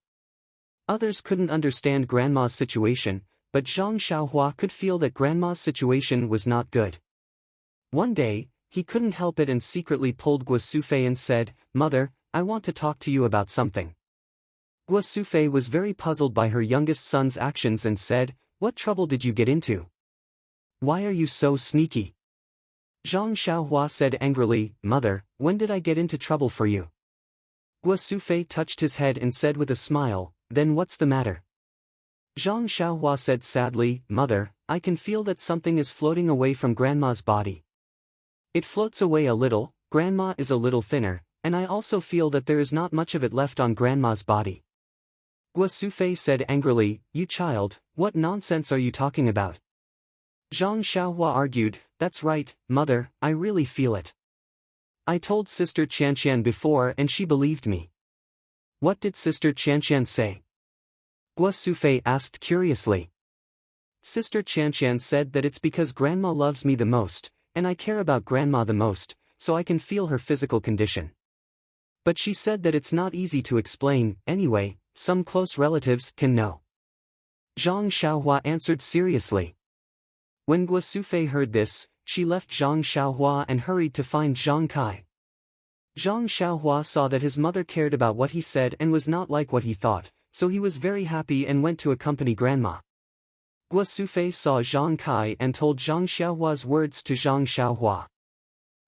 Others couldn't understand Grandma's situation, but Zhang Xiaohua could feel that Grandma's situation was not good. One day, he couldn't help it and secretly pulled Guo Sufei and said, "Mother, I want to talk to you about something." Guo Sufei was very puzzled by her youngest son's actions and said, "What trouble did you get into? Why are you so sneaky?" Zhang Xiaohua said angrily, "Mother, when did I get into trouble for you?" Guo Sufei touched his head and said with a smile, "Then what's the matter?" Zhang Xiaohua said sadly, "Mother, I can feel that something is floating away from Grandma's body. It floats away a little, Grandma is a little thinner, and I also feel that there is not much of it left on Grandma's body." Guo Sufei said angrily, "You child, what nonsense are you talking about?" Zhang Xiaohua argued, "That's right, Mother, I really feel it. I told Sister Qian before and she believed me." "What did Sister Qian say?" Guo Sufei asked curiously. "Sister Qian said that it's because Grandma loves me the most, and I care about Grandma the most, so I can feel her physical condition. But she said that it's not easy to explain, anyway, some close relatives can know." Zhang Xiaohua answered seriously. When Guo Sufei heard this, she left Zhang Xiaohua and hurried to find Zhang Kai. Zhang Xiaohua saw that his mother cared about what he said and was not like what he thought, so he was very happy and went to accompany Grandma. Guo Sufei saw Zhang Kai and told Zhang Xiaohua's words to Zhang Xiaohua.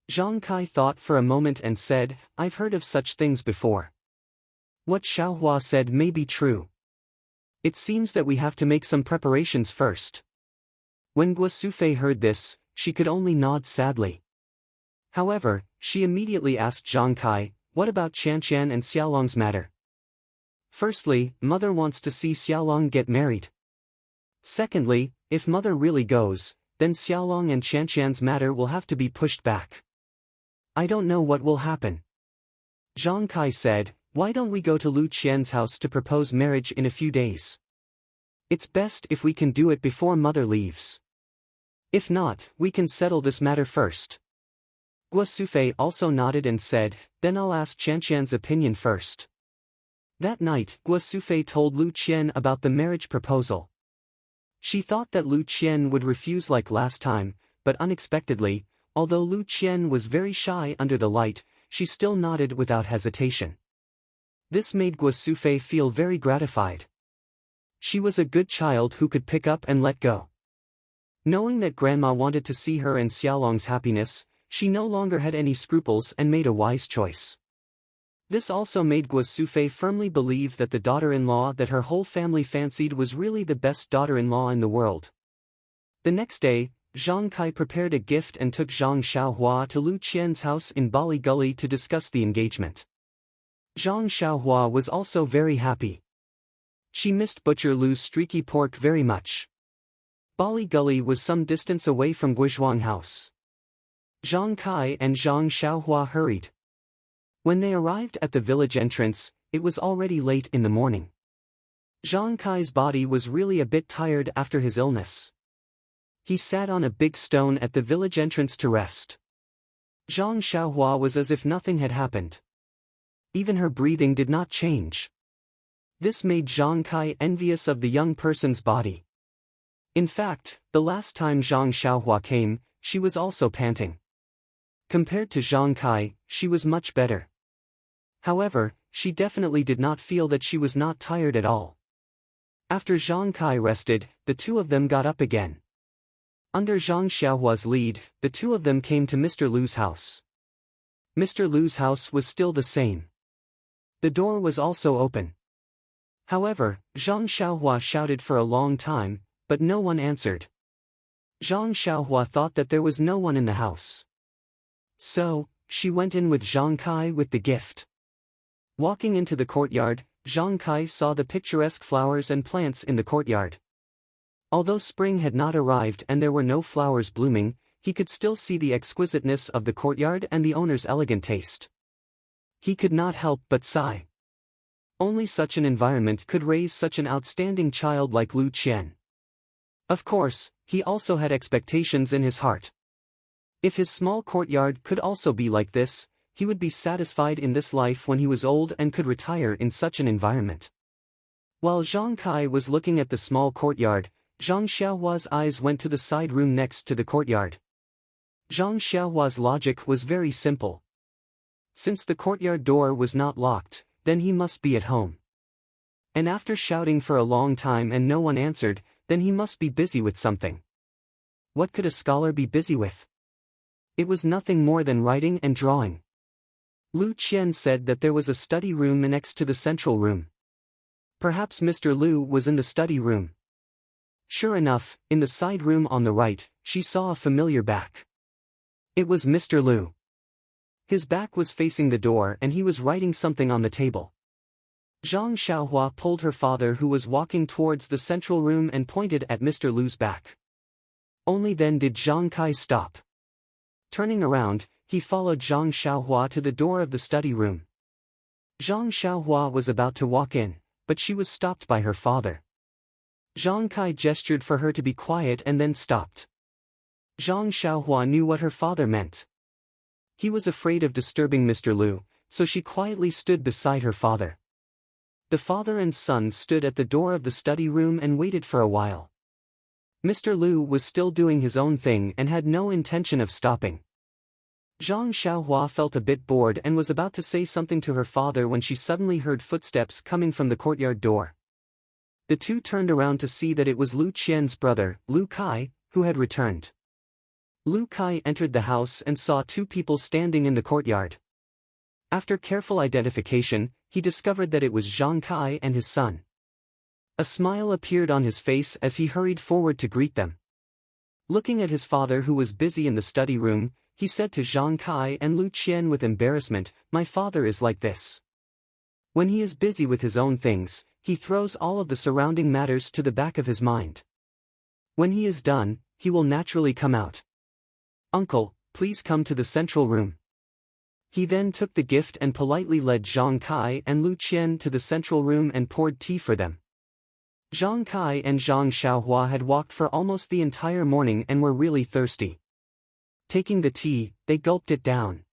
Zhang Kai thought for a moment and said, "I've heard of such things before. What Xiaohua said may be true. It seems that we have to make some preparations first." When Guo Sufei heard this, she could only nod sadly. However, she immediately asked Zhang Kai, "What about Qian and Xiaolong's matter?" "Firstly, Mother wants to see Xiaolong get married. Secondly, if Mother really goes, then Xiaolong and Qian's matter will have to be pushed back. I don't know what will happen." Zhang Kai said, "Why don't we go to Lu Qian's house to propose marriage in a few days? It's best if we can do it before Mother leaves. If not, we can settle this matter first." Guo Sufei also nodded and said, "Then I'll ask Qian's opinion first." That night, Guo Sufei told Lu Qian about the marriage proposal. She thought that Lu Qian would refuse like last time, but unexpectedly, although Lu Qian was very shy under the light, she still nodded without hesitation. This made Guo Sufei feel very gratified. She was a good child who could pick up and let go. Knowing that Grandma wanted to see her and Xiaolong's happiness, she no longer had any scruples and made a wise choice. This also made Guo Sufei firmly believe that the daughter-in-law that her whole family fancied was really the best daughter-in-law in the world. The next day, Zhang Kai prepared a gift and took Zhang Xiaohua to Lu Qian's house in Bali Gully to discuss the engagement. Zhang Xiaohua was also very happy. She missed Butcher Lu's streaky pork very much. Bali Gully was some distance away from Guizhuang House. Zhang Kai and Zhang Xiaohua hurried. When they arrived at the village entrance, it was already late in the morning. Zhang Kai's body was really a bit tired after his illness. He sat on a big stone at the village entrance to rest. Zhang Xiaohua was as if nothing had happened. Even her breathing did not change. This made Zhang Kai envious of the young person's body. In fact, the last time Zhang Xiaohua came, she was also panting. Compared to Zhang Kai, she was much better. However, she definitely did not feel that she was not tired at all. After Zhang Kai rested, the two of them got up again. Under Zhang Xiaohua's lead, the two of them came to Mr. Lu's house. Mr. Lu's house was still the same. The door was also open. However, Zhang Xiaohua shouted for a long time, but no one answered. Zhang Xiaohua thought that there was no one in the house. So, she went in with Zhang Kai with the gift. Walking into the courtyard, Zhang Kai saw the picturesque flowers and plants in the courtyard. Although spring had not arrived and there were no flowers blooming, he could still see the exquisiteness of the courtyard and the owner's elegant taste. He could not help but sigh. Only such an environment could raise such an outstanding child like Lu Qian. Of course, he also had expectations in his heart. If his small courtyard could also be like this, he would be satisfied in this life when he was old and could retire in such an environment. While Zhang Kai was looking at the small courtyard, Zhang Xiaohua's eyes went to the side room next to the courtyard. Zhang Xiaohua's logic was very simple. Since the courtyard door was not locked, then he must be at home. And after shouting for a long time and no one answered, then he must be busy with something. What could a scholar be busy with? It was nothing more than writing and drawing. Lu Qian said that there was a study room next to the central room. Perhaps Mr. Lu was in the study room. Sure enough, in the side room on the right, she saw a familiar back. It was Mr. Lu. His back was facing the door and he was writing something on the table. Zhang Xiaohua pulled her father who was walking towards the central room and pointed at Mr. Lu's back. Only then did Zhang Kai stop. Turning around, he followed Zhang Xiaohua to the door of the study room. Zhang Xiaohua was about to walk in, but she was stopped by her father. Zhang Kai gestured for her to be quiet and then stopped. Zhang Xiaohua knew what her father meant. He was afraid of disturbing Mr. Lu, so she quietly stood beside her father. The father and son stood at the door of the study room and waited for a while. Mr. Lu was still doing his own thing and had no intention of stopping. Zhang Xiaohua felt a bit bored and was about to say something to her father when she suddenly heard footsteps coming from the courtyard door. The two turned around to see that it was Lu Qian's brother, Lu Kai, who had returned. Lu Kai entered the house and saw two people standing in the courtyard. After careful identification, he discovered that it was Zhang Kai and his son. A smile appeared on his face as he hurried forward to greet them. Looking at his father who was busy in the study room, he said to Zhang Kai and Lu Qian with embarrassment, "My father is like this. When he is busy with his own things, he throws all of the surrounding matters to the back of his mind. When he is done, he will naturally come out. Uncle, please come to the central room." He then took the gift and politely led Zhang Kai and Lu Qian to the central room and poured tea for them. Zhang Kai and Zhang Xiaohua had walked for almost the entire morning and were really thirsty. Taking the tea, they gulped it down.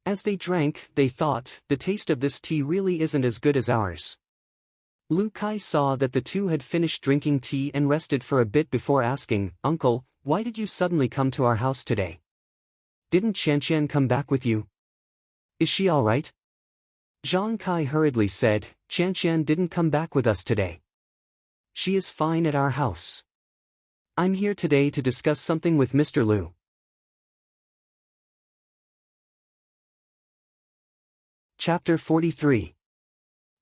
As they drank, they thought, the taste of this tea really isn't as good as ours. Lu Kai saw that the two had finished drinking tea and rested for a bit before asking, "Uncle, why did you suddenly come to our house today? Didn't Qianqian come back with you? Is she all right?" Zhang Kai hurriedly said, "Qianqian didn't come back with us today. She is fine at our house. I'm here today to discuss something with Mr. Lu." Chapter 43.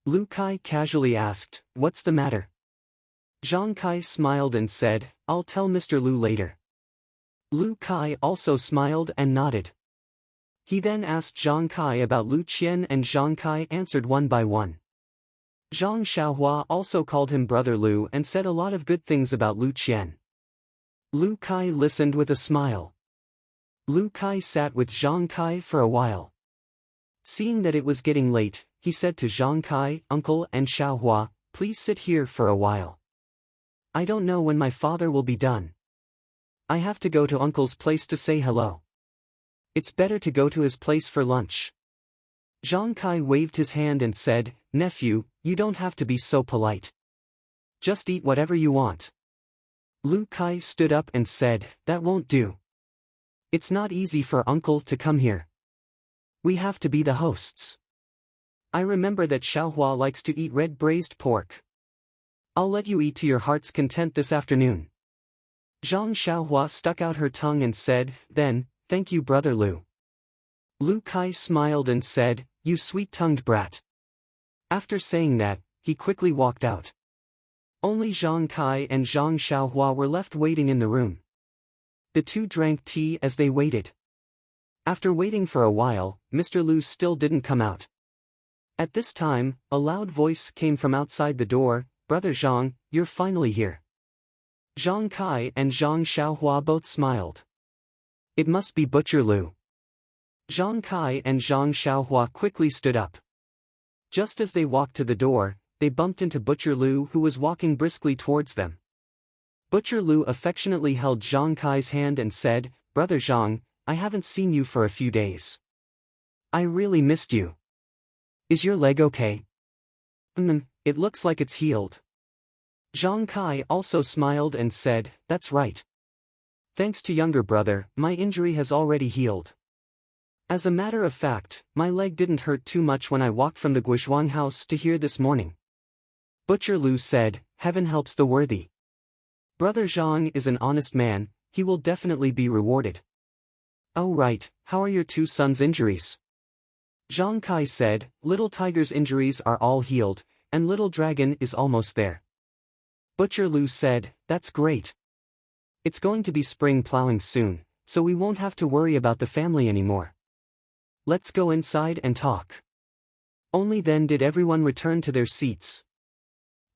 Lu Kai casually asked, "What's the matter?" Zhang Kai smiled and said, "I'll tell Mr. Lu later." Lu Kai also smiled and nodded. He then asked Zhang Kai about Lu Qian and Zhang Kai answered one by one. Zhang Xiaohua also called him Brother Lu and said a lot of good things about Lu Qian. Lu Kai listened with a smile. Lu Kai sat with Zhang Kai for a while. Seeing that it was getting late, he said to Zhang Kai, "Uncle and Xiaohua, please sit here for a while. I don't know when my father will be done. I have to go to Uncle's place to say hello. It's better to go to his place for lunch." Zhang Kai waved his hand and said, "Nephew, you don't have to be so polite. Just eat whatever you want." Lu Kai stood up and said, "That won't do. It's not easy for Uncle to come here. We have to be the hosts. I remember that Xiaohua likes to eat red braised pork. I'll let you eat to your heart's content this afternoon." Zhang Xiaohua stuck out her tongue and said, "Then, thank you Brother Lu." Lu Kai smiled and said, "You sweet-tongued brat." After saying that, he quickly walked out. Only Zhang Kai and Zhang Xiaohua were left waiting in the room. The two drank tea as they waited. After waiting for a while, Mr. Lu still didn't come out. At this time, a loud voice came from outside the door, "Brother Zhang, you're finally here." Zhang Kai and Zhang Xiaohua both smiled. It must be Butcher Lu. Zhang Kai and Zhang Xiaohua quickly stood up. Just as they walked to the door, they bumped into Butcher Lu who was walking briskly towards them. Butcher Lu affectionately held Zhang Kai's hand and said, "Brother Zhang, I haven't seen you for a few days. I really missed you. Is your leg okay?" It looks like it's healed." Zhang Kai also smiled and said, "That's right. Thanks to younger brother, my injury has already healed. As a matter of fact, my leg didn't hurt too much when I walked from the Guizhuang house to here this morning." Butcher Lu said, "Heaven helps the worthy. Brother Zhang is an honest man, he will definitely be rewarded." "Oh right, how are your two sons' injuries?" Zhang Kai said, "Little Tiger's injuries are all healed, and Little Dragon is almost there." Butcher Lu said, "That's great. It's going to be spring plowing soon, so we won't have to worry about the family anymore. Let's go inside and talk." Only then did everyone return to their seats.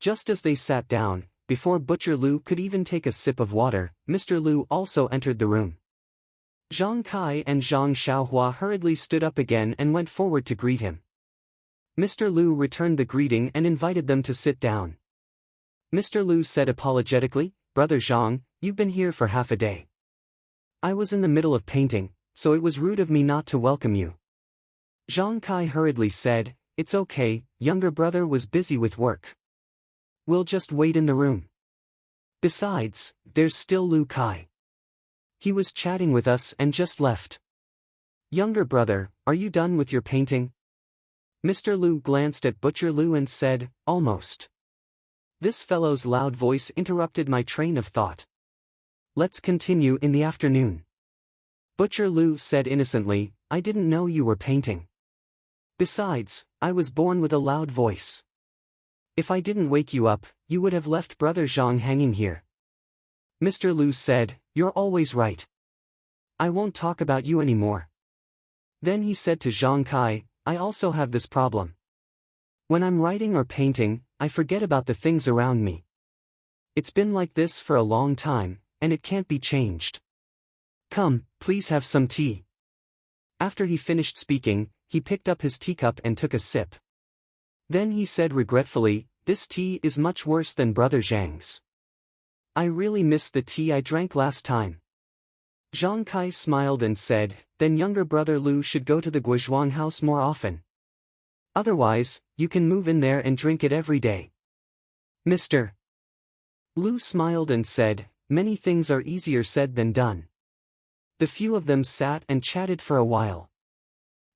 Just as they sat down, before Butcher Lu could even take a sip of water, Mr. Lu also entered the room. Zhang Kai and Zhang Xiaohua hurriedly stood up again and went forward to greet him. Mr. Lu returned the greeting and invited them to sit down. Mr. Lu said apologetically, "Brother Zhang, you've been here for half a day. I was in the middle of painting, so it was rude of me not to welcome you." Zhang Kai hurriedly said, "It's okay, younger brother was busy with work. We'll just wait in the room. Besides, there's still Lu Kai. He was chatting with us and just left." "Younger brother, are you done with your painting?" Mr. Lu glanced at Butcher Lu and said, "Almost." This fellow's loud voice interrupted my train of thought. "Let's continue in the afternoon." Butcher Lu said innocently, "I didn't know you were painting. Besides, I was born with a loud voice. If I didn't wake you up, you would have left Brother Zhang hanging here." Mr. Lu said, "You're always right. I won't talk about you anymore." Then he said to Zhang Kai, "I also have this problem. When I'm writing or painting, I forget about the things around me. It's been like this for a long time, and it can't be changed. Come, please have some tea." After he finished speaking, he picked up his teacup and took a sip. Then he said regretfully, "This tea is much worse than Brother Zhang's. I really miss the tea I drank last time." Zhang Kai smiled and said, "Then younger brother Lu should go to the Guizhuang house more often. Otherwise, you can move in there and drink it every day." Mr. Lu smiled and said, "Many things are easier said than done." The few of them sat and chatted for a while.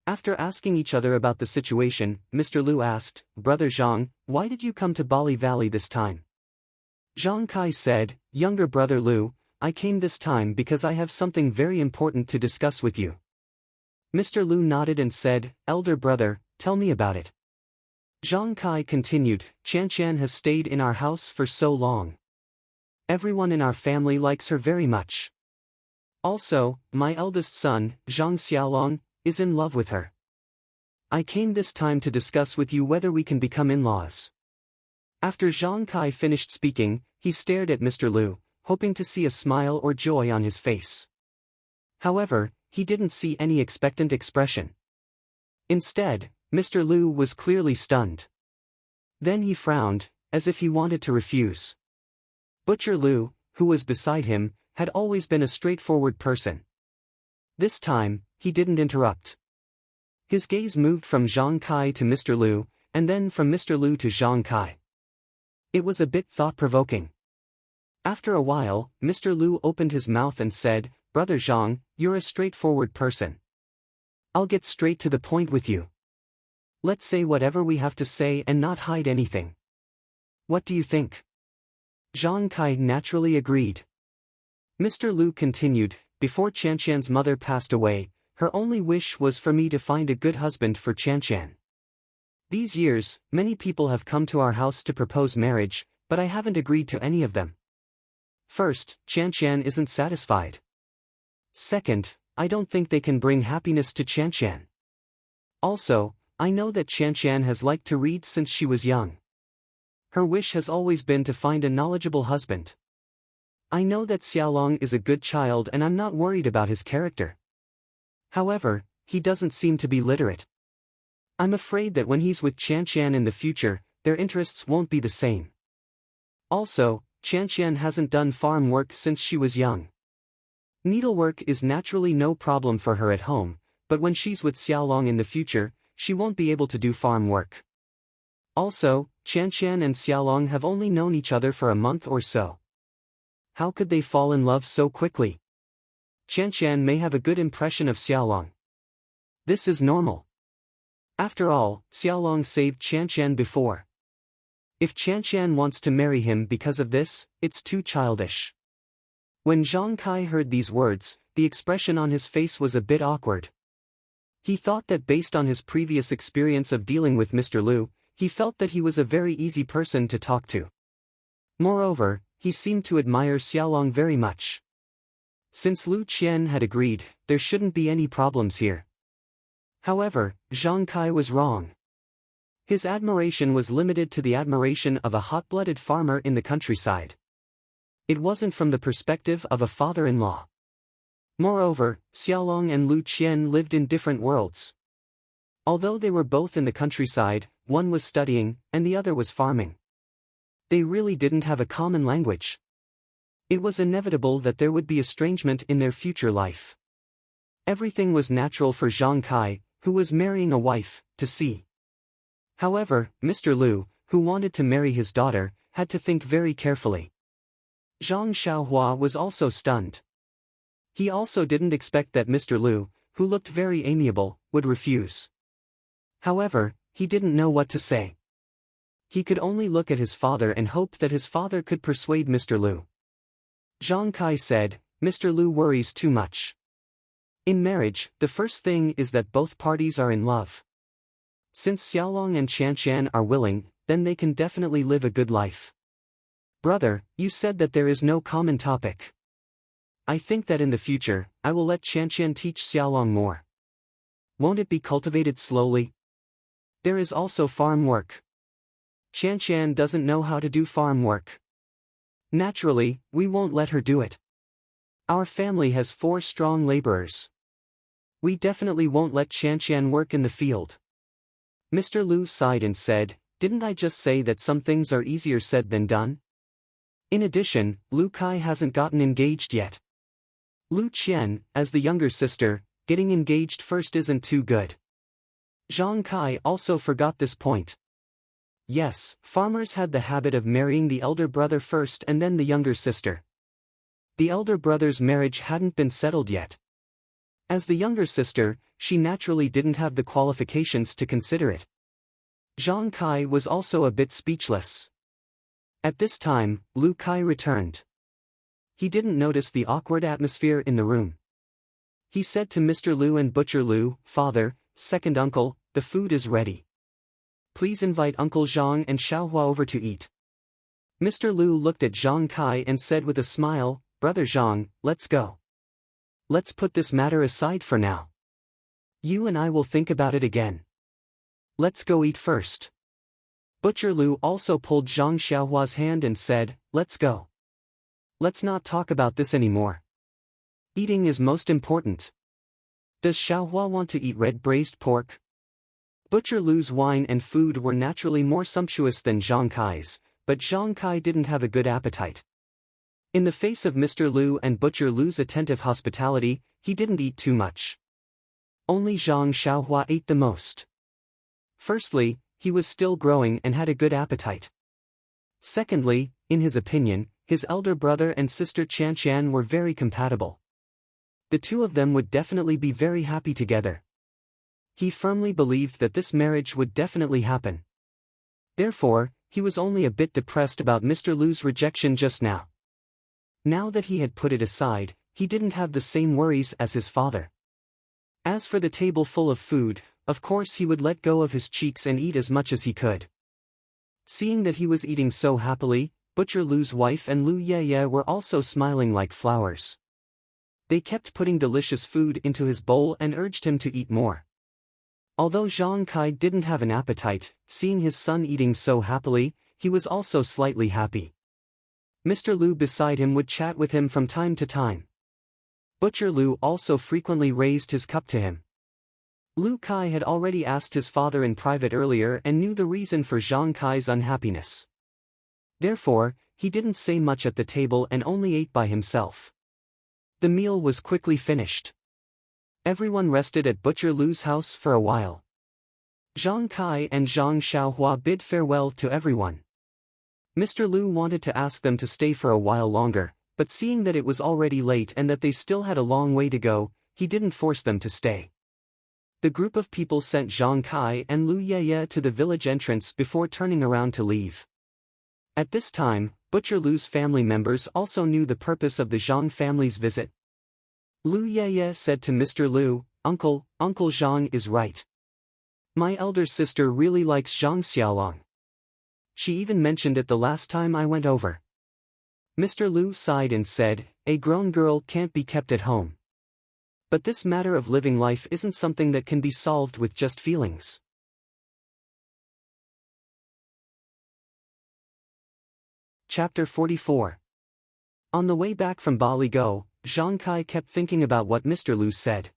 After asking each other about the situation, Mr. Lu asked, "Brother Zhang, why did you come to Bali Valley this time?" Zhang Kai said, "Younger brother Lu, I came this time because I have something very important to discuss with you." Mr. Lu nodded and said, "Elder brother, tell me about it. Zhang Kai continued, Qian has stayed in our house for so long. Everyone in our family likes her very much. Also, my eldest son, Zhang Xiaolong, is in love with her. I came this time to discuss with you whether we can become in-laws. After Zhang Kai finished speaking, he stared at Mr. Lu, hoping to see a smile or joy on his face. However, he didn't see any expectant expression. Instead, Mr. Lu was clearly stunned. Then he frowned, as if he wanted to refuse. Butcher Lu, who was beside him, had always been a straightforward person. This time, he didn't interrupt. His gaze moved from Zhang Kai to Mr. Lu, and then from Mr. Lu to Zhang Kai. It was a bit thought-provoking. After a while, Mr. Lu opened his mouth and said, Brother Zhang, you're a straightforward person. I'll get straight to the point with you. Let's say whatever we have to say and not hide anything. What do you think? Zhang Kai naturally agreed. Mr. Lu continued, before Qian's mother passed away, her only wish was for me to find a good husband for Qian. These years, many people have come to our house to propose marriage, but I haven't agreed to any of them. First, Qian isn't satisfied. Second, I don't think they can bring happiness to Qian. Also, I know that Qian has liked to read since she was young. Her wish has always been to find a knowledgeable husband. I know that Xiaolong is a good child and I'm not worried about his character. However, he doesn't seem to be literate. I'm afraid that when he's with Qian in the future, their interests won't be the same. Also, Qian hasn't done farm work since she was young. Needlework is naturally no problem for her at home, but when she's with Xiaolong in the future, she won't be able to do farm work. Also, Qian and Xiaolong have only known each other for a month or so. How could they fall in love so quickly? Qian may have a good impression of Xiaolong. This is normal. After all, Xiaolong saved Qian before. If Qian wants to marry him because of this, it's too childish. When Zhang Kai heard these words, the expression on his face was a bit awkward. He thought that based on his previous experience of dealing with Mr. Lu, he felt that he was a very easy person to talk to. Moreover, he seemed to admire Xiaolong very much. Since Lu Qian had agreed, there shouldn't be any problems here. However, Zhang Kai was wrong. His admiration was limited to the admiration of a hot-blooded farmer in the countryside. It wasn't from the perspective of a father-in-law. Moreover, Xiaolong and Lu Qian lived in different worlds. Although they were both in the countryside, one was studying, and the other was farming. They really didn't have a common language. It was inevitable that there would be estrangement in their future life. Everything was natural for Zhang Kai, who was marrying a wife, to see. However, Mr. Lu, who wanted to marry his daughter, had to think very carefully. Zhang Xiaohua was also stunned. He also didn't expect that Mr. Lu, who looked very amiable, would refuse. However, he didn't know what to say. He could only look at his father and hope that his father could persuade Mr. Lu. Zhang Kai said, Mr. Lu worries too much. In marriage, the first thing is that both parties are in love. Since Xiaolong and Qian are willing, then they can definitely live a good life. Brother, you said that there is no common topic. I think that in the future, I will let Qian teach Xiaolong more. Won't it be cultivated slowly? There is also farm work. Qian doesn't know how to do farm work. Naturally, we won't let her do it. Our family has 4 strong laborers. We definitely won't let Qian work in the field. Mr. Lu sighed and said, didn't I just say that some things are easier said than done? In addition, Lu Kai hasn't gotten engaged yet. Lu Qian, as the younger sister, getting engaged first isn't too good. Zhang Kai also forgot this point. Yes, farmers had the habit of marrying the elder brother first and then the younger sister. The elder brother's marriage hadn't been settled yet. As the younger sister, she naturally didn't have the qualifications to consider it. Zhang Kai was also a bit speechless. At this time, Lu Kai returned. He didn't notice the awkward atmosphere in the room. He said to Mr. Lu and Butcher Lu, Father, second uncle, the food is ready. Please invite Uncle Zhang and Xiaohua over to eat. Mr. Lu looked at Zhang Kai and said with a smile, Brother Zhang, let's go. Let's put this matter aside for now. You and I will think about it again. Let's go eat first. Butcher Lu also pulled Zhang Xiaohua's hand and said, let's go. Let's not talk about this anymore. Eating is most important. Does Xiaohua want to eat red braised pork? Butcher Lu's wine and food were naturally more sumptuous than Zhang Kai's, but Zhang Kai didn't have a good appetite. In the face of Mr. Lu and Butcher Lu's attentive hospitality, he didn't eat too much. Only Zhang Xiaohua ate the most. Firstly, he was still growing and had a good appetite. Secondly, in his opinion, his elder brother and sister Qian were very compatible. The two of them would definitely be very happy together. He firmly believed that this marriage would definitely happen. Therefore, he was only a bit depressed about Mr. Lu's rejection just now. Now that he had put it aside, he didn't have the same worries as his father. As for the table full of food, of course he would let go of his cheeks and eat as much as he could. Seeing that he was eating so happily, Butcher Lu's wife and Lu Yeye were also smiling like flowers. They kept putting delicious food into his bowl and urged him to eat more. Although Zhang Kai didn't have an appetite, seeing his son eating so happily, he was also slightly happy. Mr. Lu beside him would chat with him from time to time. Butcher Lu also frequently raised his cup to him. Lu Kai had already asked his father in private earlier and knew the reason for Zhang Kai's unhappiness. Therefore, he didn't say much at the table and only ate by himself. The meal was quickly finished. Everyone rested at Butcher Lu's house for a while. Zhang Kai and Zhang Xiaohua bid farewell to everyone. Mr. Lu wanted to ask them to stay for a while longer, but seeing that it was already late and that they still had a long way to go, he didn't force them to stay. The group of people sent Zhang Kai and Lu Yeye to the village entrance before turning around to leave. At this time, Butcher Lu's family members also knew the purpose of the Zhang family's visit. Lu Yeye said to Mr. Lu, Uncle Zhang is right. My elder sister really likes Zhang Xiaolong. She even mentioned it the last time I went over. Mr. Lu sighed and said, a grown girl can't be kept at home. But this matter of living life isn't something that can be solved with just feelings. Chapter 44. On the way back from Bali Go, Zhang Kai kept thinking about what Mr. Lu said.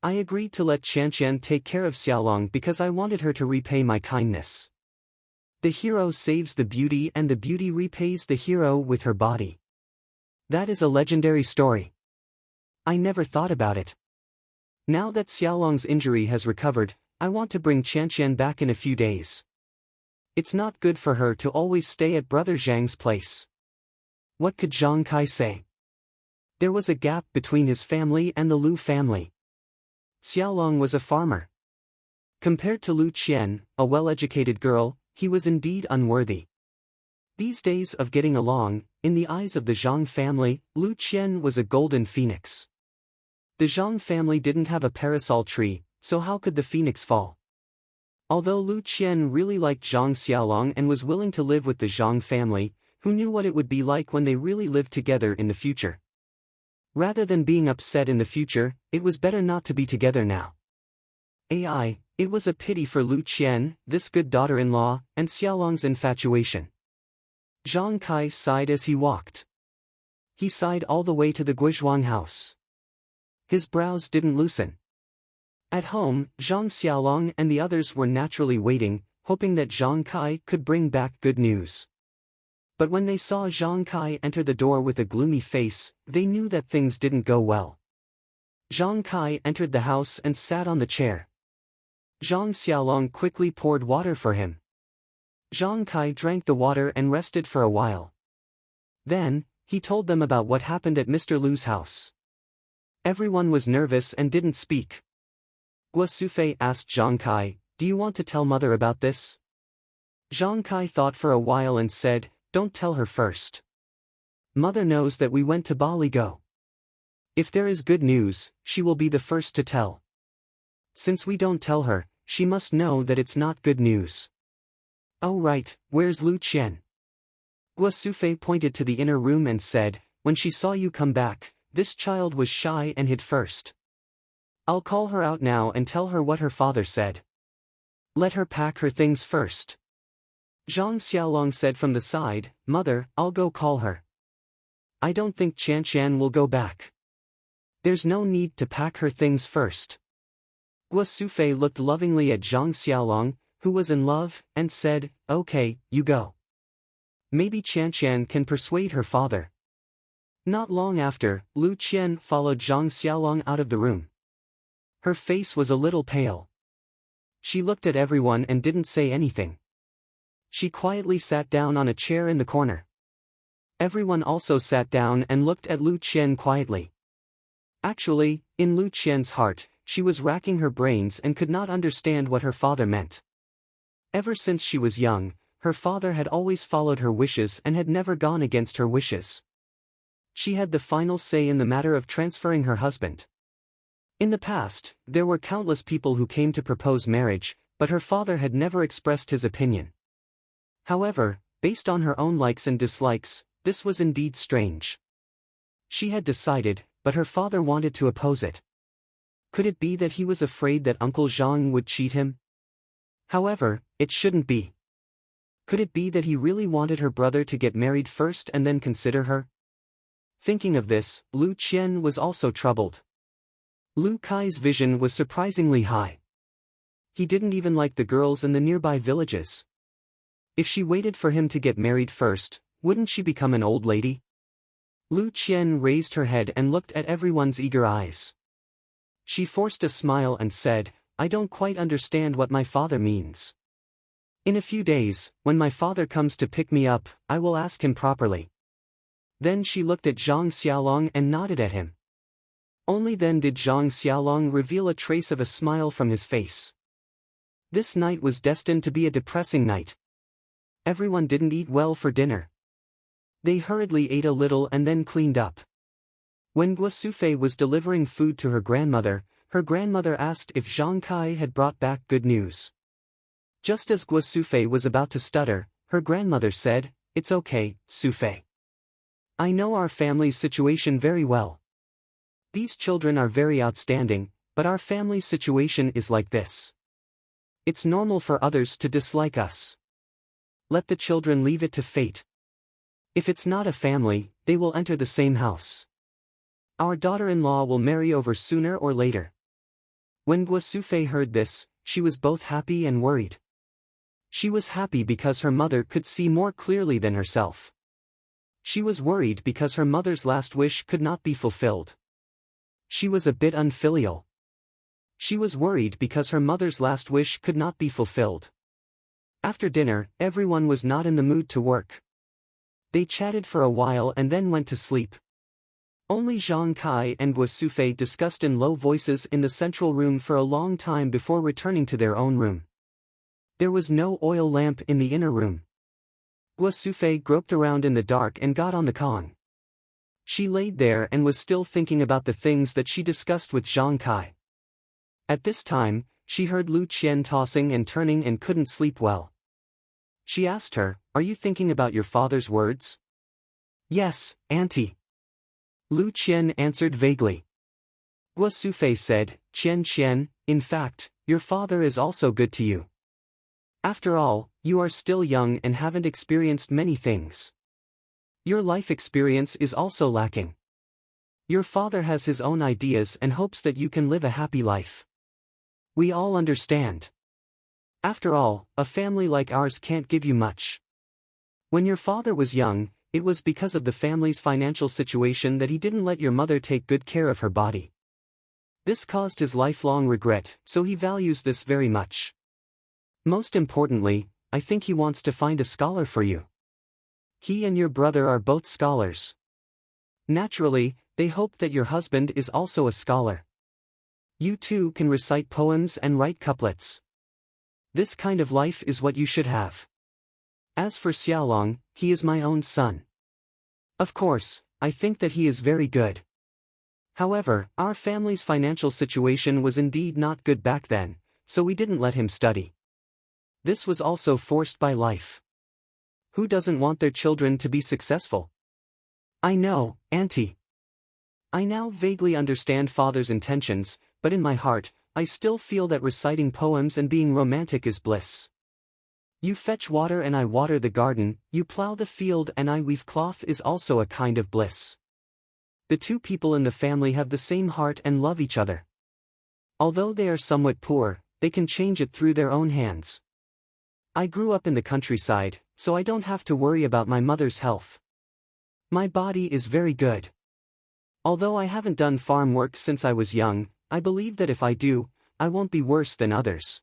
I agreed to let Qian take care of Xiaolong because I wanted her to repay my kindness. The hero saves the beauty and the beauty repays the hero with her body. That is a legendary story. I never thought about it. Now that Xiaolong's injury has recovered, I want to bring Qian back in a few days. It's not good for her to always stay at Brother Zhang's place. What could Zhang Kai say? There was a gap between his family and the Lu family. Xiaolong was a farmer. Compared to Lu Qian, a well-educated girl, he was indeed unworthy. These days of getting along, in the eyes of the Zhang family, Lu Qian was a golden phoenix. The Zhang family didn't have a parasol tree, so how could the phoenix fall? Although Lu Qian really liked Zhang Xiaolong and was willing to live with the Zhang family, who knew what it would be like when they really lived together in the future. Rather than being upset in the future, it was better not to be together now. It was a pity for Lu Qian, this good daughter-in-law, and Xiaolong's infatuation. Zhang Kai sighed as he walked. He sighed all the way to the Guizhuang house. His brows didn't loosen. At home, Zhang Xiaolong and the others were naturally waiting, hoping that Zhang Kai could bring back good news. But when they saw Zhang Kai enter the door with a gloomy face, they knew that things didn't go well. Zhang Kai entered the house and sat on the chair. Zhang Xiaolong quickly poured water for him. Zhang Kai drank the water and rested for a while. Then, he told them about what happened at Mr. Lu's house. Everyone was nervous and didn't speak. Guo Sufei asked Zhang Kai, do you want to tell mother about this? Zhang Kai thought for a while and said, don't tell her first. Mother knows that we went to Bali Go. If there is good news, she will be the first to tell. Since we don't tell her, she must know that it's not good news. Oh right, where's Lu Qian? Guo Sufei pointed to the inner room and said, when she saw you come back, this child was shy and hid first. I'll call her out now and tell her what her father said. Let her pack her things first. Zhang Xiaolong said from the side, Mother, I'll go call her. I don't think Qian will go back. There's no need to pack her things first. Guo Sufei looked lovingly at Zhang Xiaolong, who was in love, and said, okay, you go. Maybe Qian can persuade her father. Not long after, Lu Qian followed Zhang Xiaolong out of the room. Her face was a little pale. She looked at everyone and didn't say anything. She quietly sat down on a chair in the corner. Everyone also sat down and looked at Lu Qian quietly. Actually, in Lu Qian's heart, she was racking her brains and could not understand what her father meant. Ever since she was young, her father had always followed her wishes and had never gone against her wishes. She had the final say in the matter of transferring her husband. In the past, there were countless people who came to propose marriage, but her father had never expressed his opinion. However, based on her own likes and dislikes, this was indeed strange. She had decided, but her father wanted to oppose it. Could it be that he was afraid that Uncle Zhang would cheat him? However, it shouldn't be. Could it be that he really wanted her brother to get married first and then consider her? Thinking of this, Lu Qian was also troubled. Lu Kai's vision was surprisingly high. He didn't even like the girls in the nearby villages. If she waited for him to get married first, wouldn't she become an old lady? Lu Qian raised her head and looked at everyone's eager eyes. She forced a smile and said, I don't quite understand what my father means. In a few days, when my father comes to pick me up, I will ask him properly. Then she looked at Zhang Xiaolong and nodded at him. Only then did Zhang Xiaolong reveal a trace of a smile from his face. This night was destined to be a depressing night. Everyone didn't eat well for dinner. They hurriedly ate a little and then cleaned up. When Guo Sufei was delivering food to her grandmother asked if Zhang Kai had brought back good news. Just as Guo Sufei was about to stutter, her grandmother said, It's okay, Sufei. I know our family's situation very well. These children are very outstanding, but our family's situation is like this. It's normal for others to dislike us. Let the children leave it to fate. If it's not a family, they will enter the same house. Our daughter-in-law will marry over sooner or later. When Guo Sufei heard this, she was both happy and worried. She was happy because her mother could see more clearly than herself. She was worried because her mother's last wish could not be fulfilled. She was a bit unfilial. She was worried because her mother's last wish could not be fulfilled. After dinner, everyone was not in the mood to work. They chatted for a while and then went to sleep. Only Zhang Kai and Guo Sufei discussed in low voices in the central room for a long time before returning to their own room. There was no oil lamp in the inner room. Guo Sufei groped around in the dark and got on the Kong. She laid there and was still thinking about the things that she discussed with Zhang Kai. At this time, she heard Lu Qian tossing and turning and couldn't sleep well. She asked her, Are you thinking about your father's words? Yes, Auntie. Lu Qian answered vaguely. Guo Sufei said, Qian, in fact, your father is also good to you. After all, you are still young and haven't experienced many things. Your life experience is also lacking. Your father has his own ideas and hopes that you can live a happy life. We all understand. After all, a family like ours can't give you much. When your father was young, it was because of the family's financial situation that he didn't let your mother take good care of her body. This caused his lifelong regret, so he values this very much. Most importantly, I think he wants to find a scholar for you. He and your brother are both scholars. Naturally, they hope that your husband is also a scholar. You too can recite poems and write couplets. This kind of life is what you should have. As for Xiaolong, he is my own son. Of course, I think that he is very good. However, our family's financial situation was indeed not good back then, so we didn't let him study. This was also forced by life. Who doesn't want their children to be successful? I know, Auntie. I now vaguely understand father's intentions, but in my heart, I still feel that reciting poems and being romantic is bliss. You fetch water and I water the garden, you plow the field and I weave cloth is also a kind of bliss. The two people in the family have the same heart and love each other. Although they are somewhat poor, they can change it through their own hands. I grew up in the countryside, so I don't have to worry about my mother's health. My body is very good. Although I haven't done farm work since I was young, I believe that if I do, I won't be worse than others.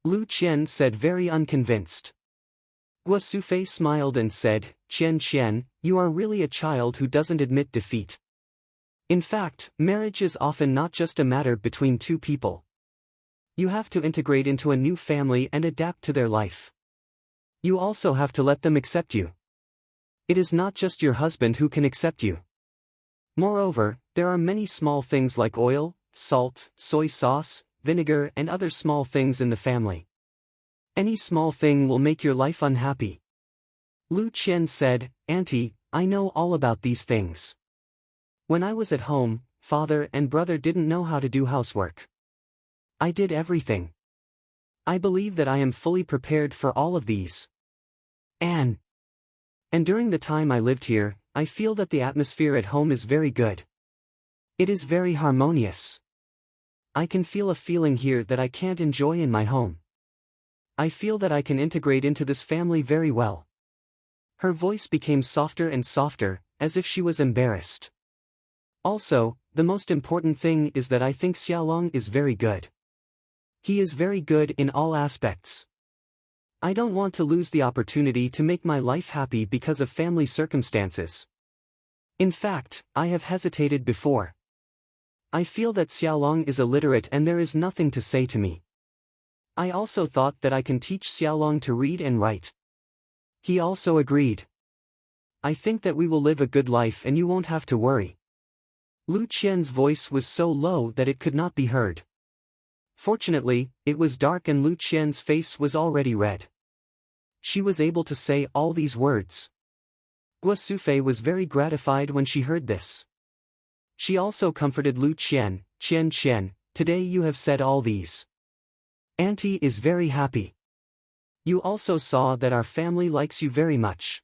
Lu Qian said, very unconvinced. Guo Sufei smiled and said, Qian Qian, you are really a child who doesn't admit defeat. In fact, marriage is often not just a matter between two people. You have to integrate into a new family and adapt to their life. You also have to let them accept you. It is not just your husband who can accept you. Moreover, there are many small things like oil, salt, soy sauce, vinegar and other small things in the family. Any small thing will make your life unhappy. Lu Qian said, Auntie, I know all about these things. When I was at home, father and brother didn't know how to do housework. I did everything. I believe that I am fully prepared for all of these. And during the time I lived here, I feel that the atmosphere at home is very good. It is very harmonious. I can feel a feeling here that I can't enjoy in my home. I feel that I can integrate into this family very well. Her voice became softer and softer, as if she was embarrassed. Also, the most important thing is that I think Xiaolong is very good. He is very good in all aspects. I don't want to lose the opportunity to make my life happy because of family circumstances. In fact, I have hesitated before. I feel that Xiaolong is illiterate and there is nothing to say to me. I also thought that I can teach Xiaolong to read and write. He also agreed. I think that we will live a good life and you won't have to worry. Lu Qian's voice was so low that it could not be heard. Fortunately, it was dark and Lu Qian's face was already red. She was able to say all these words. Guo Sufei was very gratified when she heard this. She also comforted Lu Qian, Qian Qian, today you have said all these. Auntie is very happy. You also saw that our family likes you very much.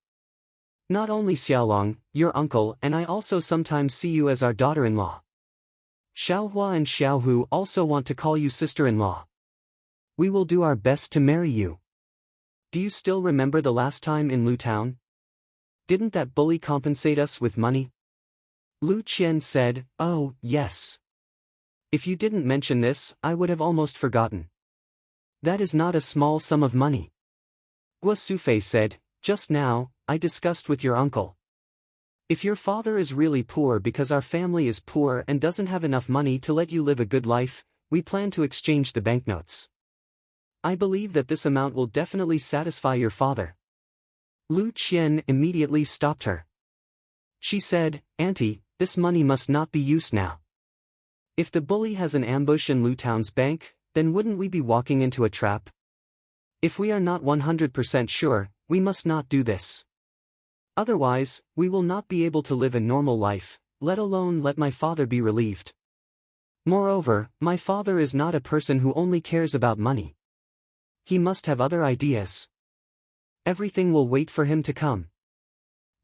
Not only Xiaolong, your uncle and I also sometimes see you as our daughter-in-law. Xiaohua and Xiaohu also want to call you sister-in-law. We will do our best to marry you. Do you still remember the last time in Lu Town? Didn't that bully compensate us with money? Lu Qian said, oh, yes. If you didn't mention this, I would have almost forgotten. That is not a small sum of money. Guo Sufei said, just now, I discussed with your uncle. If your father is really poor because our family is poor and doesn't have enough money to let you live a good life, we plan to exchange the banknotes. I believe that this amount will definitely satisfy your father. Lu Qian immediately stopped her. She said, Auntie, this money must not be used now. If the bully has an ambush in Lu Town's bank, then wouldn't we be walking into a trap? If we are not 100% sure, we must not do this. Otherwise, we will not be able to live a normal life, let alone let my father be relieved. Moreover, my father is not a person who only cares about money. He must have other ideas. Everything will wait for him to come.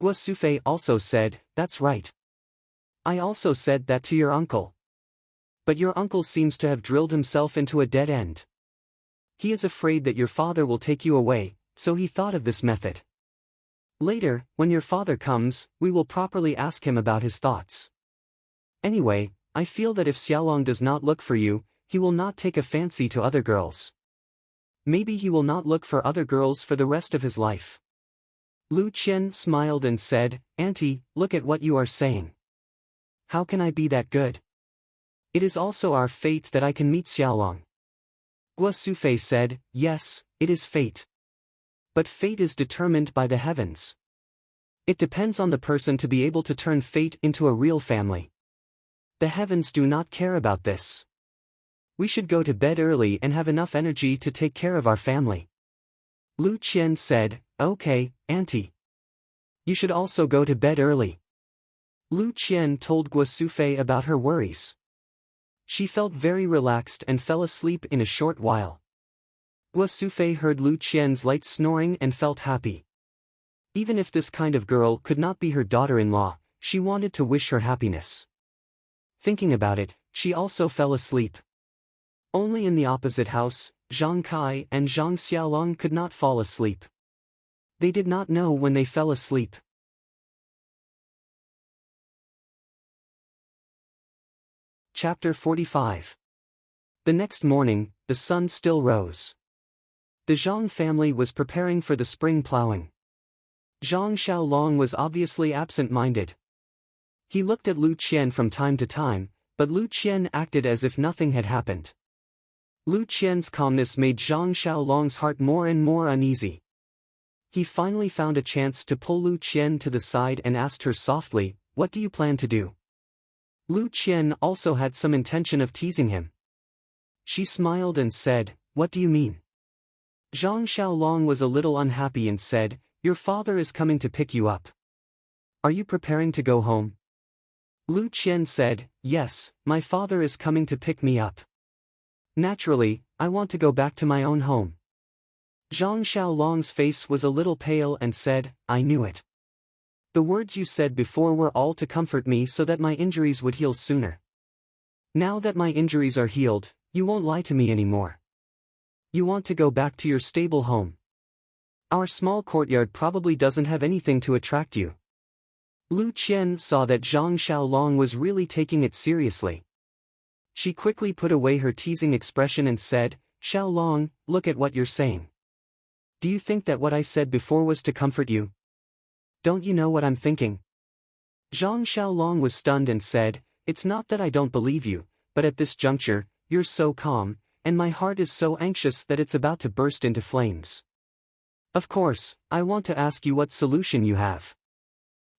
Guo Sufei also said, that's right. I also said that to your uncle. But your uncle seems to have drilled himself into a dead end. He is afraid that your father will take you away, so he thought of this method. Later, when your father comes, we will properly ask him about his thoughts. Anyway, I feel that if Xiaolong does not look for you, he will not take a fancy to other girls. Maybe he will not look for other girls for the rest of his life. Lu Qian smiled and said, Auntie, look at what you are saying. How can I be that good? It is also our fate that I can meet Xiaolong. Guo Sufei said, yes, it is fate. But fate is determined by the heavens. It depends on the person to be able to turn fate into a real family. The heavens do not care about this. We should go to bed early and have enough energy to take care of our family. Lu Qian said, okay, auntie. You should also go to bed early. Lu Qian told Guo Sufei about her worries. She felt very relaxed and fell asleep in a short while. Guo Sufei heard Lu Qian's light snoring and felt happy. Even if this kind of girl could not be her daughter-in-law, she wanted to wish her happiness. Thinking about it, she also fell asleep. Only in the opposite house, Zhang Kai and Zhang Xiaolong could not fall asleep. They did not know when they fell asleep. Chapter 45. The next morning, the sun still rose. The Zhang family was preparing for the spring plowing. Zhang Xiaolong was obviously absent-minded. He looked at Lu Qian from time to time, but Lu Qian acted as if nothing had happened. Lu Qian's calmness made Zhang Xiaolong's heart more and more uneasy. He finally found a chance to pull Lu Qian to the side and asked her softly, "What do you plan to do?" Lu Qian also had some intention of teasing him. She smiled and said, "What do you mean?" Zhang Xiaolong was a little unhappy and said, "Your father is coming to pick you up. Are you preparing to go home?" Lu Qian said, "Yes, my father is coming to pick me up. Naturally, I want to go back to my own home." Zhang Xiaolong's face was a little pale and said, "I knew it. The words you said before were all to comfort me so that my injuries would heal sooner. Now that my injuries are healed, you won't lie to me anymore. You want to go back to your stable home. Our small courtyard probably doesn't have anything to attract you." Lu Qian saw that Zhang Xiaolong was really taking it seriously. She quickly put away her teasing expression and said, "Xiaolong, look at what you're saying. Do you think that what I said before was to comfort you? Don't you know what I'm thinking?" Zhang Xiaolong was stunned and said, "It's not that I don't believe you, but at this juncture, you're so calm, and my heart is so anxious that it's about to burst into flames. Of course, I want to ask you what solution you have."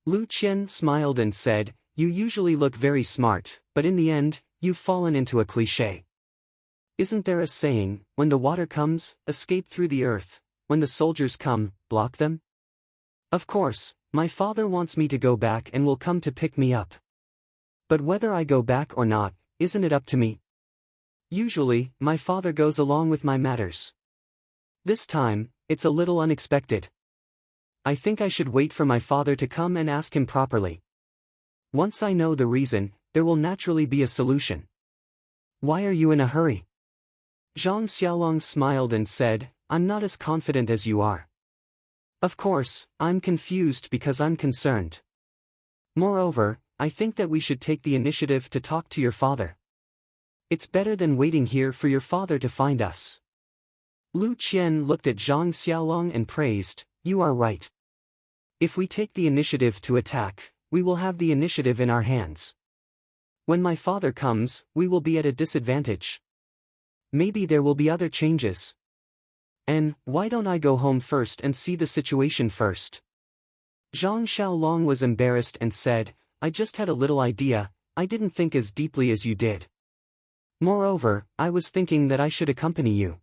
Lu Qian smiled and said, "You usually look very smart, but in the end, you've fallen into a cliché. Isn't there a saying, when the water comes, escape through the earth, when the soldiers come, block them? Of course, my father wants me to go back and will come to pick me up. But whether I go back or not, isn't it up to me? Usually, my father goes along with my matters. This time, it's a little unexpected. I think I should wait for my father to come and ask him properly. Once I know the reason, there will naturally be a solution. Why are you in a hurry?" Zhang Xiaolong smiled and said, "I'm not as confident as you are. Of course, I'm confused because I'm concerned. Moreover, I think that we should take the initiative to talk to your father. It's better than waiting here for your father to find us." Lu Qian looked at Zhang Xiaolong and praised, "You are right. If we take the initiative to attack, we will have the initiative in our hands. When my father comes, we will be at a disadvantage. Maybe there will be other changes. And, why don't I go home first and see the situation first?" Zhang Xiaolong was embarrassed and said, "I just had a little idea, I didn't think as deeply as you did. Moreover, I was thinking that I should accompany you.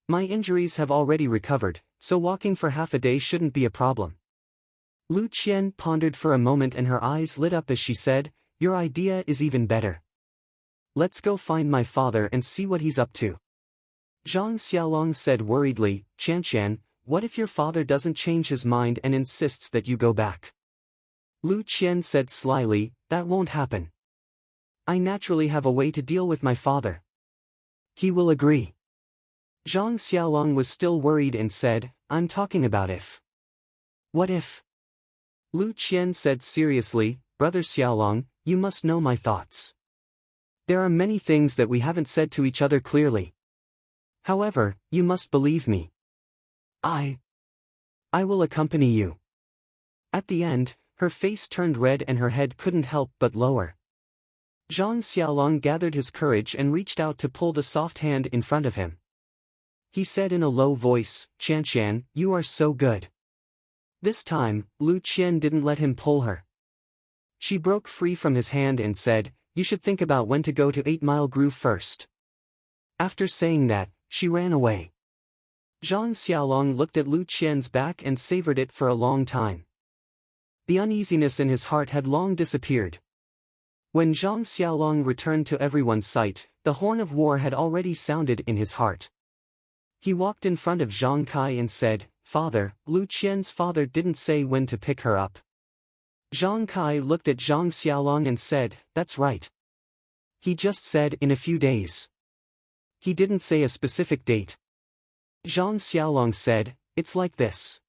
My injuries have already recovered, so walking for half a day shouldn't be a problem." Lu Qian pondered for a moment and her eyes lit up as she said, "Your idea is even better. Let's go find my father and see what he's up to." Zhang Xiaolong said worriedly, "Qian, what if your father doesn't change his mind and insists that you go back?" Lu Qian said slyly, "That won't happen. I naturally have a way to deal with my father. He will agree." Zhang Xiaolong was still worried and said, "I'm talking about if." "What if?" Lu Qian said seriously, "Brother Xiaolong, you must know my thoughts. There are many things that we haven't said to each other clearly. However, you must believe me. I will accompany you." At the end, her face turned red and her head couldn't help but lower. Zhang Xiaolong gathered his courage and reached out to pull the soft hand in front of him. He said in a low voice, "Qian, you are so good." This time, Lu Qian didn't let him pull her. She broke free from his hand and said, "You should think about when to go to 8 Mile Grove first. After saying that, she ran away. Zhang Xiaolong looked at Lu Qian's back and savored it for a long time. The uneasiness in his heart had long disappeared. When Zhang Xiaolong returned to everyone's sight, the horn of war had already sounded in his heart. He walked in front of Zhang Kai and said, "Father, Lu Qian's father didn't say when to pick her up." Zhang Kai looked at Zhang Xiaolong and said, "That's right. He just said in a few days. He didn't say a specific date." Zhang Xiaolong said, "It's like this.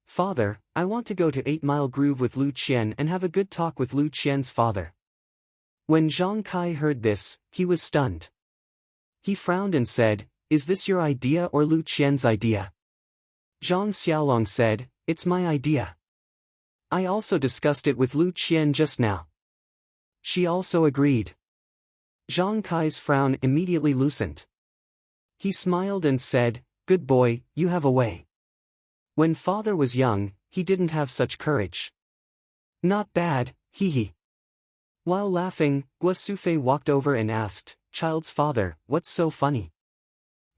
Father, I want to go to 8 Mile Groove with Lu Qian and have a good talk with Lu Qian's father." When Zhang Kai heard this, he was stunned. He frowned and said, "Is this your idea or Lu Qian's idea?" Zhang Xiaolong said, "It's my idea. I also discussed it with Lu Qian just now. She also agreed." Zhang Kai's frown immediately loosened. He smiled and said, "Good boy, you have a way. When father was young, he didn't have such courage." "Not bad, hee." While laughing, Guo Sufei walked over and asked, "Child's father, what's so funny?"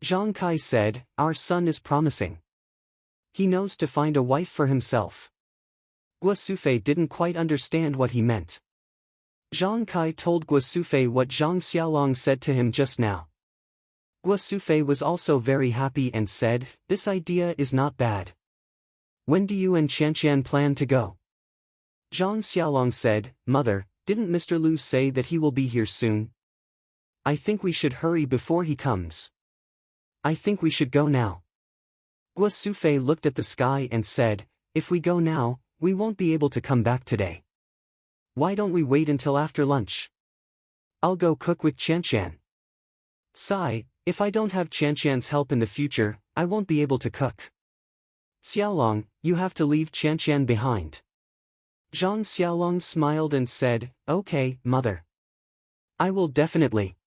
Zhang Kai said, "Our son is promising. He knows to find a wife for himself." Guo Sufei didn't quite understand what he meant. Zhang Kai told Guo Sufei what Zhang Xiaolong said to him just now. Guo Sufei was also very happy and said, "This idea is not bad. When do you and Qianqian plan to go?" Zhang Xiaolong said, "Mother, didn't Mr. Lu say that he will be here soon? I think we should hurry before he comes. I think we should go now." Guo Sufei looked at the sky and said, "If we go now, we won't be able to come back today. Why don't we wait until after lunch? I'll go cook with Qianqian. Sigh, if I don't have Qianqian's help in the future, I won't be able to cook. Xiaolong, you have to leave Qianqian behind." Zhang Xiaolong smiled and said, "Okay, mother. I will definitely."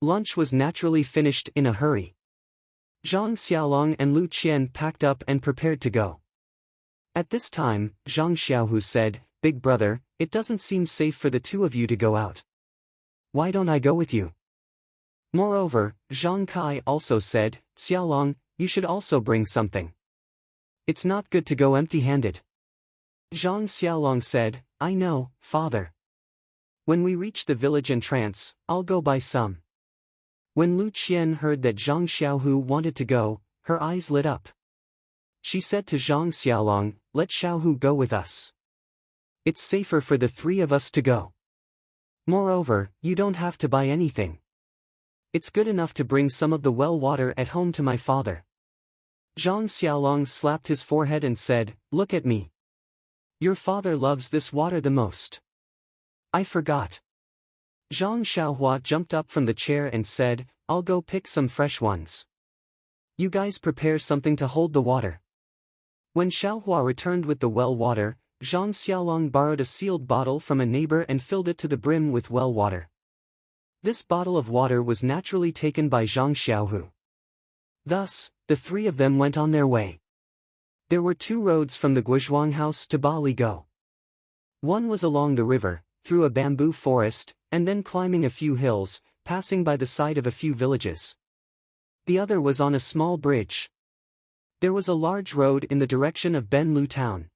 Lunch was naturally finished in a hurry. Zhang Xiaolong and Lu Qian packed up and prepared to go. At this time, Zhang Xiaohu said, "Big brother, it doesn't seem safe for the two of you to go out. Why don't I go with you?" Moreover, Zhang Kai also said, "Xiaolong, you should also bring something. It's not good to go empty-handed." Zhang Xiaolong said, "I know, father. When we reach the village entrance, I'll go buy some." When Lu Qian heard that Zhang Xiaohu wanted to go, her eyes lit up. She said to Zhang Xiaolong, "Let Xiaohu go with us. It's safer for the three of us to go. Moreover, you don't have to buy anything. It's good enough to bring some of the well water at home to my father." Zhang Xiaolong slapped his forehead and said, "Look at me. Your father loves this water the most. I forgot." Zhang Xiaohua jumped up from the chair and said, "I'll go pick some fresh ones. You guys prepare something to hold the water." When Xiaohua returned with the well water, Zhang Xiaolong borrowed a sealed bottle from a neighbor and filled it to the brim with well water. This bottle of water was naturally taken by Zhang Xiaohu. Thus, the three of them went on their way. There were two roads from the Guozhuang house to Bali Go. One was along the river, through a bamboo forest, and then climbing a few hills, passing by the side of a few villages. The other was on a small bridge. There was a large road in the direction of Benlu town.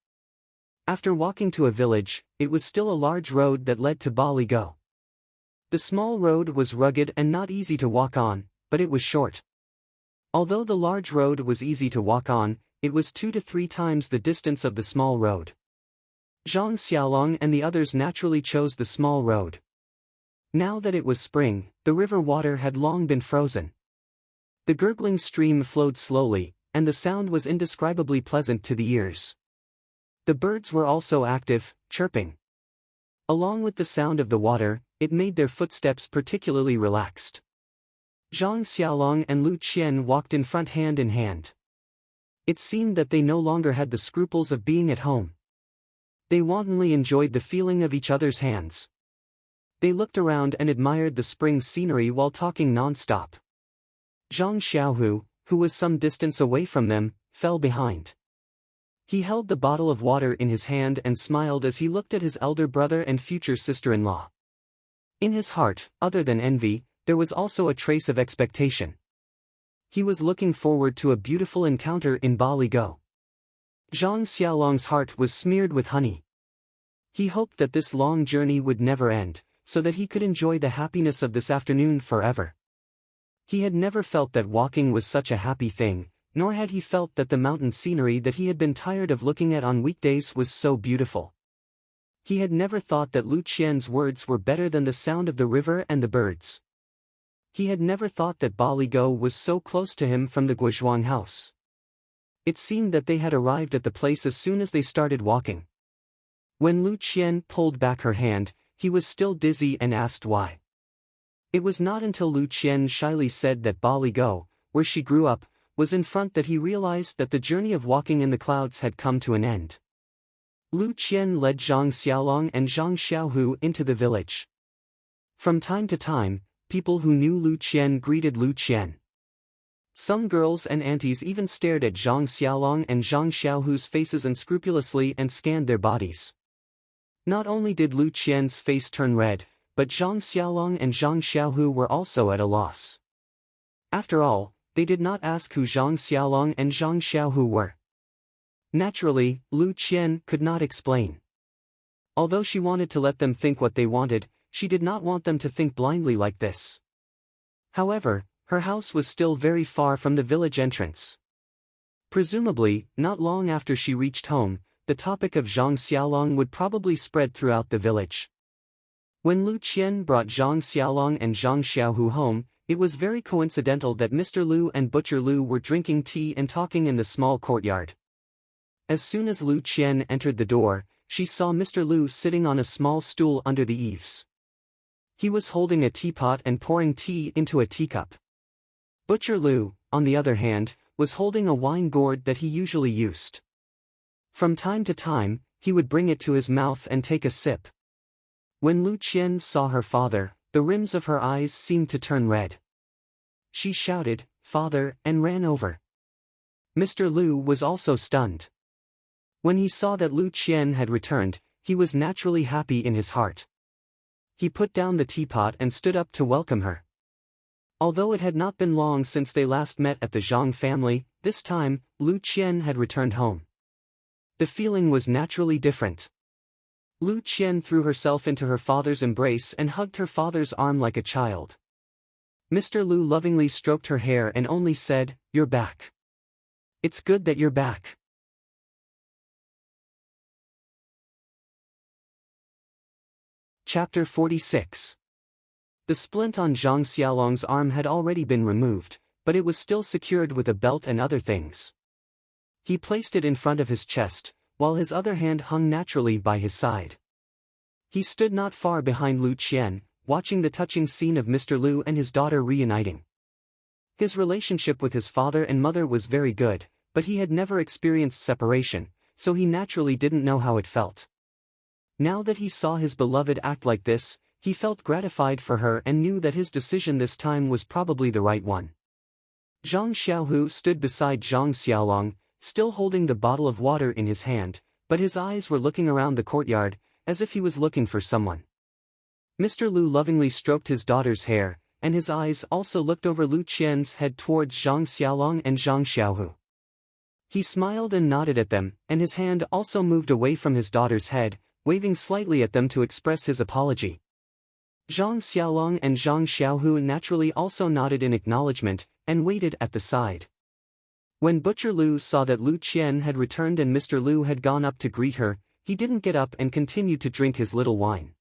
After walking to a village, it was still a large road that led to Bali Go. The small road was rugged and not easy to walk on, but it was short. Although the large road was easy to walk on, it was 2 to 3 times the distance of the small road. Zhang Xiaolong and the others naturally chose the small road. Now that it was spring, the river water had long been frozen. The gurgling stream flowed slowly, and the sound was indescribably pleasant to the ears. The birds were also active, chirping. Along with the sound of the water, it made their footsteps particularly relaxed. Zhang Xiaolong and Lu Qian walked in front hand in hand. It seemed that they no longer had the scruples of being at home. They wantonly enjoyed the feeling of each other's hands. They looked around and admired the spring scenery while talking non-stop. Zhang Xiaohu, who was some distance away from them, fell behind. He held the bottle of water in his hand and smiled as he looked at his elder brother and future sister-in-law. In his heart, other than envy, there was also a trace of expectation. He was looking forward to a beautiful encounter in Bali Go. Zhang Xiaolong's heart was smeared with honey. He hoped that this long journey would never end, so that he could enjoy the happiness of this afternoon forever. He had never felt that walking was such a happy thing, nor had he felt that the mountain scenery that he had been tired of looking at on weekdays was so beautiful. He had never thought that Lu Qian's words were better than the sound of the river and the birds. He had never thought that Bali Go was so close to him from the Guozhuang house. It seemed that they had arrived at the place as soon as they started walking. When Lu Qian pulled back her hand, he was still dizzy and asked why. It was not until Lu Qian shyly said that Bali Go, where she grew up, was in front that he realized that the journey of walking in the clouds had come to an end. Lu Qian led Zhang Xiaolong and Zhang Xiaohu into the village. From time to time, people who knew Lu Qian greeted Lu Qian. Some girls and aunties even stared at Zhang Xiaolong and Zhang Xiaohu's faces unscrupulously and scanned their bodies. Not only did Lu Qian's face turn red, but Zhang Xiaolong and Zhang Xiaohu were also at a loss. After all, they did not ask who Zhang Xiaolong and Zhang Xiaohu were. Naturally, Lu Qian could not explain. Although she wanted to let them think what they wanted, she did not want them to think blindly like this. However, her house was still very far from the village entrance. Presumably, not long after she reached home, the topic of Zhang Xiaolong would probably spread throughout the village. When Lu Qian brought Zhang Xiaolong and Zhang Xiaohu home, it was very coincidental that Mr. Lu and Butcher Lu were drinking tea and talking in the small courtyard. As soon as Lu Qian entered the door, she saw Mr. Lu sitting on a small stool under the eaves. He was holding a teapot and pouring tea into a teacup. Butcher Lu, on the other hand, was holding a wine gourd that he usually used. From time to time, he would bring it to his mouth and take a sip. When Lu Qian saw her father, the rims of her eyes seemed to turn red. She shouted, "Father," and ran over. Mr. Lu was also stunned. When he saw that Lu Qian had returned, he was naturally happy in his heart. He put down the teapot and stood up to welcome her. Although it had not been long since they last met at the Zhang family, this time, Lu Qian had returned home. The feeling was naturally different. Lu Qian threw herself into her father's embrace and hugged her father's arm like a child. Mr. Lu lovingly stroked her hair and only said, "You're back. It's good that you're back." Chapter 46. The splint on Zhang Xiaolong's arm had already been removed, but it was still secured with a belt and other things. He placed it in front of his chest, while his other hand hung naturally by his side. He stood not far behind Lu Qian, watching the touching scene of Mr. Lu and his daughter reuniting. His relationship with his father and mother was very good, but he had never experienced separation, so he naturally didn't know how it felt. Now that he saw his beloved act like this, he felt gratified for her and knew that his decision this time was probably the right one. Zhang Xiaohu stood beside Zhang Xiaolong, still holding the bottle of water in his hand, but his eyes were looking around the courtyard, as if he was looking for someone. Mr. Lu lovingly stroked his daughter's hair, and his eyes also looked over Lu Qian's head towards Zhang Xiaolong and Zhang Xiaohu. He smiled and nodded at them, and his hand also moved away from his daughter's head, waving slightly at them to express his apology. Zhang Xiaolong and Zhang Xiaohu naturally also nodded in acknowledgement, and waited at the side. When Butcher Lu saw that Lu Qian had returned and Mr. Lu had gone up to greet her, he didn't get up and continued to drink his little wine.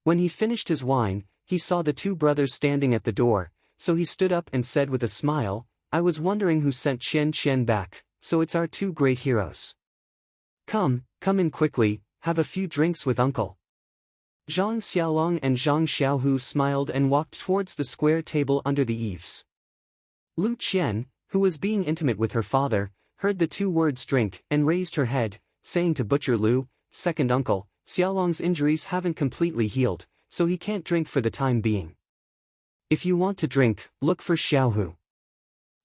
When he finished his wine, he saw the two brothers standing at the door, so he stood up and said with a smile, "I was wondering who sent Qian back, so it's our two great heroes. Come in quickly, have a few drinks with uncle." Zhang Xiaolong and Zhang Xiaohu smiled and walked towards the square table under the eaves. Lu Qian, who was being intimate with her father, heard the two words drink and raised her head, saying to Butcher Lu, "Second uncle, Xiaolong's injuries haven't completely healed, so he can't drink for the time being. If you want to drink, look for Xiaohu."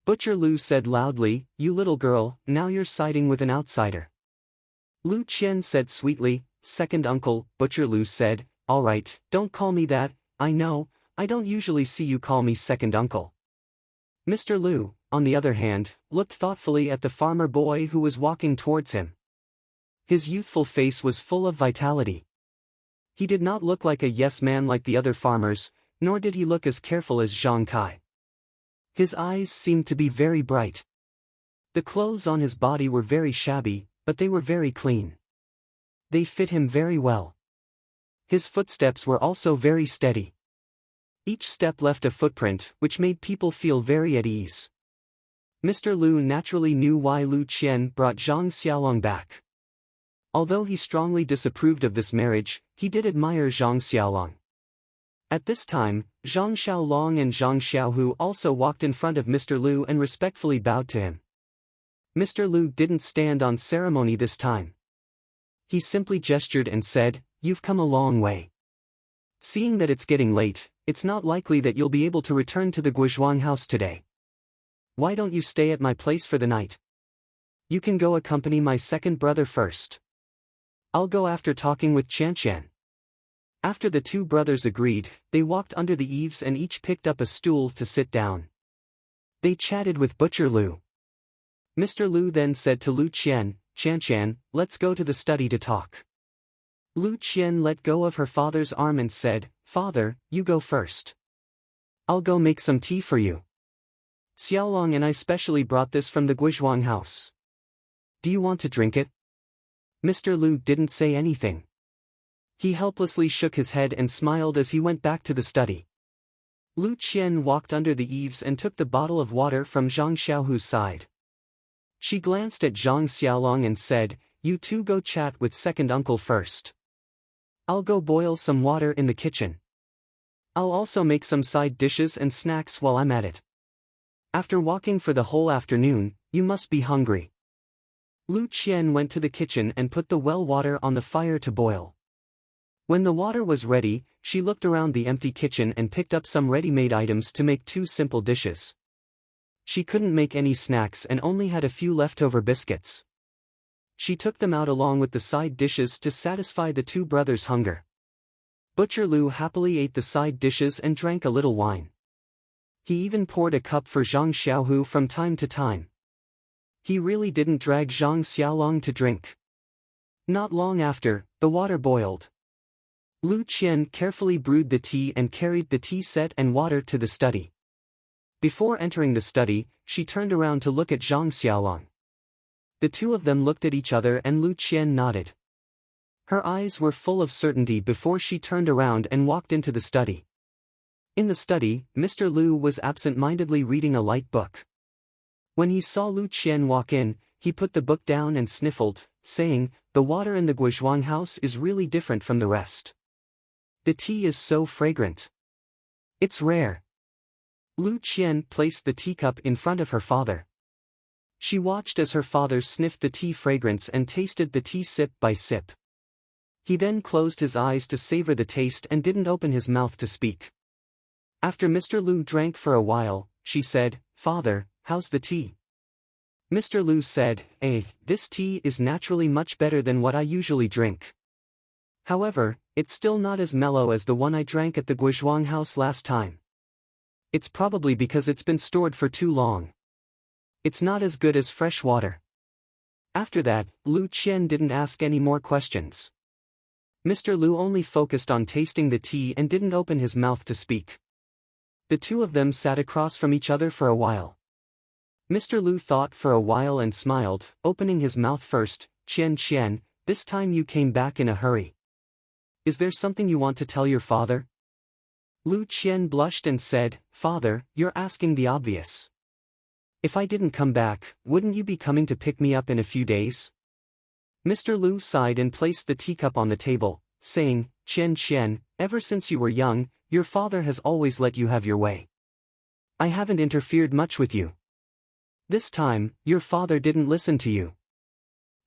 Butcher Lu said loudly, "You little girl, now you're siding with an outsider." Lu Qian said sweetly, "Second uncle," Butcher Lu said, "All right, don't call me that, I know, I don't usually see you call me second uncle. Mr. Lu, on the other hand, looked thoughtfully at the farmer boy who was walking towards him. His youthful face was full of vitality. He did not look like a yes-man like the other farmers, nor did he look as careful as Zhang Kai. His eyes seemed to be very bright. The clothes on his body were very shabby, but they were very clean. They fit him very well. His footsteps were also very steady. Each step left a footprint which made people feel very at ease. Mr. Lu naturally knew why Lu Qian brought Zhang Xiaolong back. Although he strongly disapproved of this marriage, he did admire Zhang Xiaolong. At this time, Zhang Xiaolong and Zhang Xiaohu also walked in front of Mr. Lu and respectfully bowed to him. Mr. Lu didn't stand on ceremony this time. He simply gestured and said, "You've come a long way. Seeing that it's getting late, it's not likely that you'll be able to return to the Guizhuang house today. Why don't you stay at my place for the night? You can go accompany my second brother first. I'll go after talking with Qian." After the two brothers agreed, they walked under the eaves and each picked up a stool to sit down. They chatted with Butcher Lu. Mr. Lu then said to Lu Qian, "Qian, let's go to the study to talk." Lu Qian let go of her father's arm and said, "Father, you go first. I'll go make some tea for you. Xiaolong and I specially brought this from the Guizhuang house. Do you want to drink it?" Mr. Lu didn't say anything. He helplessly shook his head and smiled as he went back to the study. Lu Qian walked under the eaves and took the bottle of water from Zhang Xiaohu's side. She glanced at Zhang Xiaolong and said, "You two go chat with second uncle first. I'll go boil some water in the kitchen. I'll also make some side dishes and snacks while I'm at it. After walking for the whole afternoon, you must be hungry." Lu Qian went to the kitchen and put the well water on the fire to boil. When the water was ready, she looked around the empty kitchen and picked up some ready-made items to make two simple dishes. She couldn't make any snacks and only had a few leftover biscuits. She took them out along with the side dishes to satisfy the two brothers' hunger. Butcher Lu happily ate the side dishes and drank a little wine. He even poured a cup for Zhang Xiaohu from time to time. He really didn't drag Zhang Xiaolong to drink. Not long after, the water boiled. Lu Qian carefully brewed the tea and carried the tea set and water to the study. Before entering the study, she turned around to look at Zhang Xiaolong. The two of them looked at each other and Lu Qian nodded. Her eyes were full of certainty before she turned around and walked into the study. In the study, Mr. Lu was absent-mindedly reading a light book. When he saw Lu Qian walk in, he put the book down and sniffled, saying, "The water in the Guizhuang house is really different from the rest. The tea is so fragrant. It's rare." Lu Qian placed the teacup in front of her father. She watched as her father sniffed the tea fragrance and tasted the tea sip by sip. He then closed his eyes to savor the taste and didn't open his mouth to speak. After Mr. Lu drank for a while, she said, "Father, how's the tea?" Mr. Lu said, This tea is naturally much better than what I usually drink. However, it's still not as mellow as the one I drank at the Guizhuang house last time. It's probably because it's been stored for too long. It's not as good as fresh water." After that, Lu Qian didn't ask any more questions. Mr. Lu only focused on tasting the tea and didn't open his mouth to speak. The two of them sat across from each other for a while. Mr. Lu thought for a while and smiled, opening his mouth first. Qian, this time you came back in a hurry. Is there something you want to tell your father?" Lu Qian blushed and said, "Father, you're asking the obvious. If I didn't come back, wouldn't you be coming to pick me up in a few days?" Mr. Lu sighed and placed the teacup on the table, saying, "Qian, ever since you were young, your father has always let you have your way. I haven't interfered much with you. This time, your father didn't listen to you.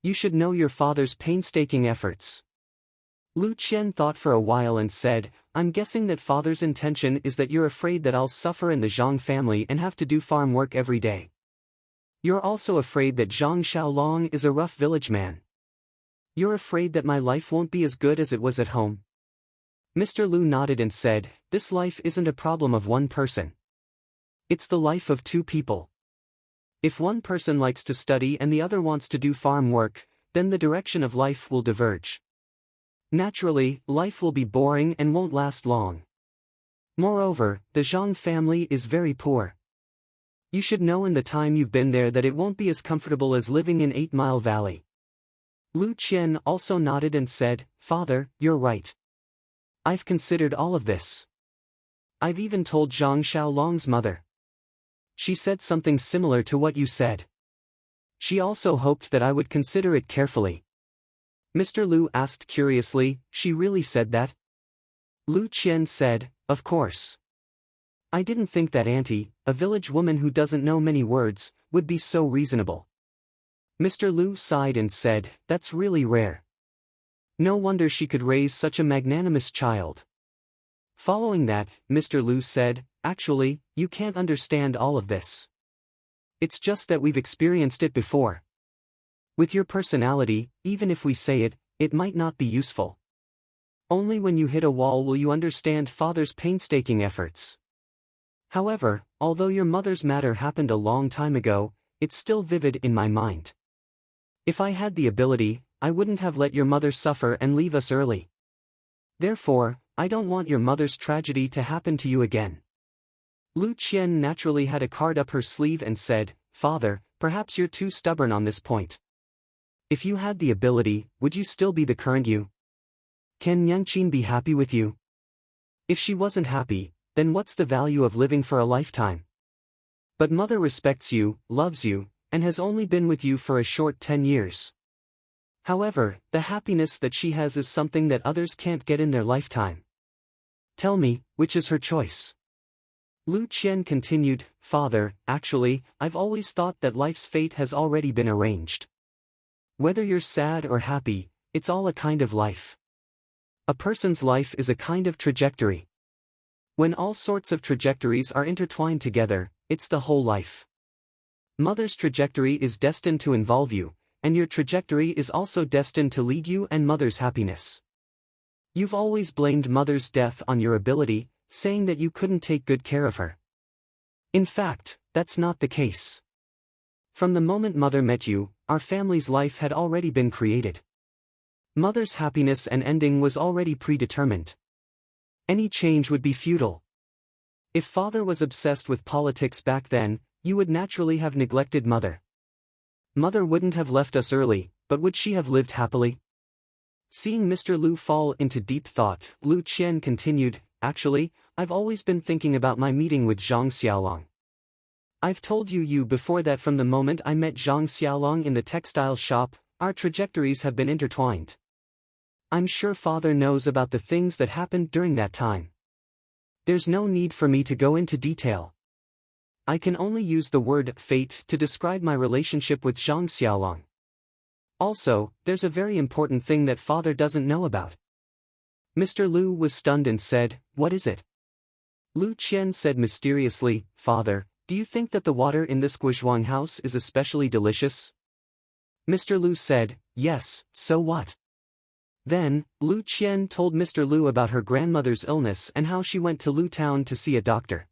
You should know your father's painstaking efforts." Lu Qian thought for a while and said, "I'm guessing that father's intention is that you're afraid that I'll suffer in the Zhang family and have to do farm work every day. You're also afraid that Zhang Xiaolong is a rough village man. You're afraid that my life won't be as good as it was at home." Mr. Lu nodded and said, this life isn't a problem of one person. It's the life of two people. If one person likes to study and the other wants to do farm work, then the direction of life will diverge. Naturally, life will be boring and won't last long. Moreover, the Zhang family is very poor. You should know in the time you've been there that it won't be as comfortable as living in 8 Mile Valley. Lu Qian also nodded and said, Father, you're right. I've considered all of this. I've even told Zhang Xiaolong's mother. She said something similar to what you said. She also hoped that I would consider it carefully. Mr. Lu asked curiously, she really said that? Lu Qian said, of course. I didn't think that auntie, a village woman who doesn't know many words, would be so reasonable. Mr. Lu sighed and said, that's really rare. No wonder she could raise such a magnanimous child. Following that, Mr. Lu said, actually, you can't understand all of this. It's just that we've experienced it before. With your personality, even if we say it, it might not be useful. Only when you hit a wall will you understand Father's painstaking efforts. However, although your mother's matter happened a long time ago, it's still vivid in my mind. If I had the ability, I wouldn't have let your mother suffer and leave us early. Therefore, I don't want your mother's tragedy to happen to you again. Lu Qian naturally had a card up her sleeve and said, Father, perhaps you're too stubborn on this point. If you had the ability, would you still be the current you? Can Nyangqin be happy with you? If she wasn't happy, then what's the value of living for a lifetime? But mother respects you, loves you, and has only been with you for a short 10 years. However, the happiness that she has is something that others can't get in their lifetime. Tell me, which is her choice? Lu Qian continued, Father, actually, I've always thought that life's fate has already been arranged. Whether you're sad or happy, it's all a kind of life. A person's life is a kind of trajectory. When all sorts of trajectories are intertwined together, it's the whole life. Mother's trajectory is destined to involve you, and your trajectory is also destined to lead you and mother's happiness. You've always blamed mother's death on your ability, saying that you couldn't take good care of her. In fact, that's not the case. From the moment mother met you, our family's life had already been created. Mother's happiness and ending was already predetermined. Any change would be futile. If father was obsessed with politics back then, you would naturally have neglected mother. Mother wouldn't have left us early, but would she have lived happily? Seeing Mr. Lu fall into deep thought, Lu Qian continued, actually, I've always been thinking about my meeting with Zhang Xiaolong. I've told you before that from the moment I met Zhang Xiaolong in the textile shop, our trajectories have been intertwined. I'm sure father knows about the things that happened during that time. There's no need for me to go into detail. I can only use the word fate to describe my relationship with Zhang Xiaolong. Also, there's a very important thing that father doesn't know about. Mr. Lu was stunned and said, what is it? Lu Qian said mysteriously, Father, do you think that the water in this Guizhuang house is especially delicious? Mr. Lu said, yes, so what? Then, Lu Qian told Mr. Lu about her grandmother's illness and how she went to Lu Town to see a doctor.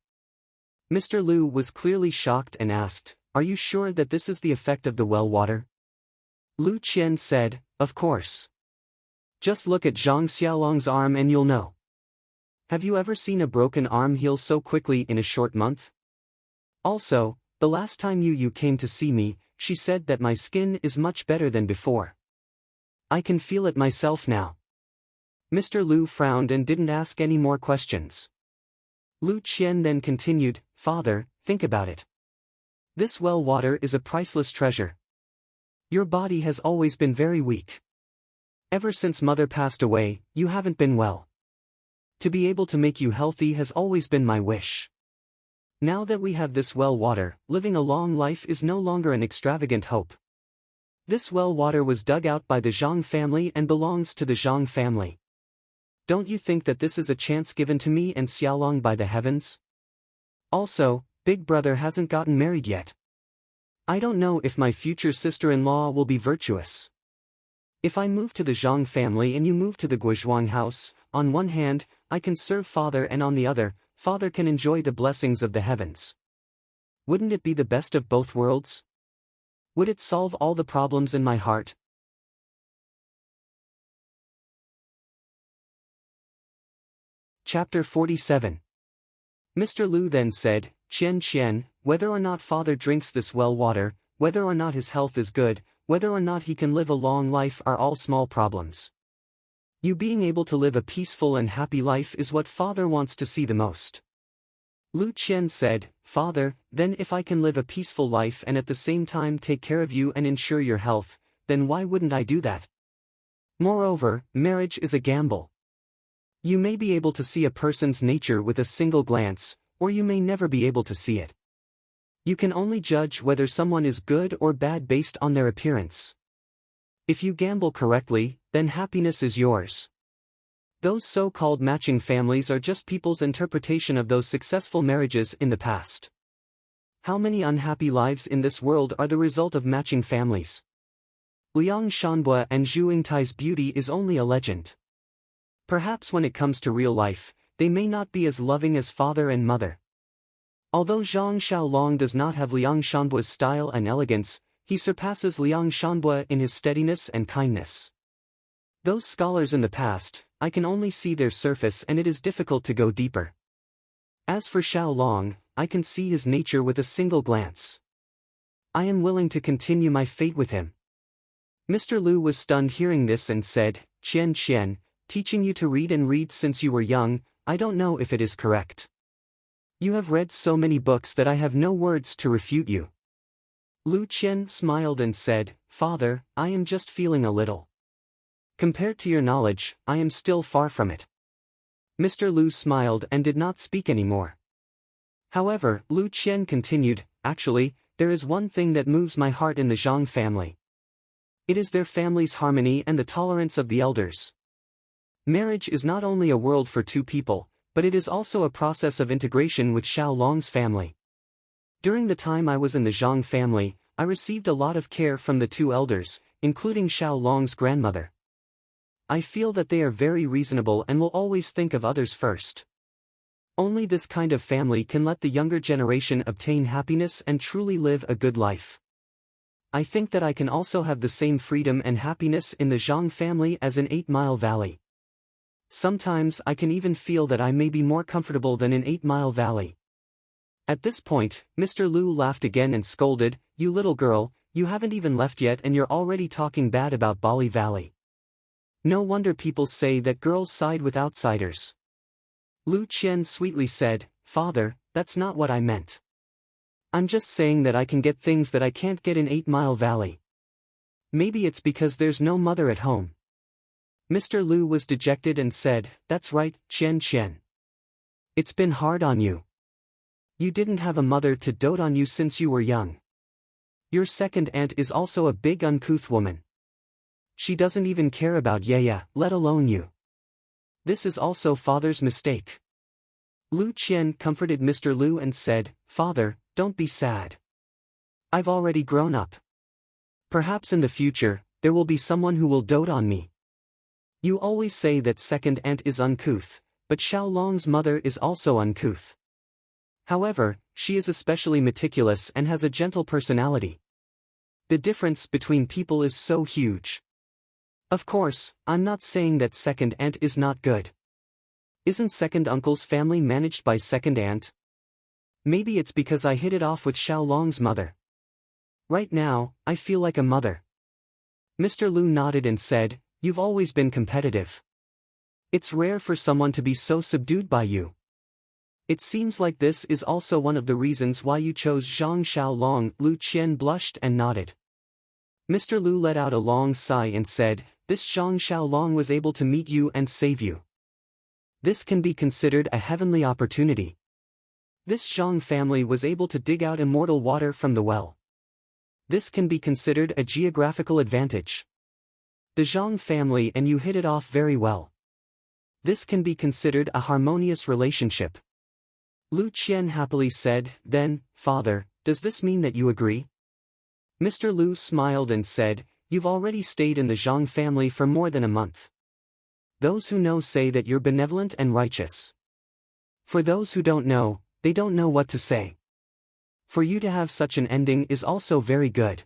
Mr. Lu was clearly shocked and asked, are you sure that this is the effect of the well water? Lu Qian said, of course. Just look at Zhang Xiaolong's arm and you'll know. Have you ever seen a broken arm heal so quickly in a short month? Also, the last time you came to see me, she said that my skin is much better than before. I can feel it myself now. Mr. Lu frowned and didn't ask any more questions. Lu Qian then continued, Father, think about it. This well water is a priceless treasure. Your body has always been very weak. Ever since mother passed away, you haven't been well. To be able to make you healthy has always been my wish. Now that we have this well water, living a long life is no longer an extravagant hope. This well water was dug out by the Zhang family and belongs to the Zhang family. Don't you think that this is a chance given to me and Xiaolong by the heavens? Also, Big Brother hasn't gotten married yet. I don't know if my future sister-in-law will be virtuous. If I move to the Zhang family and you move to the Guizhuang house, on one hand, I can serve father and on the other, father can enjoy the blessings of the heavens. Wouldn't it be the best of both worlds? Would it solve all the problems in my heart? Chapter 47. Mr. Lu then said, Qian, whether or not father drinks this well water, whether or not his health is good, whether or not he can live a long life are all small problems. You being able to live a peaceful and happy life is what father wants to see the most. Lu Qian said, Father, then if I can live a peaceful life and at the same time take care of you and ensure your health, then why wouldn't I do that? Moreover, marriage is a gamble. You may be able to see a person's nature with a single glance, or you may never be able to see it. You can only judge whether someone is good or bad based on their appearance. If you gamble correctly, then happiness is yours. Those so-called matching families are just people's interpretation of those successful marriages in the past. How many unhappy lives in this world are the result of matching families? Liang Shanbua and Zhu Yingtai's beauty is only a legend. Perhaps when it comes to real life, they may not be as loving as father and mother. Although Zhang Xiaolong does not have Liang Shanbua's style and elegance, he surpasses Liang Shanbua in his steadiness and kindness. Those scholars in the past, I can only see their surface and it is difficult to go deeper. As for Xiaolong, I can see his nature with a single glance. I am willing to continue my fate with him. Mr. Lu was stunned hearing this and said, Qian, teaching you to read and read since you were young, I don't know if it is correct. You have read so many books that I have no words to refute you. Lu Qian smiled and said, Father, I am just feeling a little. Compared to your knowledge, I am still far from it. Mr. Lu smiled and did not speak anymore. However, Lu Qian continued, Actually, there is one thing that moves my heart in the Zhang family. It is their family's harmony and the tolerance of the elders. Marriage is not only a world for two people, but it is also a process of integration with Xiaolong's family. During the time I was in the Zhang family, I received a lot of care from the two elders, including Xiaolong's grandmother. I feel that they are very reasonable and will always think of others first. Only this kind of family can let the younger generation obtain happiness and truly live a good life. I think that I can also have the same freedom and happiness in the Zhang family as in 8 Mile Valley. Sometimes I can even feel that I may be more comfortable than in 8 Mile Valley. At this point, Mr. Lu laughed again and scolded, You little girl, you haven't even left yet and you're already talking bad about Bali Valley. No wonder people say that girls side with outsiders. Lu Qian sweetly said, Father, that's not what I meant. I'm just saying that I can get things that I can't get in 8 Mile Valley. Maybe it's because there's no mother at home. Mr. Lu was dejected and said, That's right, Qian. It's been hard on you. You didn't have a mother to dote on you since you were young. Your second aunt is also a big uncouth woman. She doesn't even care about Yaya, let alone you. This is also father's mistake. Lu Qian comforted Mr. Lu and said, Father, don't be sad. I've already grown up. Perhaps in the future, there will be someone who will dote on me. You always say that second aunt is uncouth, but Xiaolong's mother is also uncouth. However, she is especially meticulous and has a gentle personality. The difference between people is so huge. Of course, I'm not saying that second aunt is not good. Isn't second uncle's family managed by second aunt? Maybe it's because I hit it off with Xiaolong's mother. Right now, I feel like a mother. Mr. Lu nodded and said, You've always been competitive. It's rare for someone to be so subdued by you. It seems like this is also one of the reasons why you chose Zhang Xiaolong. Lu Qian blushed and nodded. Mr. Lu let out a long sigh and said, This Zhang Xiaolong was able to meet you and save you. This can be considered a heavenly opportunity. This Zhang family was able to dig out immortal water from the well. This can be considered a geographical advantage. The Zhang family and you hit it off very well. This can be considered a harmonious relationship. Lu Qian happily said, Then, Father, does this mean that you agree? Mr. Lu smiled and said, you've already stayed in the Zhang family for more than a month. Those who know say that you're benevolent and righteous. For those who don't know, they don't know what to say. For you to have such an ending is also very good.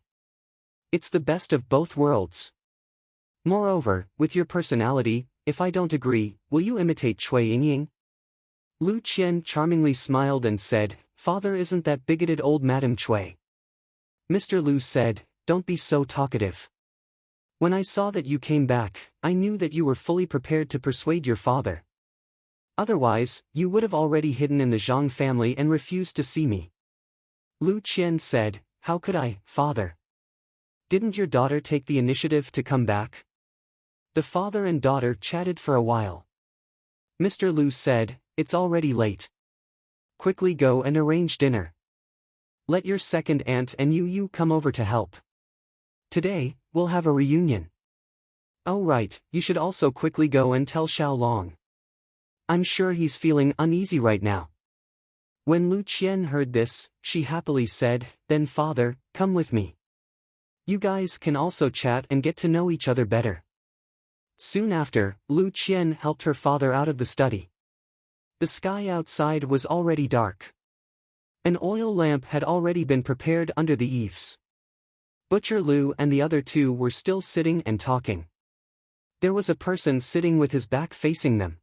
It's the best of both worlds. Moreover, with your personality, if I don't agree, will you imitate Cui Yingying? Lu Qian charmingly smiled and said, Father, isn't that bigoted old Madame Cui? Mr. Lu said, don't be so talkative. When I saw that you came back, I knew that you were fully prepared to persuade your father. Otherwise, you would have already hidden in the Zhang family and refused to see me. Lu Qian said, how could I, father? Didn't your daughter take the initiative to come back? The father and daughter chatted for a while. Mr. Lu said, it's already late. Quickly go and arrange dinner. Let your second aunt and you come over to help. Today, we'll have a reunion. Oh right, you should also quickly go and tell Xiaolong. I'm sure he's feeling uneasy right now. When Lu Qian heard this, she happily said, then father, come with me. You guys can also chat and get to know each other better. Soon after, Lu Qian helped her father out of the study. The sky outside was already dark. An oil lamp had already been prepared under the eaves. Butcher Lu and the other two were still sitting and talking. There was a person sitting with his back facing them.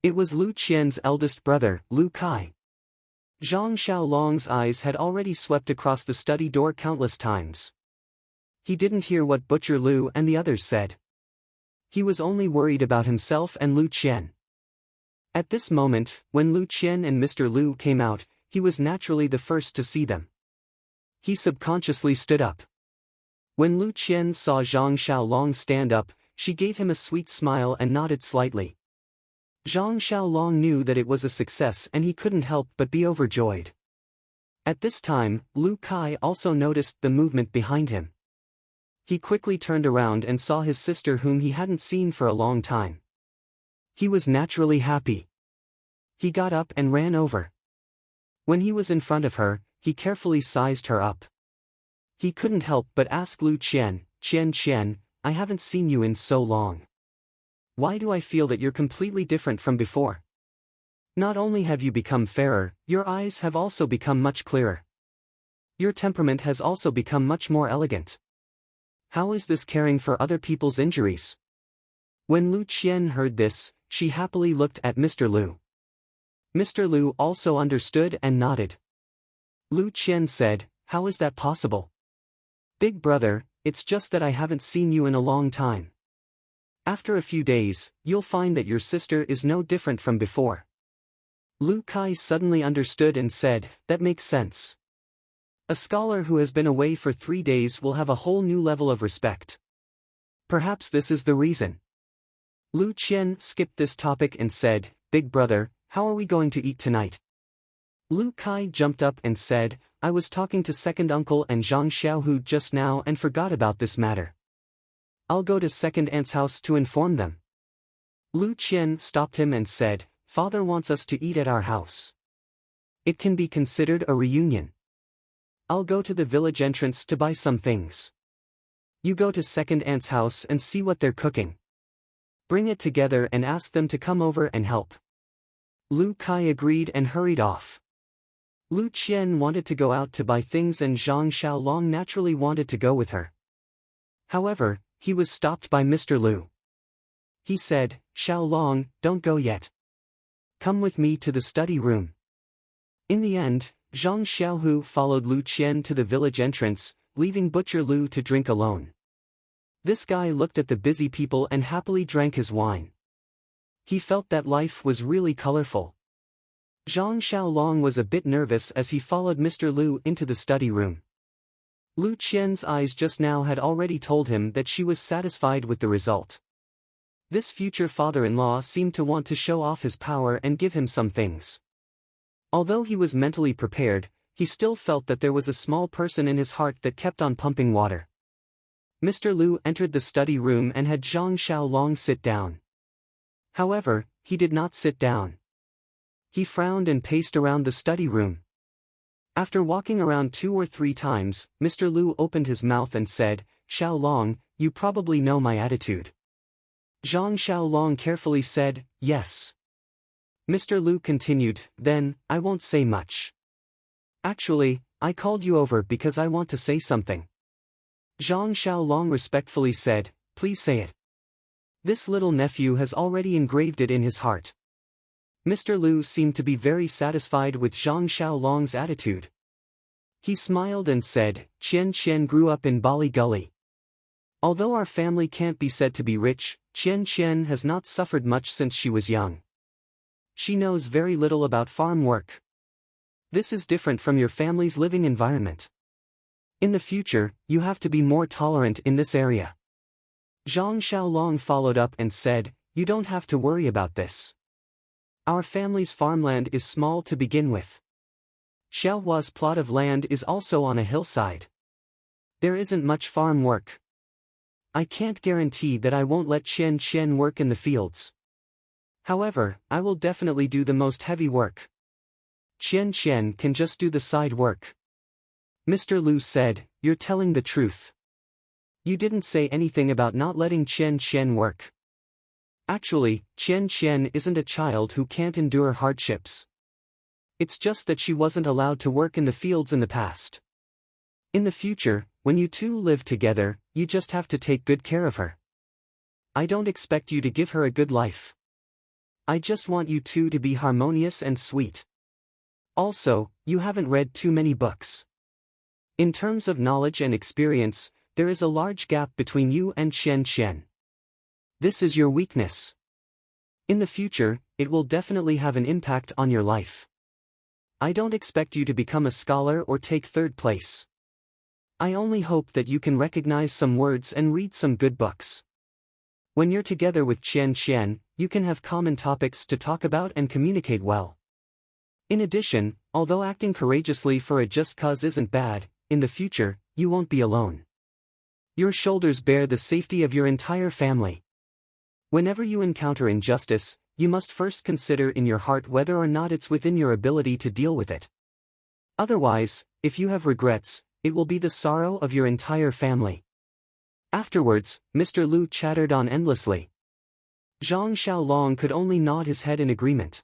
It was Lu Qian's eldest brother, Lu Kai. Zhang Xiaolong's eyes had already swept across the study door countless times. He didn't hear what Butcher Lu and the others said. He was only worried about himself and Lu Qian. At this moment, when Lu Qian and Mr. Lu came out, he was naturally the first to see them. He subconsciously stood up. When Lu Qian saw Zhang Xiaolong stand up, she gave him a sweet smile and nodded slightly. Zhang Xiaolong knew that it was a success and he couldn't help but be overjoyed. At this time, Lu Kai also noticed the movement behind him. He quickly turned around and saw his sister whom he hadn't seen for a long time. He was naturally happy. He got up and ran over. When he was in front of her, he carefully sized her up. He couldn't help but ask Lu Qian, Qian, I haven't seen you in so long. Why do I feel that you're completely different from before? Not only have you become fairer, your eyes have also become much clearer. Your temperament has also become much more elegant. How is this caring for other people's injuries? When Lu Qian heard this, she happily looked at Mr. Lu. Mr. Lu also understood and nodded. Lu Qian said, how is that possible? Big brother, it's just that I haven't seen you in a long time. After a few days, you'll find that your sister is no different from before. Lu Kai suddenly understood and said, that makes sense. A scholar who has been away for 3 days will have a whole new level of respect. Perhaps this is the reason. Lu Qian skipped this topic and said, Big brother, how are we going to eat tonight? Lu Kai jumped up and said, I was talking to second uncle and Zhang Xiaohu just now and forgot about this matter. I'll go to second aunt's house to inform them. Lu Qian stopped him and said, Father wants us to eat at our house. It can be considered a reunion. I'll go to the village entrance to buy some things. You go to second aunt's house and see what they're cooking. Bring it together and ask them to come over and help. Lu Kai agreed and hurried off. Lu Qian wanted to go out to buy things and Zhang Xiaolong naturally wanted to go with her. However, he was stopped by Mr. Lu. He said, Xiaolong, don't go yet. Come with me to the study room. In the end, Zhang Xiaohu followed Lu Qian to the village entrance, leaving Butcher Lu to drink alone. This guy looked at the busy people and happily drank his wine. He felt that life was really colorful. Zhang Xiaolong was a bit nervous as he followed Mr. Lu into the study room. Lu Qian's eyes just now had already told him that she was satisfied with the result. This future father-in-law seemed to want to show off his power and give him some things. Although he was mentally prepared, he still felt that there was a small person in his heart that kept on pumping water. Mr. Lu entered the study room and had Zhang Xiaolong sit down. However, he did not sit down. He frowned and paced around the study room. After walking around 2 or 3 times, Mr. Lu opened his mouth and said, Xiaolong, you probably know my attitude. Zhang Xiaolong carefully said, yes. Mr. Lu continued, then, I won't say much. Actually, I called you over because I want to say something. Zhang Xiaolong respectfully said, please say it. This little nephew has already engraved it in his heart. Mr. Lu seemed to be very satisfied with Zhang Xiaolong's attitude. He smiled and said, Qian Qian grew up in Bali Gully. Although our family can't be said to be rich, Qian Qian has not suffered much since she was young. She knows very little about farm work. This is different from your family's living environment. In the future, you have to be more tolerant in this area. Zhang Xiaolong followed up and said, you don't have to worry about this. Our family's farmland is small to begin with. Xiaohua's plot of land is also on a hillside. There isn't much farm work. I can't guarantee that I won't let Qian Qian work in the fields. However, I will definitely do the most heavy work. Qian Qian can just do the side work. Mr. Lu said, you're telling the truth. You didn't say anything about not letting Qian Qian work. Actually, Qian Qian isn't a child who can't endure hardships. It's just that she wasn't allowed to work in the fields in the past. In the future, when you two live together, you just have to take good care of her. I don't expect you to give her a good life. I just want you two to be harmonious and sweet. Also, you haven't read too many books. In terms of knowledge and experience, there is a large gap between you and Qian Qian. This is your weakness. In the future, it will definitely have an impact on your life. I don't expect you to become a scholar or take third place. I only hope that you can recognize some words and read some good books. When you're together with Qian Qian, you can have common topics to talk about and communicate well. In addition, although acting courageously for a just cause isn't bad, in the future, you won't be alone. Your shoulders bear the safety of your entire family. Whenever you encounter injustice, you must first consider in your heart whether or not it's within your ability to deal with it. Otherwise, if you have regrets, it will be the sorrow of your entire family. Afterwards, Mr. Lu chattered on endlessly. Zhang Xiaolong could only nod his head in agreement.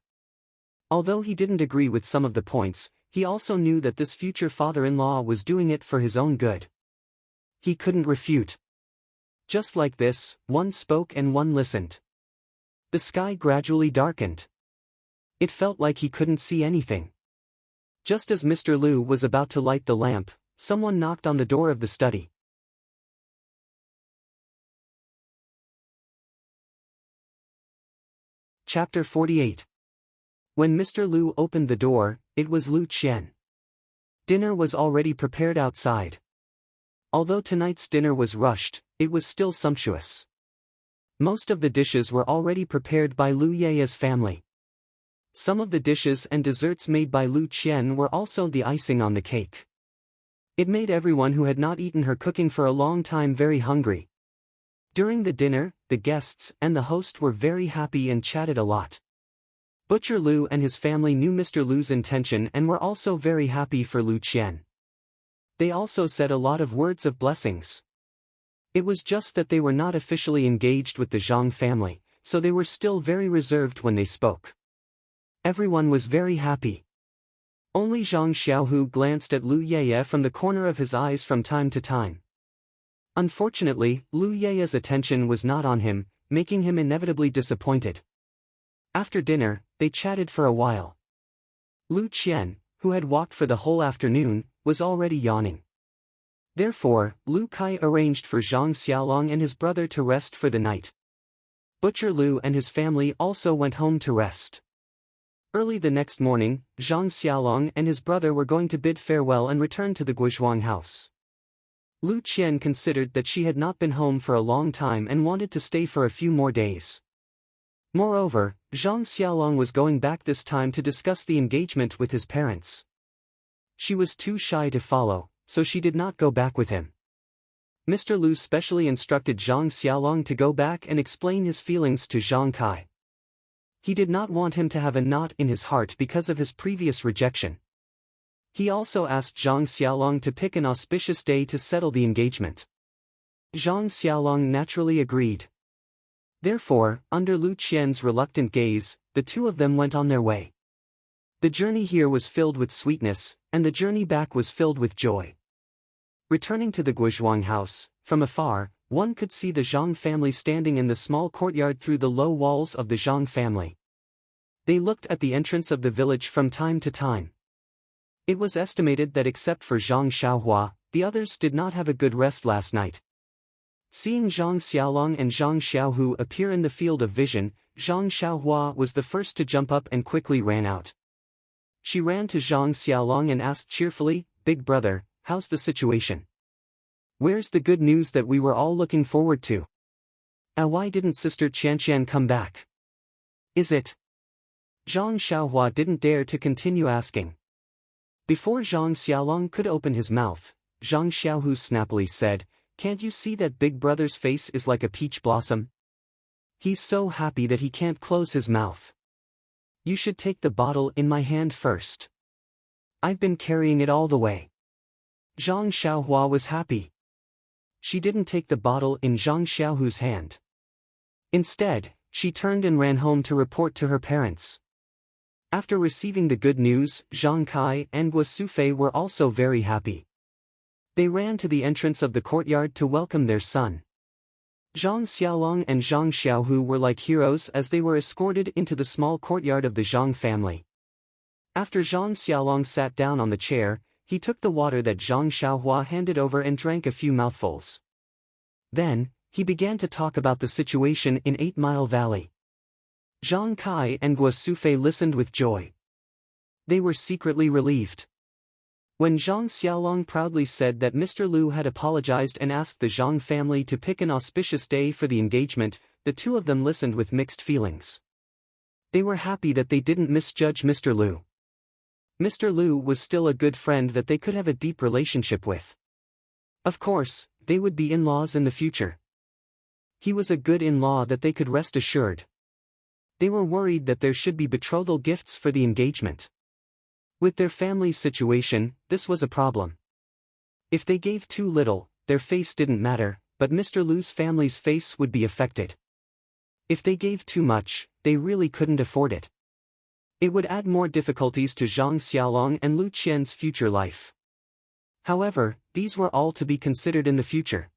Although he didn't agree with some of the points, he also knew that this future father-in-law was doing it for his own good. He couldn't refute. Just like this, one spoke and one listened. The sky gradually darkened. It felt like he couldn't see anything. Just as Mr. Lu was about to light the lamp, someone knocked on the door of the study. Chapter 48. When Mr. Lu opened the door, it was Lu Qian. Dinner was already prepared outside. Although tonight's dinner was rushed, it was still sumptuous. Most of the dishes were already prepared by Lu Yeye's family. Some of the dishes and desserts made by Lu Qian were also the icing on the cake. It made everyone who had not eaten her cooking for a long time very hungry. During the dinner, the guests and the host were very happy and chatted a lot. Butcher Lu and his family knew Mr. Lu's intention and were also very happy for Lu Qian. They also said a lot of words of blessings. It was just that they were not officially engaged with the Zhang family, so they were still very reserved when they spoke. Everyone was very happy. Only Zhang Xiaohu glanced at Lu Yeye from the corner of his eyes from time to time. Unfortunately, Lu Yeye's attention was not on him, making him inevitably disappointed. After dinner, they chatted for a while. Lu Qian, who had walked for the whole afternoon, was already yawning. Therefore, Lu Kai arranged for Zhang Xiaolong and his brother to rest for the night. Butcher Lu and his family also went home to rest. Early the next morning, Zhang Xiaolong and his brother were going to bid farewell and return to the Guizhuang house. Lu Qian considered that she had not been home for a long time and wanted to stay for a few more days. Moreover, Zhang Xiaolong was going back this time to discuss the engagement with his parents. She was too shy to follow, so she did not go back with him. Mr. Lu specially instructed Zhang Xiaolong to go back and explain his feelings to Zhang Kai. He did not want him to have a knot in his heart because of his previous rejection. He also asked Zhang Xiaolong to pick an auspicious day to settle the engagement. Zhang Xiaolong naturally agreed. Therefore, under Lu Qian's reluctant gaze, the two of them went on their way. The journey here was filled with sweetness, and the journey back was filled with joy. Returning to the Guozhuang house, from afar, one could see the Zhang family standing in the small courtyard through the low walls of the Zhang family. They looked at the entrance of the village from time to time. It was estimated that except for Zhang Xiaohua, the others did not have a good rest last night. Seeing Zhang Xiaolong and Zhang Xiaohu appear in the field of vision, Zhang Xiaohua was the first to jump up and quickly ran out. She ran to Zhang Xiaolong and asked cheerfully, "Big brother, how's the situation? Where's the good news that we were all looking forward to? Why didn't Sister Qianqian come back? Is it?" Zhang Xiaohua didn't dare to continue asking. Before Zhang Xiaolong could open his mouth, Zhang Xiaohu snappily said, "Can't you see that big brother's face is like a peach blossom? He's so happy that he can't close his mouth. You should take the bottle in my hand first. I've been carrying it all the way." Zhang Xiaohua was happy. She didn't take the bottle in Zhang Xiaohu's hand. Instead, she turned and ran home to report to her parents. After receiving the good news, Zhang Kai and Guo Sufei were also very happy. They ran to the entrance of the courtyard to welcome their son. Zhang Xiaolong and Zhang Xiaohu were like heroes as they were escorted into the small courtyard of the Zhang family. After Zhang Xiaolong sat down on the chair, he took the water that Zhang Xiaohua handed over and drank a few mouthfuls. Then, he began to talk about the situation in 8 Mile Valley. Zhang Kai and Guo Sufei listened with joy. They were secretly relieved. When Zhang Xiaolong proudly said that Mr. Lu had apologized and asked the Zhang family to pick an auspicious day for the engagement, the two of them listened with mixed feelings. They were happy that they didn't misjudge Mr. Lu. Mr. Lu was still a good friend that they could have a deep relationship with. Of course, they would be in-laws in the future. He was a good in-law that they could rest assured. They were worried that there should be betrothal gifts for the engagement. With their family's situation, this was a problem. If they gave too little, their face didn't matter, but Mr. Lu's family's face would be affected. If they gave too much, they really couldn't afford it. It would add more difficulties to Zhang Xiaolong and Lu Qian's future life. However, these were all to be considered in the future.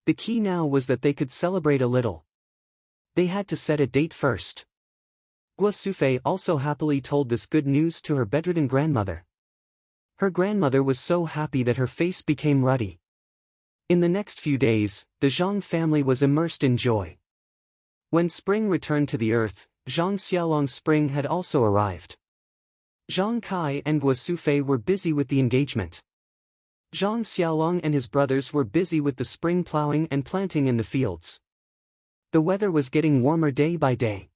The key now was that they could celebrate a little. They had to set a date first. Guo Sufei also happily told this good news to her bedridden grandmother. Her grandmother was so happy that her face became ruddy. In the next few days, the Zhang family was immersed in joy. When spring returned to the earth, Zhang Xiaolong's spring had also arrived. Zhang Kai and Guo Sufei were busy with the engagement. Zhang Xiaolong and his brothers were busy with the spring plowing and planting in the fields. The weather was getting warmer day by day.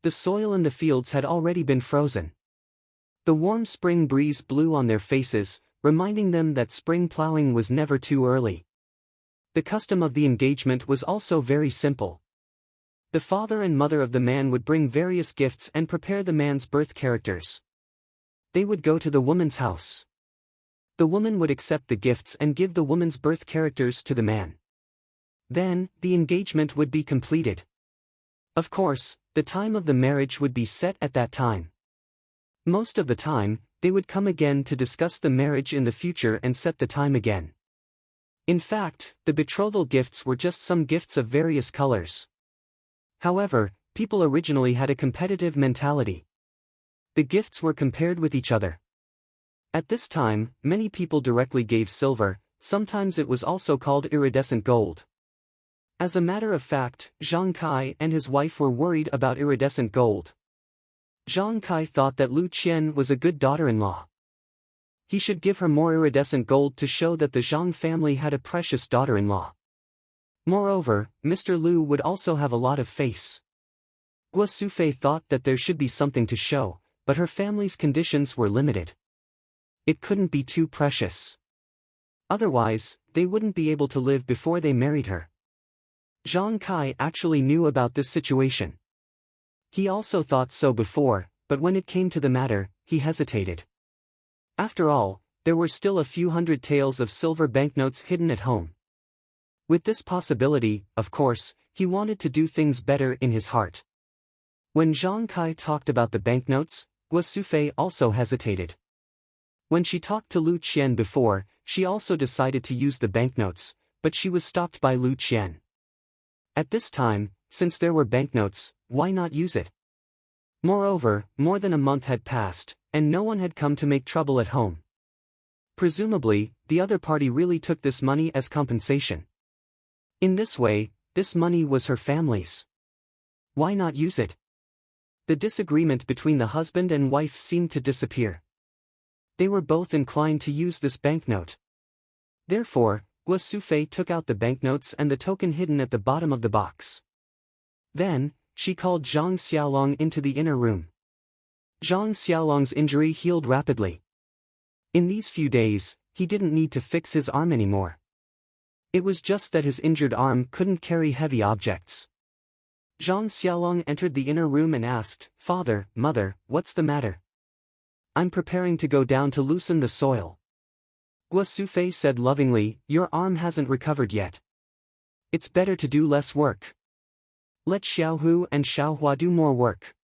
The soil in the fields had already been frozen. The warm spring breeze blew on their faces, reminding them that spring plowing was never too early. The custom of the engagement was also very simple. The father and mother of the man would bring various gifts and prepare the man's birth characters. They would go to the woman's house. The woman would accept the gifts and give the woman's birth characters to the man. Then, the engagement would be completed. Of course, the time of the marriage would be set at that time. Most of the time, they would come again to discuss the marriage in the future and set the time again. In fact, the betrothal gifts were just some gifts of various colors. However, people originally had a competitive mentality. The gifts were compared with each other. At this time, many people directly gave silver, sometimes it was also called iridescent gold. As a matter of fact, Zhang Kai and his wife were worried about iridescent gold. Zhang Kai thought that Lu Qian was a good daughter-in-law. He should give her more iridescent gold to show that the Zhang family had a precious daughter-in-law. Moreover, Mr. Lu would also have a lot of face. Guo Sufei thought that there should be something to show, but her family's conditions were limited. It couldn't be too precious. Otherwise, they wouldn't be able to live before they married her. Zhang Kai actually knew about this situation. He also thought so before, but when it came to the matter, he hesitated. After all, there were still a few hundred taels of silver banknotes hidden at home. With this possibility, of course, he wanted to do things better in his heart. When Zhang Kai talked about the banknotes, Guo Sufei also hesitated. When she talked to Lu Qian before, she also decided to use the banknotes, but she was stopped by Lu Qian. At this time, since there were banknotes, why not use it? Moreover, more than a month had passed, and no one had come to make trouble at home. Presumably, the other party really took this money as compensation. In this way, this money was her family's. Why not use it? The disagreement between the husband and wife seemed to disappear. They were both inclined to use this banknote. Therefore, Guo Sufei took out the banknotes and the token hidden at the bottom of the box. Then, she called Zhang Xiaolong into the inner room. Zhang Xiaolong's injury healed rapidly. In these few days, he didn't need to fix his arm anymore. It was just that his injured arm couldn't carry heavy objects. Zhang Xiaolong entered the inner room and asked, "Father, Mother, what's the matter?" "I'm preparing to go down to loosen the soil." Guo Sufei said lovingly, "Your arm hasn't recovered yet. It's better to do less work. Let Xiaohu and Xiaohua do more work."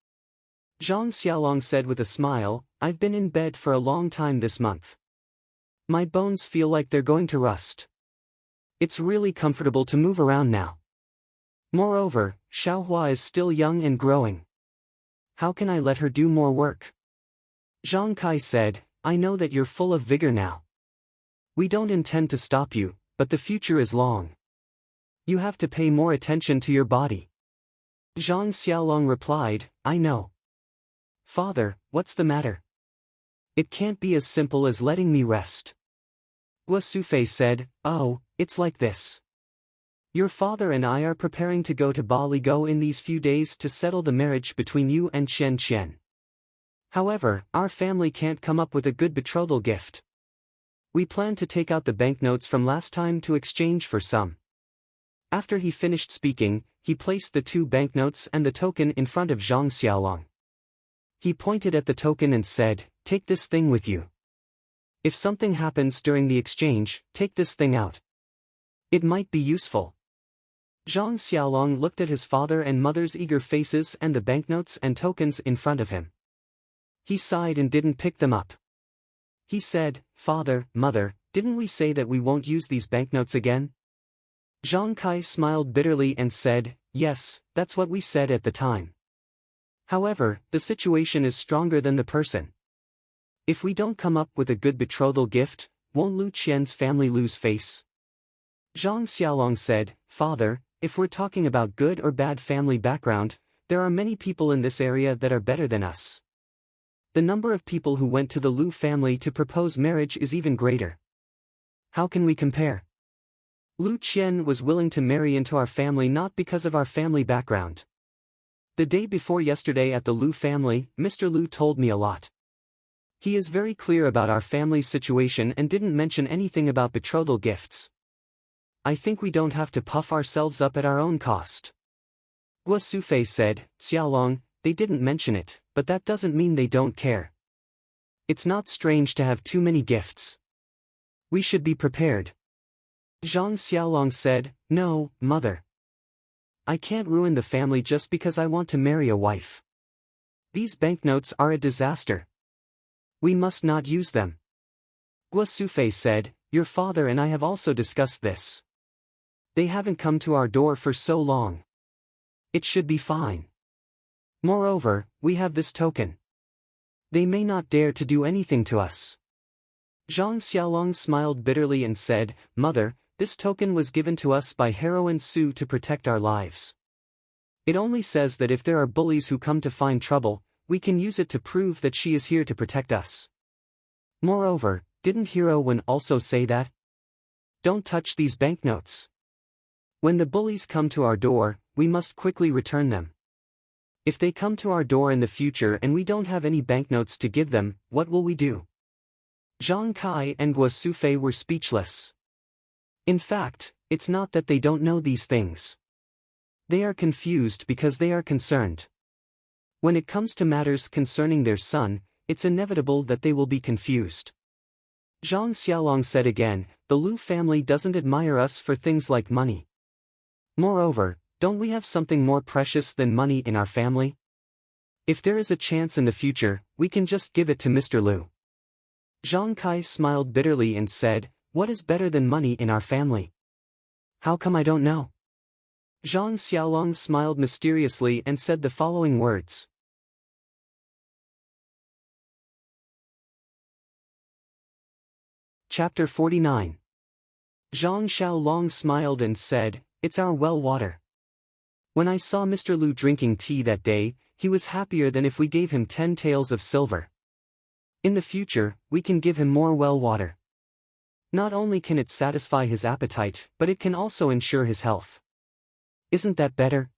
Zhang Xiaolong said with a smile, "I've been in bed for a long time this month. My bones feel like they're going to rust. It's really comfortable to move around now. Moreover, Xiaohua is still young and growing. How can I let her do more work?" Zhang Kai said, "I know that you're full of vigor now. We don't intend to stop you, but the future is long. You have to pay more attention to your body." Zhang Xiaolong replied, "I know. Father, what's the matter? It can't be as simple as letting me rest." Guo Sufei said, "Oh, it's like this. Your father and I are preparing to go to Baligo in these few days to settle the marriage between you and Chen Chen. However, our family can't come up with a good betrothal gift. We plan to take out the banknotes from last time to exchange for some." After he finished speaking, he placed the two banknotes and the token in front of Zhang Xiaolong. He pointed at the token and said, "Take this thing with you. If something happens during the exchange, take this thing out. It might be useful." Zhang Xiaolong looked at his father and mother's eager faces and the banknotes and tokens in front of him. He sighed and didn't pick them up. He said, "Father, Mother, didn't we say that we won't use these banknotes again?" Zhang Kai smiled bitterly and said, "Yes, that's what we said at the time. However, the situation is stronger than the person. If we don't come up with a good betrothal gift, won't Lu Qian's family lose face?" Zhang Xiaolong said, "Father, if we're talking about good or bad family background, there are many people in this area that are better than us. The number of people who went to the Lu family to propose marriage is even greater. How can we compare? Lu Qian was willing to marry into our family not because of our family background. The day before yesterday at the Lu family, Mr. Lu told me a lot. He is very clear about our family's situation and didn't mention anything about betrothal gifts. I think we don't have to puff ourselves up at our own cost." Guo Sufei said, "Xiaolong, they didn't mention it, but that doesn't mean they don't care. It's not strange to have too many gifts. We should be prepared." Zhang Xiaolong said, "No, Mother. I can't ruin the family just because I want to marry a wife. These banknotes are a disaster. We must not use them." Guo Sufei said, "Your father and I have also discussed this. They haven't come to our door for so long. It should be fine. Moreover, we have this token. They may not dare to do anything to us." Zhang Xiaolong smiled bitterly and said, "Mother, this token was given to us by heroine Su to protect our lives. It only says that if there are bullies who come to find trouble, we can use it to prove that she is here to protect us. Moreover, didn't heroine also say that? Don't touch these banknotes. When the bullies come to our door, we must quickly return them. If they come to our door in the future and we don't have any banknotes to give them, what will we do?" Zhang Kai and Guo Sufei were speechless. In fact, it's not that they don't know these things. They are confused because they are concerned. When it comes to matters concerning their son, it's inevitable that they will be confused. Zhang Xiaolong said again, the Lu family doesn't admire us for things like money. Moreover, don't we have something more precious than money in our family? If there is a chance in the future, we can just give it to Mr. Lu. Zhang Kai smiled bitterly and said, what is better than money in our family? How come I don't know? Zhang Xiaolong smiled mysteriously and said the following words. Chapter 49. Zhang Xiaolong smiled and said, it's our well water. When I saw Mr. Lu drinking tea that day, he was happier than if we gave him 10 taels of silver. In the future, we can give him more well water. Not only can it satisfy his appetite, but it can also ensure his health. Isn't that better?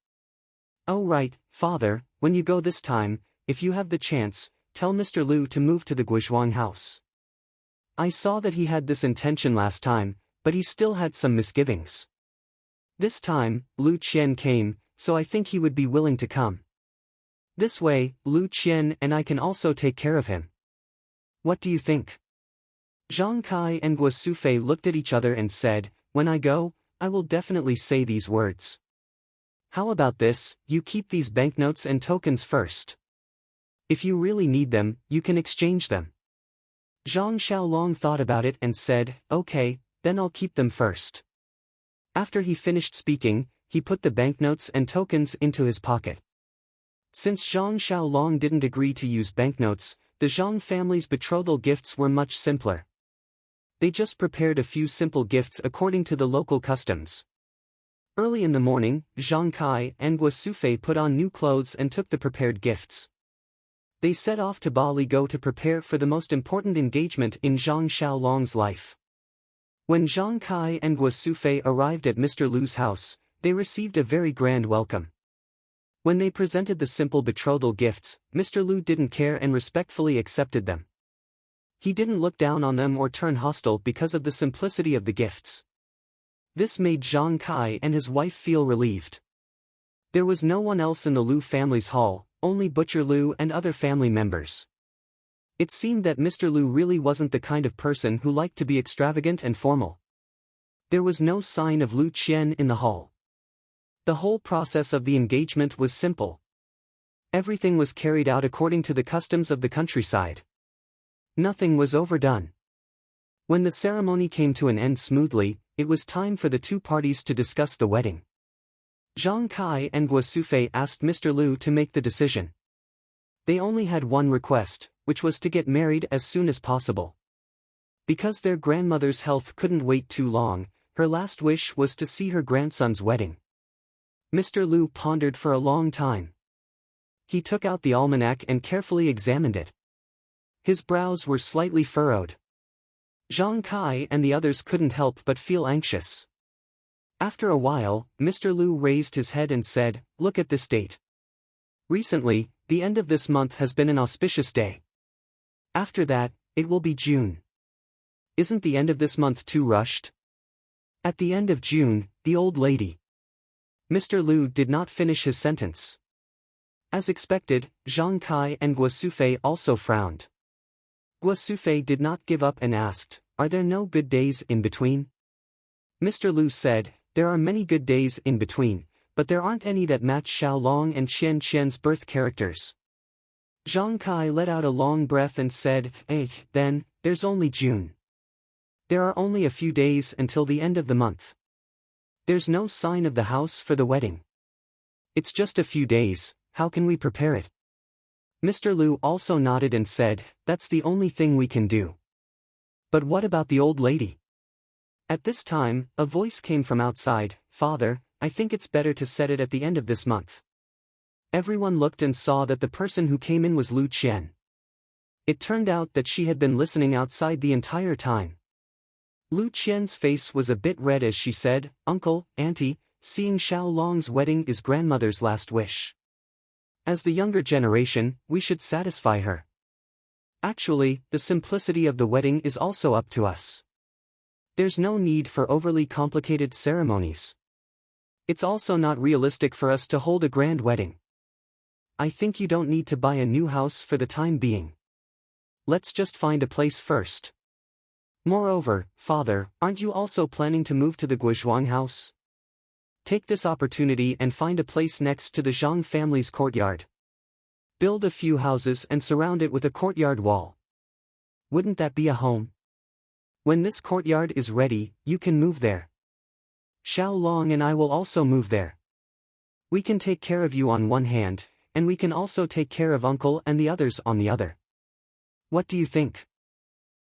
Oh right, father, when you go this time, if you have the chance, tell Mr. Lu to move to the Guizhuang house. I saw that he had this intention last time, but he still had some misgivings. This time, Lu Qian came, so I think he would be willing to come. This way, Lu Qian and I can also take care of him. What do you think? Zhang Kai and Guo Sufei looked at each other and said, when I go, I will definitely say these words. How about this, you keep these banknotes and tokens first. If you really need them, you can exchange them. Zhang Xiaolong thought about it and said, okay, then I'll keep them first. After he finished speaking, he put the banknotes and tokens into his pocket. Since Zhang Xiaolong didn't agree to use banknotes, the Zhang family's betrothal gifts were much simpler. They just prepared a few simple gifts according to the local customs. Early in the morning, Zhang Kai and Guo Sufei put on new clothes and took the prepared gifts. They set off to Bali Go to prepare for the most important engagement in Zhang Xiaolong's life. When Zhang Kai and Guo Sufei arrived at Mr. Lu's house, they received a very grand welcome. When they presented the simple betrothal gifts, Mr. Lu didn't care and respectfully accepted them. He didn't look down on them or turn hostile because of the simplicity of the gifts. This made Zhang Kai and his wife feel relieved. There was no one else in the Lu family's hall, only Butcher Lu and other family members. It seemed that Mr. Lu really wasn't the kind of person who liked to be extravagant and formal. There was no sign of Lu Qian in the hall. The whole process of the engagement was simple. Everything was carried out according to the customs of the countryside. Nothing was overdone. When the ceremony came to an end smoothly, it was time for the two parties to discuss the wedding. Zhang Kai and Guo Sufei asked Mr. Lu to make the decision. They only had one request, which was to get married as soon as possible. Because their grandmother's health couldn't wait too long, her last wish was to see her grandson's wedding. Mr. Lu pondered for a long time. He took out the almanac and carefully examined it. His brows were slightly furrowed. Zhang Kai and the others couldn't help but feel anxious. After a while, Mr. Lu raised his head and said, look at this date. Recently, the end of this month has been an auspicious day. After that, it will be June. Isn't the end of this month too rushed? At the end of June, the old lady. Mr. Lu did not finish his sentence. As expected, Zhang Kai and Guo Sufei also frowned. Guo Sufei did not give up and asked, are there no good days in between? Mr. Lu said, there are many good days in between, but there aren't any that match Xiaolong and Qian Qian's birth characters. Zhang Kai let out a long breath and said, then, there's only June. There are only a few days until the end of the month. There's no sign of the house for the wedding. It's just a few days, how can we prepare it? Mr. Lu also nodded and said, that's the only thing we can do. But what about the old lady? At this time, a voice came from outside, Father, I think it's better to set it at the end of this month. Everyone looked and saw that the person who came in was Lu Qian. It turned out that she had been listening outside the entire time. Lu Qian's face was a bit red as she said, Uncle, Auntie, seeing Xiaolong's wedding is grandmother's last wish. As the younger generation, we should satisfy her. Actually, the simplicity of the wedding is also up to us. There's no need for overly complicated ceremonies. It's also not realistic for us to hold a grand wedding. I think you don't need to buy a new house for the time being. Let's just find a place first. Moreover, father, aren't you also planning to move to the Guizhuang house? Take this opportunity and find a place next to the Zhang family's courtyard. Build a few houses and surround it with a courtyard wall. Wouldn't that be a home? When this courtyard is ready, you can move there. Xiao Long and I will also move there. We can take care of you on one hand, and we can also take care of uncle and the others on the other. What do you think?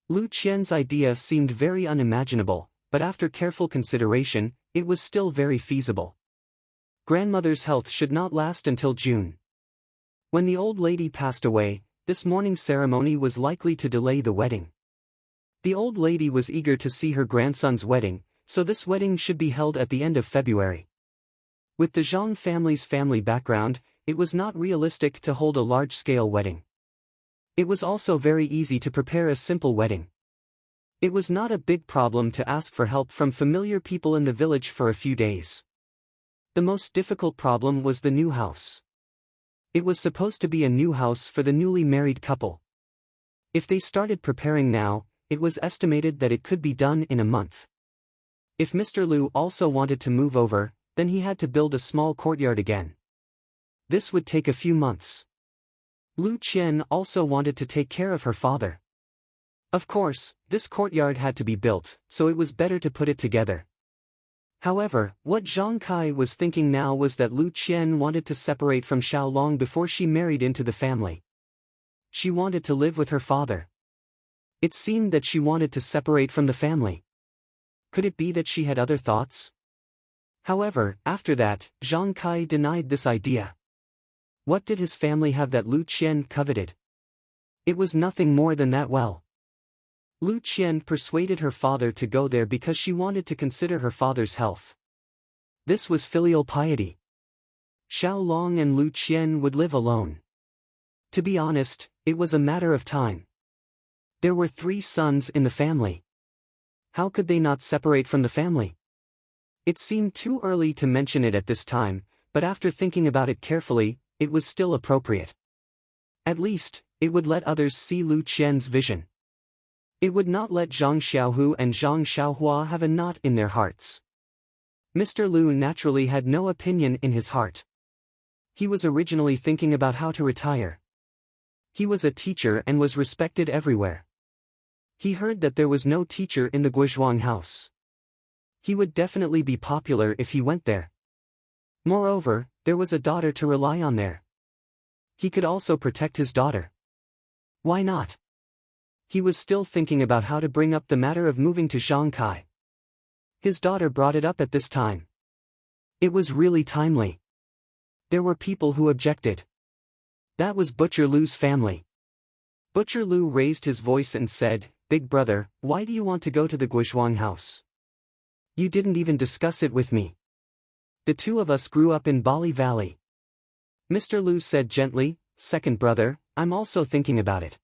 Lu Qian's idea seemed very unimaginable, but after careful consideration, it was still very feasible. Grandmother's health should not last until June. When the old lady passed away, this morning's ceremony was likely to delay the wedding. The old lady was eager to see her grandson's wedding, so this wedding should be held at the end of February. With the Zhang family's family background, it was not realistic to hold a large-scale wedding. It was also very easy to prepare a simple wedding. It was not a big problem to ask for help from familiar people in the village for a few days. The most difficult problem was the new house. It was supposed to be a new house for the newly married couple. If they started preparing now, it was estimated that it could be done in a month. If Mr. Lu also wanted to move over, then he had to build a small courtyard again. This would take a few months. Lu Qian also wanted to take care of her father. Of course, this courtyard had to be built, so it was better to put it together. However, what Zhang Kai was thinking now was that Lu Qian wanted to separate from Xiao Long before she married into the family. She wanted to live with her father. It seemed that she wanted to separate from the family. Could it be that she had other thoughts? However, after that, Zhang Kai denied this idea. What did his family have that Lu Qian coveted? It was nothing more than that. Well, Lu Qian persuaded her father to go there because she wanted to consider her father's health. This was filial piety. Xiao Long and Lu Qian would live alone. To be honest, it was a matter of time. There were 3 sons in the family. How could they not separate from the family? It seemed too early to mention it at this time, but after thinking about it carefully, it was still appropriate. At least, it would let others see Lu Qian's vision. It would not let Zhang Xiaohu and Zhang Xiaohua have a knot in their hearts. Mr. Lu naturally had no opinion in his heart. He was originally thinking about how to retire. He was a teacher and was respected everywhere. He heard that there was no teacher in the Guizhuang house. He would definitely be popular if he went there. Moreover, there was a daughter to rely on there. He could also protect his daughter. Why not? He was still thinking about how to bring up the matter of moving to Shanghai. His daughter brought it up at this time. It was really timely. There were people who objected. That was Butcher Lu's family. Butcher Lu raised his voice and said, "Big brother, why do you want to go to the Guizhuang house? You didn't even discuss it with me. The 2 of us grew up in Bali Valley." Mr. Lu said gently, "Second brother, I'm also thinking about it.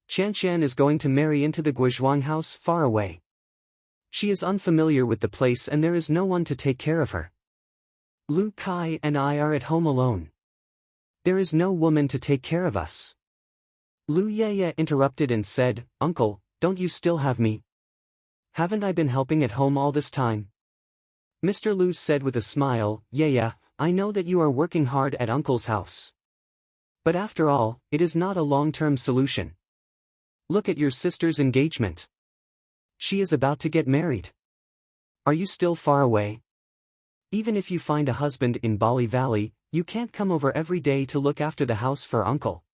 Qian is going to marry into the Guizhuang house far away. She is unfamiliar with the place and there is no one to take care of her. Lu Kai and I are at home alone. There is no woman to take care of us." Lu Yeye interrupted and said, "Uncle, don't you still have me? Haven't I been helping at home all this time?" Mr. Lu said with a smile, "Yeye, I know that you are working hard at Uncle's house. But after all, it is not a long-term solution. Look at your sister's engagement. She is about to get married. Are you still far away? Even if you find a husband in Bali Valley, you can't come over every day to look after the house for Uncle.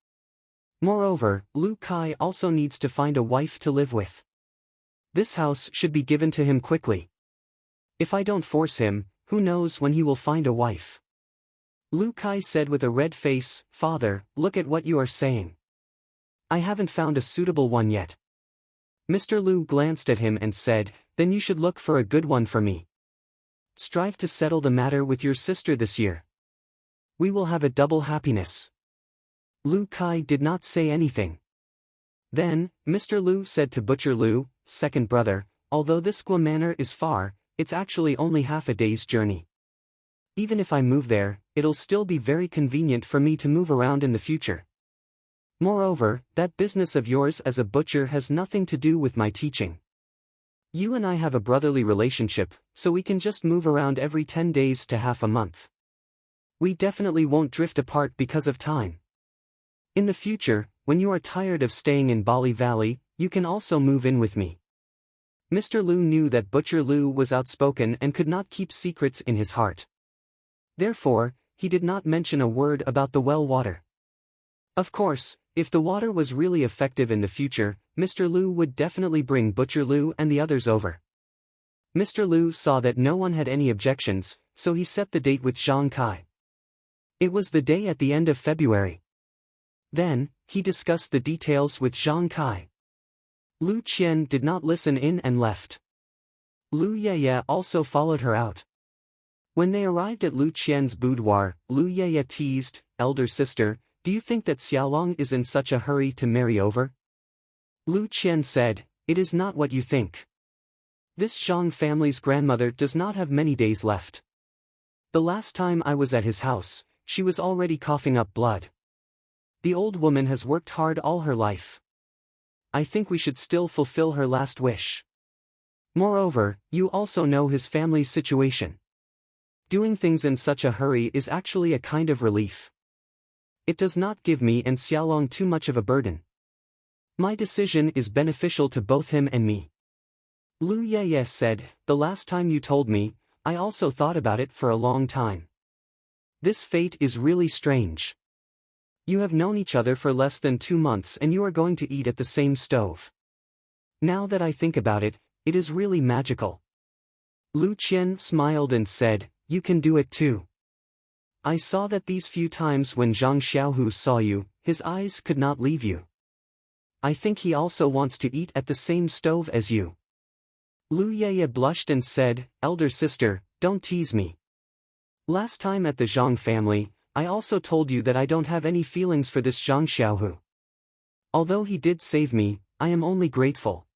Moreover, Lu Kai also needs to find a wife to live with. This house should be given to him quickly. If I don't force him, who knows when he will find a wife." Lu Kai said with a red face, "Father, look at what you are saying. I haven't found a suitable one yet." Mr. Lu glanced at him and said, "Then you should look for a good one for me. Strive to settle the matter with your sister this year. We will have a double happiness." Lu Kai did not say anything. Then, Mr. Lu said to Butcher Lu, "Second brother, although this Gua Manor is far, it's actually only half a day's journey. Even if I move there, it'll still be very convenient for me to move around in the future. Moreover, that business of yours as a butcher has nothing to do with my teaching. You and I have a brotherly relationship, so we can just move around every 10 days to half a month. We definitely won't drift apart because of time. In the future, when you are tired of staying in Bali Valley, you can also move in with me. Mr. Lu knew that Butcher Lu was outspoken and could not keep secrets in his heart. Therefore, he did not mention a word about the well water. Of course, if the water was really effective in the future, Mr. Lu would definitely bring Butcher Lu and the others over. Mr. Lu saw that no one had any objections, so he set the date with Zhang Kai. It was the day at the end of February. Then, he discussed the details with Zhang Kai. Lu Qian did not listen in and left. Lu Yeye also followed her out. When they arrived at Lu Qian's boudoir, Lu Yeye teased, "Elder sister, do you think that Xiaolong is in such a hurry to marry over?" Lu Qian said, "It is not what you think. This Zhang family's grandmother does not have many days left. The last time I was at his house, she was already coughing up blood. The old woman has worked hard all her life. I think we should still fulfill her last wish. Moreover, you also know his family's situation. Doing things in such a hurry is actually a kind of relief. It does not give me and Xiaolong too much of a burden. My decision is beneficial to both him and me." Lu Yeye said, "The last time you told me, I also thought about it for a long time. This fate is really strange. You have known each other for less than 2 months and you are going to eat at the same stove. Now that I think about it, it is really magical." Lu Qian smiled and said, "You can do it too. I saw that these few times when Zhang Xiaohu saw you, his eyes could not leave you. I think he also wants to eat at the same stove as you." Lu Yeye blushed and said, "Elder sister, don't tease me. Last time at the Zhang family, I also told you that I don't have any feelings for this Zhang Xiaohu. Although he did save me, I am only grateful.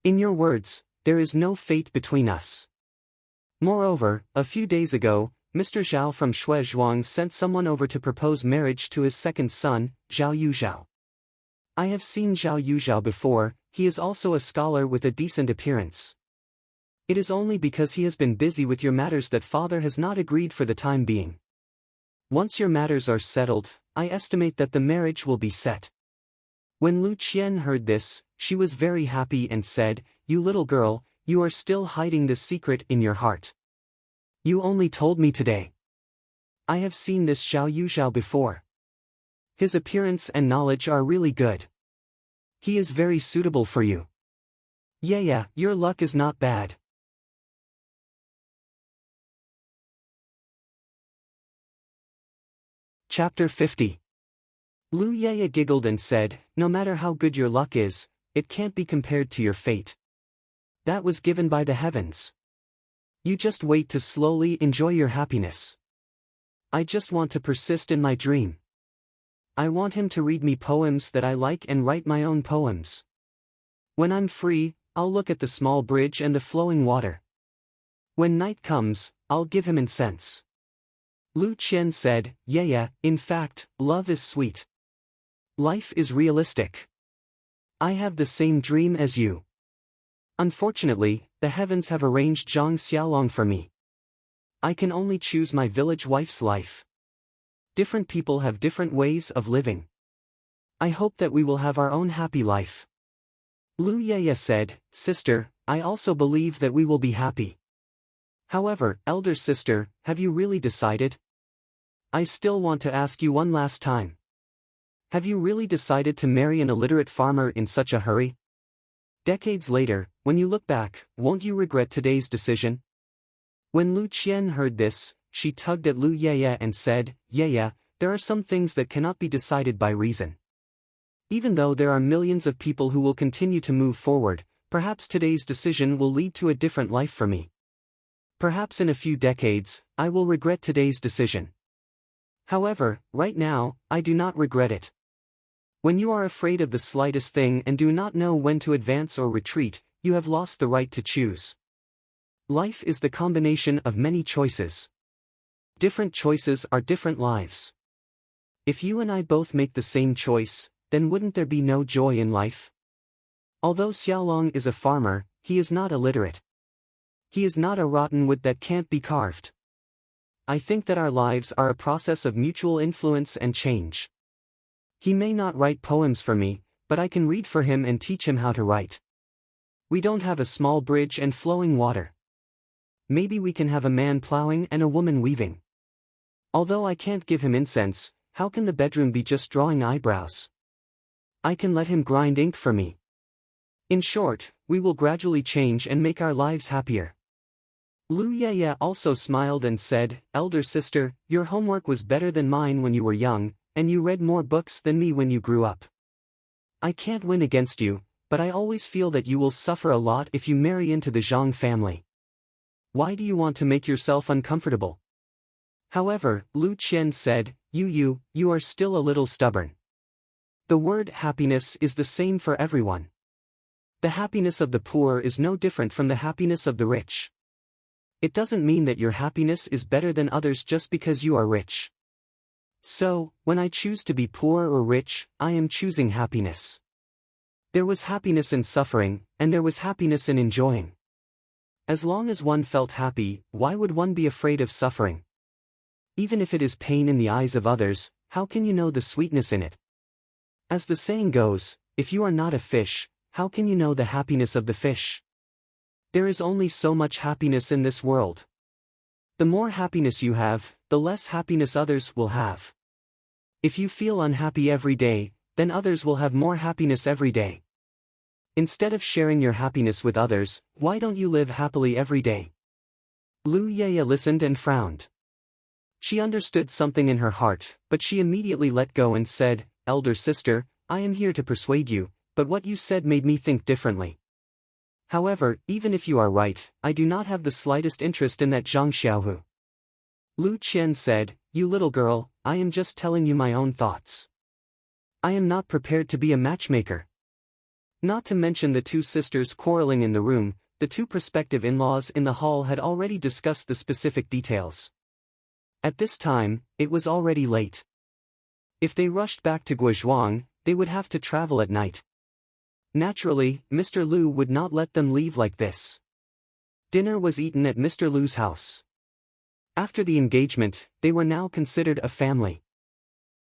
In your words, there is no fate between us. Moreover, a few days ago, Mr. Zhao from Shuezhuang sent someone over to propose marriage to his second son, Zhao Yuzhao. I have seen Zhao Yuzhao before, he is also a scholar with a decent appearance. It is only because he has been busy with your matters that father has not agreed for the time being. Once your matters are settled, I estimate that the marriage will be set." When Lu Qian heard this, she was very happy and said, "You little girl, you are still hiding this secret in your heart. You only told me today. I have seen this Zhao Yuzhao before. His appearance and knowledge are really good. He is very suitable for you. Yeah, your luck is not bad." Chapter 50. Lu Yeye giggled and said, "No matter how good your luck is, it can't be compared to your fate. That was given by the heavens. You just wait to slowly enjoy your happiness. I just want to persist in my dream. I want him to read me poems that I like and write my own poems. When I'm free, I'll look at the small bridge and the flowing water. When night comes, I'll give him incense." Lu Qian said, Yeah, in fact, love is sweet. Life is realistic. I have the same dream as you. Unfortunately, the heavens have arranged Zhang Xiaolong for me. I can only choose my village wife's life. Different people have different ways of living. I hope that we will have our own happy life." Lu Yeye said, "Sister, I also believe that we will be happy. However, elder sister, have you really decided? I still want to ask you one last time. Have you really decided to marry an illiterate farmer in such a hurry? Decades later, when you look back, won't you regret today's decision?" When Lu Qian heard this, she tugged at Lu Yeye and said, Yeah, there are some things that cannot be decided by reason. Even though there are millions of people who will continue to move forward, perhaps today's decision will lead to a different life for me. Perhaps in a few decades, I will regret today's decision. However, right now, I do not regret it. When you are afraid of the slightest thing and do not know when to advance or retreat, you have lost the right to choose. Life is the combination of many choices. Different choices are different lives. If you and I both make the same choice, then wouldn't there be no joy in life? Although Xiaolong is a farmer, he is not illiterate. He is not a rotten wood that can't be carved. I think that our lives are a process of mutual influence and change. He may not write poems for me, but I can read for him and teach him how to write. We don't have a small bridge and flowing water. Maybe we can have a man plowing and a woman weaving. Although I can't give him incense, how can the bedroom be just drawing eyebrows? I can let him grind ink for me. In short, we will gradually change and make our lives happier. Lu Yeye also smiled and said, "Elder sister, your homework was better than mine when you were young, and you read more books than me when you grew up. I can't win against you, but I always feel that you will suffer a lot if you marry into the Zhang family. Why do you want to make yourself uncomfortable?" However, Lu Qian said, You are still a little stubborn. The word happiness is the same for everyone. The happiness of the poor is no different from the happiness of the rich. It doesn't mean that your happiness is better than others just because you are rich. So, when I choose to be poor or rich, I am choosing happiness. There was happiness in suffering, and there was happiness in enjoying. As long as one felt happy, why would one be afraid of suffering? Even if it is pain in the eyes of others, how can you know the sweetness in it? As the saying goes, if you are not a fish, how can you know the happiness of the fish? There is only so much happiness in this world. The more happiness you have, the less happiness others will have. If you feel unhappy every day, then others will have more happiness every day. Instead of sharing your happiness with others, why don't you live happily every day? Lu Yeye listened and frowned. She understood something in her heart, but she immediately let go and said, "Elder sister, I am here to persuade you, but what you said made me think differently. However, even if you are right, I do not have the slightest interest in that Zhang Xiaohu." Lu Qian said, "You little girl, I am just telling you my own thoughts. I am not prepared to be a matchmaker." Not to mention the two sisters quarreling in the room, the two prospective in-laws in the hall had already discussed the specific details. At this time, it was already late. If they rushed back to Guizhuang, they would have to travel at night. Naturally, Mr. Lu would not let them leave like this. Dinner was eaten at Mr. Lu's house. After the engagement, they were now considered a family.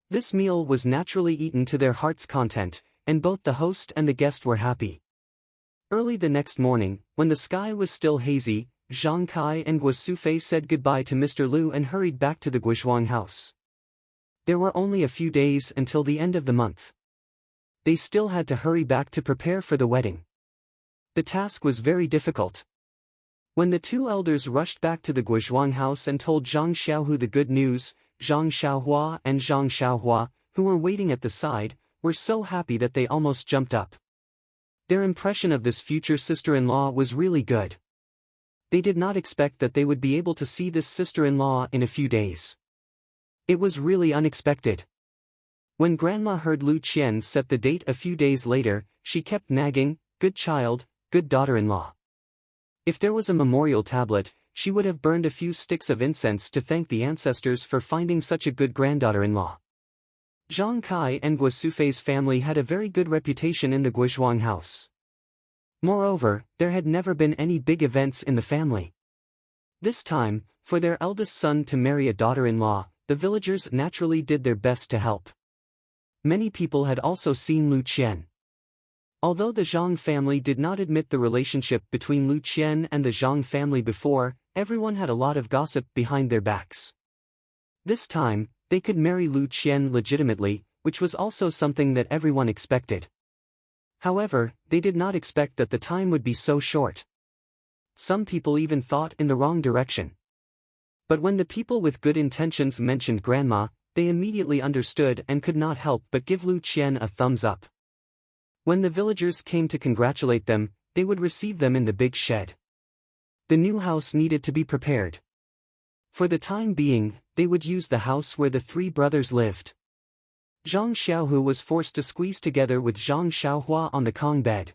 This meal was naturally eaten to their heart's content, and both the host and the guest were happy. Early the next morning, when the sky was still hazy, Zhang Kai and Guo Sufei said goodbye to Mr. Lu and hurried back to the Guizhuang house. There were only a few days until the end of the month. They still had to hurry back to prepare for the wedding. The task was very difficult. When the two elders rushed back to the Guizhuang house and told Zhang Xiaohu the good news, Zhang Xiaohua and Zhang Xiaohua, who were waiting at the side, were so happy that they almost jumped up. Their impression of this future sister-in-law was really good. They did not expect that they would be able to see this sister-in-law in a few days. It was really unexpected. When Grandma heard Lu Qian set the date a few days later, she kept nagging, "Good child, good daughter-in-law." If there was a memorial tablet, she would have burned a few sticks of incense to thank the ancestors for finding such a good granddaughter-in-law. Zhang Kai and Guo Sufei's family had a very good reputation in the Guizhuang house. Moreover, there had never been any big events in the family. This time, for their eldest son to marry a daughter-in-law, the villagers naturally did their best to help. Many people had also seen Lu Qian. Although the Zhang family did not admit the relationship between Lu Qian and the Zhang family before, everyone had a lot of gossip behind their backs. This time, they could marry Lu Qian legitimately, which was also something that everyone expected. However, they did not expect that the time would be so short. Some people even thought in the wrong direction. But when the people with good intentions mentioned Grandma, they immediately understood and could not help but give Lu Qian a thumbs up. When the villagers came to congratulate them, they would receive them in the big shed. The new house needed to be prepared. For the time being, they would use the house where the three brothers lived. Zhang Xiaohu was forced to squeeze together with Zhang Xiaohua on the Kong bed.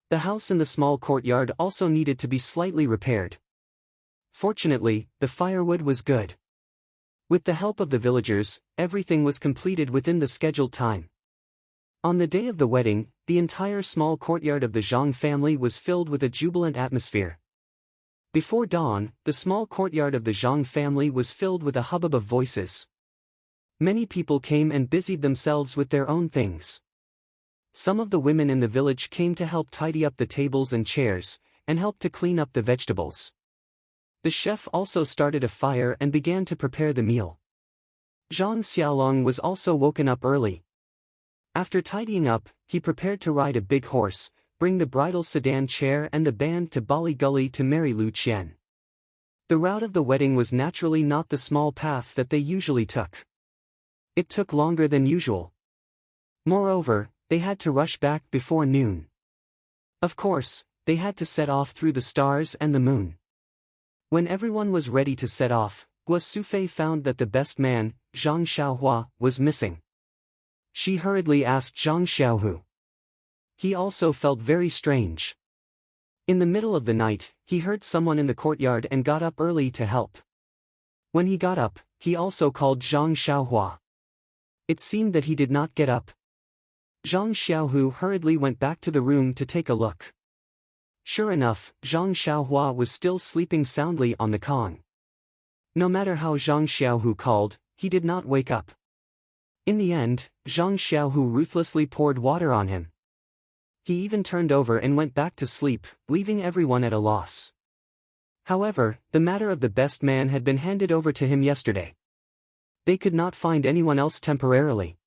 The house in the small courtyard also needed to be slightly repaired. Fortunately, the firewood was good. With the help of the villagers, everything was completed within the scheduled time. On the day of the wedding, the entire small courtyard of the Zhang family was filled with a jubilant atmosphere. Before dawn, the small courtyard of the Zhang family was filled with a hubbub of voices. Many people came and busied themselves with their own things. Some of the women in the village came to help tidy up the tables and chairs, and help to clean up the vegetables. The chef also started a fire and began to prepare the meal. Zhang Xiaolong was also woken up early. After tidying up, he prepared to ride a big horse, bring the bridal sedan chair and the band to Bali Gully to marry Lu Qian. The route of the wedding was naturally not the small path that they usually took. It took longer than usual. Moreover, they had to rush back before noon. Of course, they had to set off through the stars and the moon. When everyone was ready to set off, Guo Sufei found that the best man, Zhang Xiaohua, was missing. She hurriedly asked Zhang Xiaohu. He also felt very strange. In the middle of the night, he heard someone in the courtyard and got up early to help. When he got up, he also called Zhang Xiaohua. It seemed that he did not get up. Zhang Xiaohu hurriedly went back to the room to take a look. Sure enough, Zhang Xiaohua was still sleeping soundly on the Kong. No matter how Zhang Xiaohu called, he did not wake up. In the end, Zhang Xiaohu ruthlessly poured water on him. He even turned over and went back to sleep, leaving everyone at a loss. However, the matter of the best man had been handed over to him yesterday. They could not find anyone else temporarily.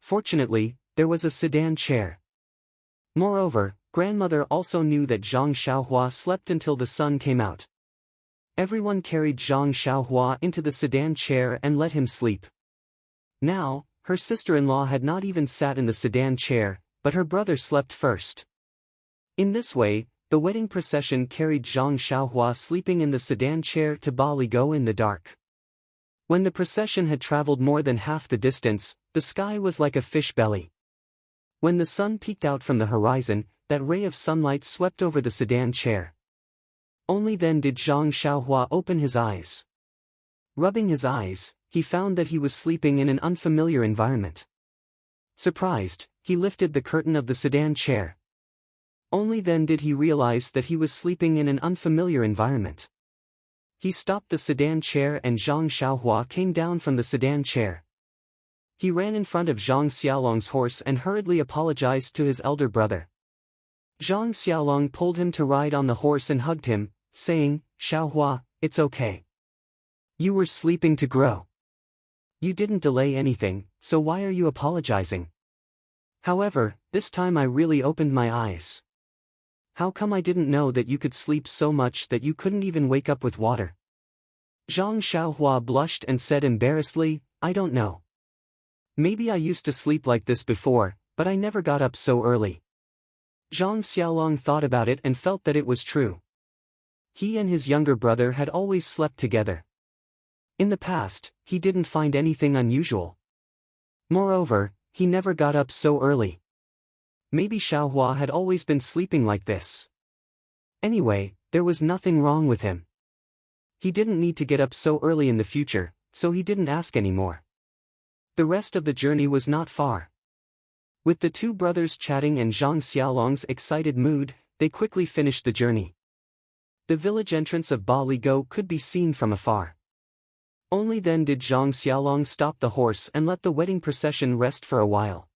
Fortunately, there was a sedan chair. Moreover, grandmother also knew that Zhang Xiaohua slept until the sun came out. Everyone carried Zhang Xiaohua into the sedan chair and let him sleep. Now, her sister-in-law had not even sat in the sedan chair, but her brother slept first. In this way, the wedding procession carried Zhang Xiaohua sleeping in the sedan chair to Baligo in the dark. When the procession had traveled more than half the distance, the sky was like a fish belly. When the sun peeked out from the horizon, that ray of sunlight swept over the sedan chair. Only then did Zhang Xiaohua open his eyes. Rubbing his eyes, he found that he was sleeping in an unfamiliar environment. Surprised, he lifted the curtain of the sedan chair. Only then did he realize that he was sleeping in an unfamiliar environment. He stopped the sedan chair and Zhang Xiaohua came down from the sedan chair. He ran in front of Zhang Xiaolong's horse and hurriedly apologized to his elder brother. Zhang Xiaolong pulled him to ride on the horse and hugged him, saying, "Xiaohua, it's okay. You were sleeping to grow. You didn't delay anything, so why are you apologizing? However, this time I really opened my eyes. How come I didn't know that you could sleep so much that you couldn't even wake up with water?" Zhang Xiaohua blushed and said embarrassedly, "I don't know. Maybe I used to sleep like this before, but I never got up so early." Zhang Xiaolong thought about it and felt that it was true. He and his younger brother had always slept together. In the past, he didn't find anything unusual. Moreover, he never got up so early. Maybe Xiaohua had always been sleeping like this. Anyway, there was nothing wrong with him. He didn't need to get up so early in the future, so he didn't ask anymore. The rest of the journey was not far. With the two brothers chatting and Zhang Xiaolong's excited mood, they quickly finished the journey. The village entrance of Baligo could be seen from afar. Only then did Zhang Xiaolong stop the horse and let the wedding procession rest for a while.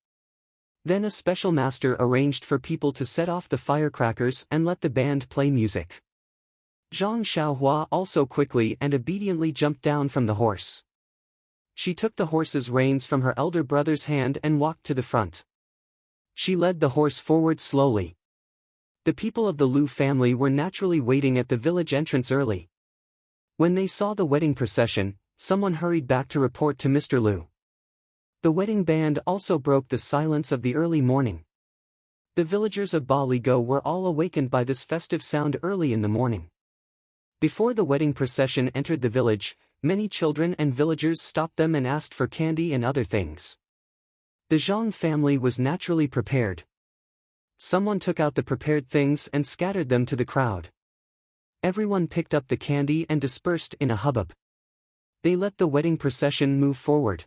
Then a special master arranged for people to set off the firecrackers and let the band play music. Zhang Xiaohua also quickly and obediently jumped down from the horse. She took the horse's reins from her elder brother's hand and walked to the front. She led the horse forward slowly. The people of the Lu family were naturally waiting at the village entrance early. When they saw the wedding procession, someone hurried back to report to Mr. Lu. The wedding band also broke the silence of the early morning. The villagers of Baligo were all awakened by this festive sound early in the morning. Before the wedding procession entered the village, many children and villagers stopped them and asked for candy and other things. The Zhang family was naturally prepared. Someone took out the prepared things and scattered them to the crowd. Everyone picked up the candy and dispersed in a hubbub. They let the wedding procession move forward.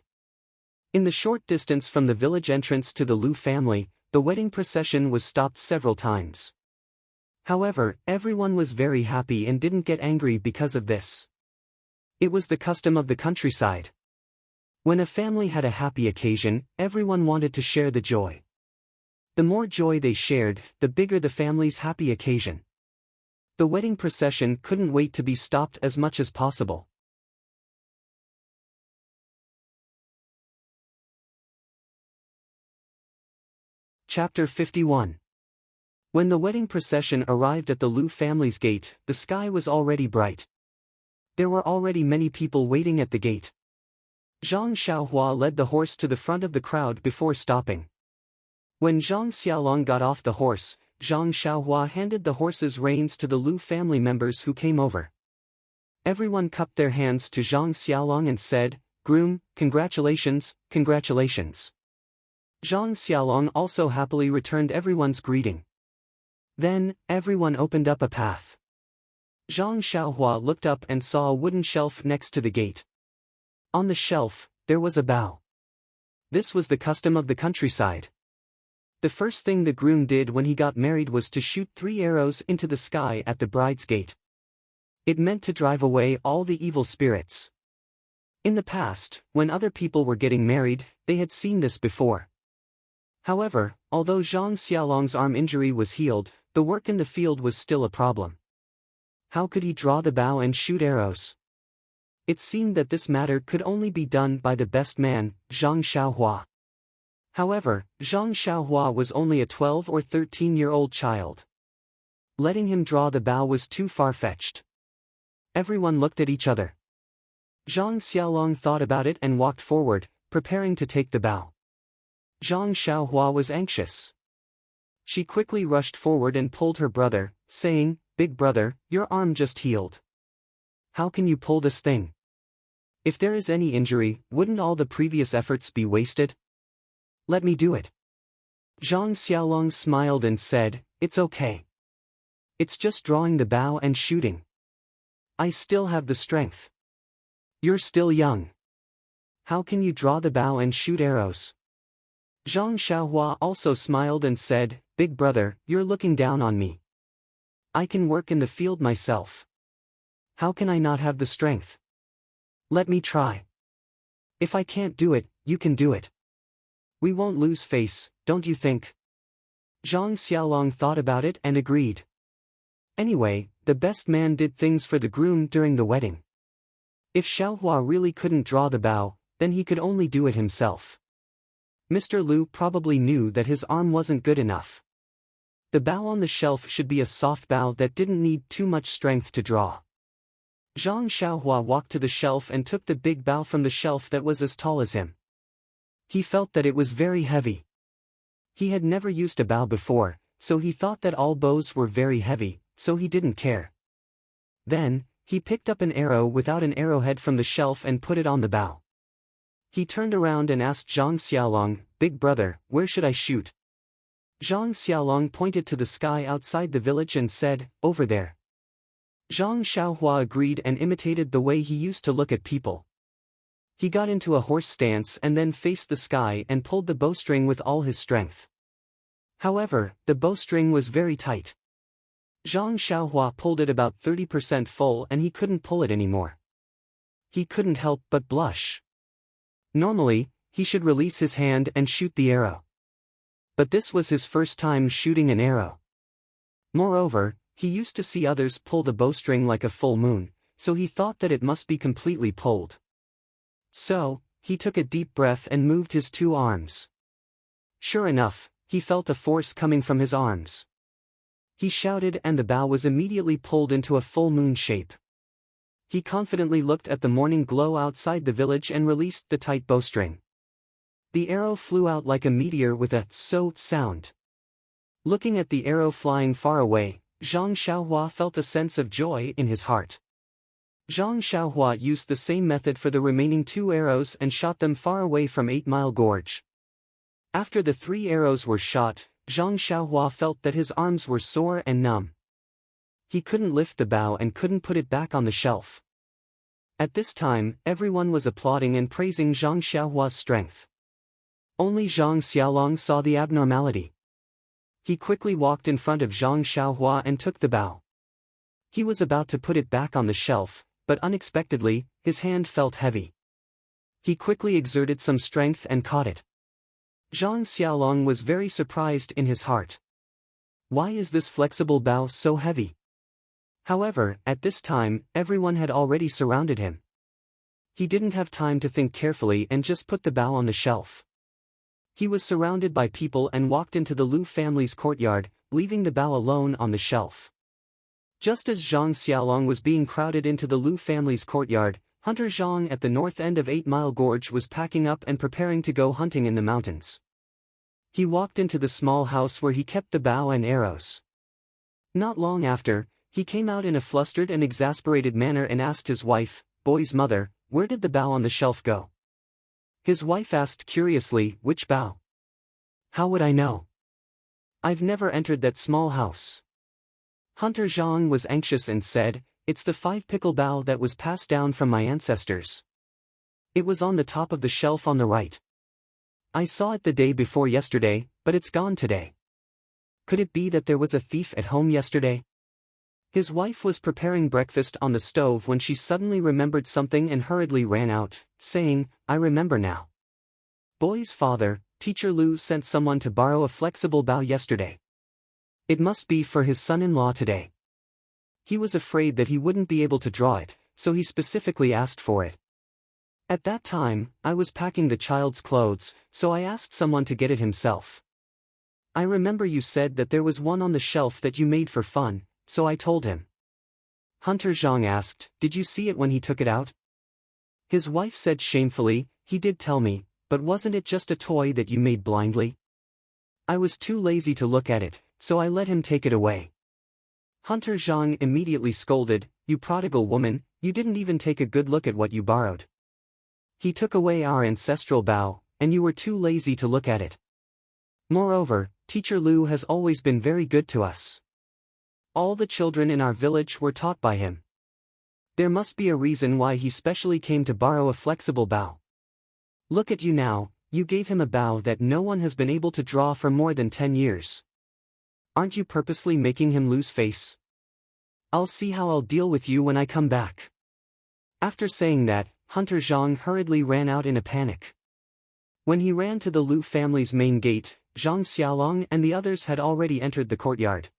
In the short distance from the village entrance to the Lu family, the wedding procession was stopped several times. However, everyone was very happy and didn't get angry because of this. It was the custom of the countryside. When a family had a happy occasion, everyone wanted to share the joy. The more joy they shared, the bigger the family's happy occasion. The wedding procession couldn't wait to be stopped as much as possible. Chapter 51. When the wedding procession arrived at the Lu family's gate, the sky was already bright. There were already many people waiting at the gate. Zhang Xiaohua led the horse to the front of the crowd before stopping. When Zhang Xiaolong got off the horse, Zhang Xiaohua handed the horse's reins to the Lu family members who came over. Everyone cupped their hands to Zhang Xiaolong and said, "Groom, congratulations, congratulations." Zhang Xiaolong also happily returned everyone's greeting. Then, everyone opened up a path. Zhang Xiaohua looked up and saw a wooden shelf next to the gate. On the shelf, there was a bow. This was the custom of the countryside. The first thing the groom did when he got married was to shoot 3 arrows into the sky at the bride's gate. It meant to drive away all the evil spirits. In the past, when other people were getting married, they had seen this before. However, although Zhang Xiaolong's arm injury was healed, the work in the field was still a problem. How could he draw the bow and shoot arrows? It seemed that this matter could only be done by the best man, Zhang Xiaohua. However, Zhang Xiaohua was only a 12 or 13-year-old child. Letting him draw the bow was too far-fetched. Everyone looked at each other. Zhang Xiaolong thought about it and walked forward, preparing to take the bow. Zhang Xiaohua was anxious. She quickly rushed forward and pulled her brother, saying, "Big brother, your arm just healed. How can you pull this thing? If there is any injury, wouldn't all the previous efforts be wasted? Let me do it." Zhang Xiaolong smiled and said, "It's okay. It's just drawing the bow and shooting. I still have the strength. You're still young. How can you draw the bow and shoot arrows?" Zhang Xiaohua also smiled and said, "Big brother, you're looking down on me. I can work in the field myself. How can I not have the strength? Let me try. If I can't do it, you can do it. We won't lose face, don't you think?" Zhang Xiaolong thought about it and agreed. Anyway, the best man did things for the groom during the wedding. If Xiaohua really couldn't draw the bow, then he could only do it himself. Mr. Lu probably knew that his arm wasn't good enough. The bow on the shelf should be a soft bow that didn't need too much strength to draw. Zhang Xiaohua walked to the shelf and took the big bow from the shelf that was as tall as him. He felt that it was very heavy. He had never used a bow before, so he thought that all bows were very heavy, so he didn't care. Then, he picked up an arrow without an arrowhead from the shelf and put it on the bow. He turned around and asked Zhang Xiaolong, "Big brother, where should I shoot?" Zhang Xiaolong pointed to the sky outside the village and said, "Over there." Zhang Xiaohua agreed and imitated the way he used to look at people. He got into a horse stance and then faced the sky and pulled the bowstring with all his strength. However, the bowstring was very tight. Zhang Xiaohua pulled it about 30% full and he couldn't pull it anymore. He couldn't help but blush. Normally, he should release his hand and shoot the arrow. But this was his first time shooting an arrow. Moreover, he used to see others pull the bowstring like a full moon, so he thought that it must be completely pulled. So, he took a deep breath and moved his 2 arms. Sure enough, he felt a force coming from his arms. He shouted and the bow was immediately pulled into a full moon shape. He confidently looked at the morning glow outside the village and released the tight bowstring. The arrow flew out like a meteor with a "so" sound. Looking at the arrow flying far away, Zhang Xiaohua felt a sense of joy in his heart. Zhang Xiaohua used the same method for the remaining 2 arrows and shot them far away from 8 Mile Gorge. After the 3 arrows were shot, Zhang Xiaohua felt that his arms were sore and numb. He couldn't lift the bow and couldn't put it back on the shelf. At this time, everyone was applauding and praising Zhang Xiaohua's strength. Only Zhang Xiaolong saw the abnormality. He quickly walked in front of Zhang Xiaohua and took the bow. He was about to put it back on the shelf, but unexpectedly, his hand felt heavy. He quickly exerted some strength and caught it. Zhang Xiaolong was very surprised in his heart. Why is this flexible bow so heavy? However, at this time, everyone had already surrounded him. He didn't have time to think carefully and just put the bow on the shelf. He was surrounded by people and walked into the Lu family's courtyard, leaving the bow alone on the shelf. Just as Zhang Xiaolong was being crowded into the Lu family's courtyard, Hunter Zhang at the north end of 8 Mile Gorge was packing up and preparing to go hunting in the mountains. He walked into the small house where he kept the bow and arrows. Not long after, he came out in a flustered and exasperated manner and asked his wife, Boy's mother, where did the bow on the shelf go? His wife asked curiously, which bow? How would I know? I've never entered that small house. Hunter Zhang was anxious and said, it's the 5-pickle bow that was passed down from my ancestors. It was on the top of the shelf on the right. I saw it the day before yesterday, but it's gone today. Could it be that there was a thief at home yesterday? His wife was preparing breakfast on the stove when she suddenly remembered something and hurriedly ran out, saying, I remember now. Boy's father, Teacher Lu, sent someone to borrow a flexible bow yesterday. It must be for his son-in-law today. He was afraid that he wouldn't be able to draw it, so he specifically asked for it. At that time, I was packing the child's clothes, so I asked someone to get it himself. I remember you said that there was one on the shelf that you made for fun, so I told him. Hunter Zhang asked, did you see it when he took it out? His wife said shamefully, he did tell me, but wasn't it just a toy that you made blindly? I was too lazy to look at it, so I let him take it away. Hunter Zhang immediately scolded, you prodigal woman, you didn't even take a good look at what you borrowed. He took away our ancestral bow, and you were too lazy to look at it. Moreover, Teacher Lu has always been very good to us. All the children in our village were taught by him. There must be a reason why he specially came to borrow a flexible bow. Look at you now, you gave him a bow that no one has been able to draw for more than 10 years. Aren't you purposely making him lose face? I'll see how I'll deal with you when I come back. After saying that, Hunter Zhang hurriedly ran out in a panic. When he ran to the Lu family's main gate, Zhang Xiaolong and the others had already entered the courtyard.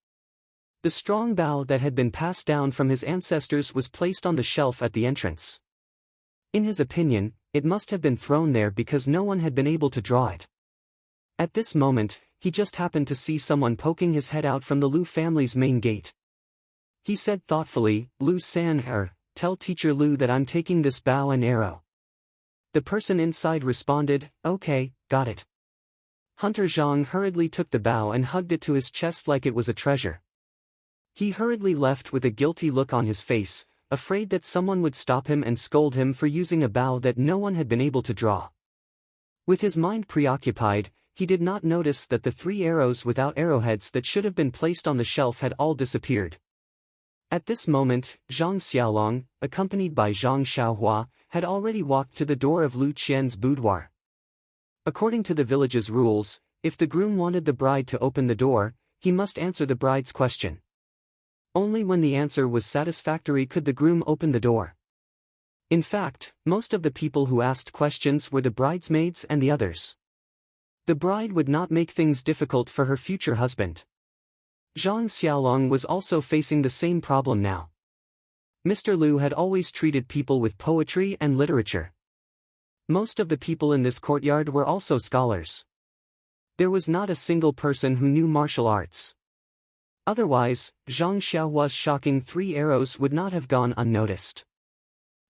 The strong bow that had been passed down from his ancestors was placed on the shelf at the entrance. In his opinion, it must have been thrown there because no one had been able to draw it. At this moment, he just happened to see someone poking his head out from the Lu family's main gate. He said thoughtfully, Lu San, tell Teacher Lu that I'm taking this bow and arrow. The person inside responded, okay, got it. Hunter Zhang hurriedly took the bow and hugged it to his chest like it was a treasure. He hurriedly left with a guilty look on his face, afraid that someone would stop him and scold him for using a bow that no one had been able to draw. With his mind preoccupied, he did not notice that the 3 arrows without arrowheads that should have been placed on the shelf had all disappeared. At this moment, Zhang Xiaolong, accompanied by Zhang Xiaohua, had already walked to the door of Lu Qian's boudoir. According to the village's rules, if the groom wanted the bride to open the door, he must answer the bride's question. Only when the answer was satisfactory could the groom open the door. In fact, most of the people who asked questions were the bridesmaids and the others. The bride would not make things difficult for her future husband. Zhang Xiaolong was also facing the same problem now. Mr. Lu had always treated people with poetry and literature. Most of the people in this courtyard were also scholars. There was not a single person who knew martial arts. Otherwise, Zhang Xiaohua's shocking 3 arrows would not have gone unnoticed.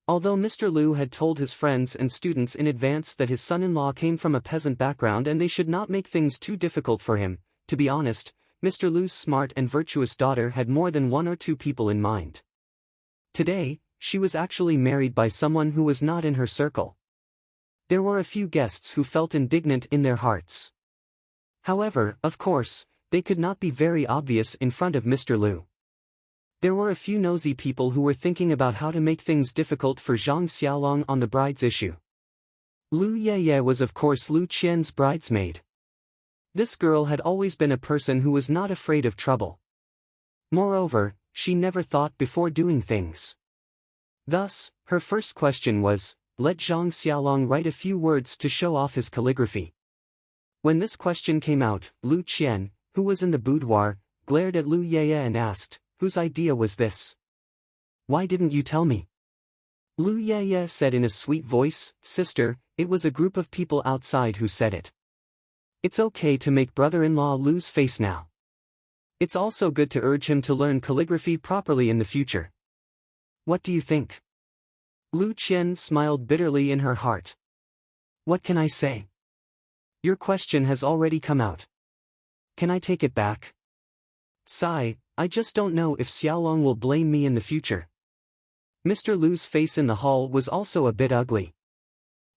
Although Mr. Lu had told his friends and students in advance that his son-in-law came from a peasant background and they should not make things too difficult for him, to be honest, Mr. Lu's smart and virtuous daughter had more than 1 or 2 people in mind. Today, she was actually married by someone who was not in her circle. There were a few guests who felt indignant in their hearts. However, of course, they could not be very obvious in front of Mr. Lu. There were a few nosy people who were thinking about how to make things difficult for Zhang Xiaolong on the bride's issue. Lu Yeye was of course Lu Qian's bridesmaid. This girl had always been a person who was not afraid of trouble. Moreover, she never thought before doing things. Thus, her first question was, let Zhang Xiaolong write a few words to show off his calligraphy. When this question came out, Lu Qian, who was in the boudoir, glared at Lu Yeye and asked, whose idea was this? Why didn't you tell me? Lu Yeye said in a sweet voice, sister, it was a group of people outside who said it. It's okay to make brother-in-law lose face now. It's also good to urge him to learn calligraphy properly in the future. What do you think? Lu Qian smiled bitterly in her heart. What can I say? Your question has already come out. Can I take it back? Sigh, I just don't know if Xiaolong will blame me in the future. Mr. Lu's face in the hall was also a bit ugly.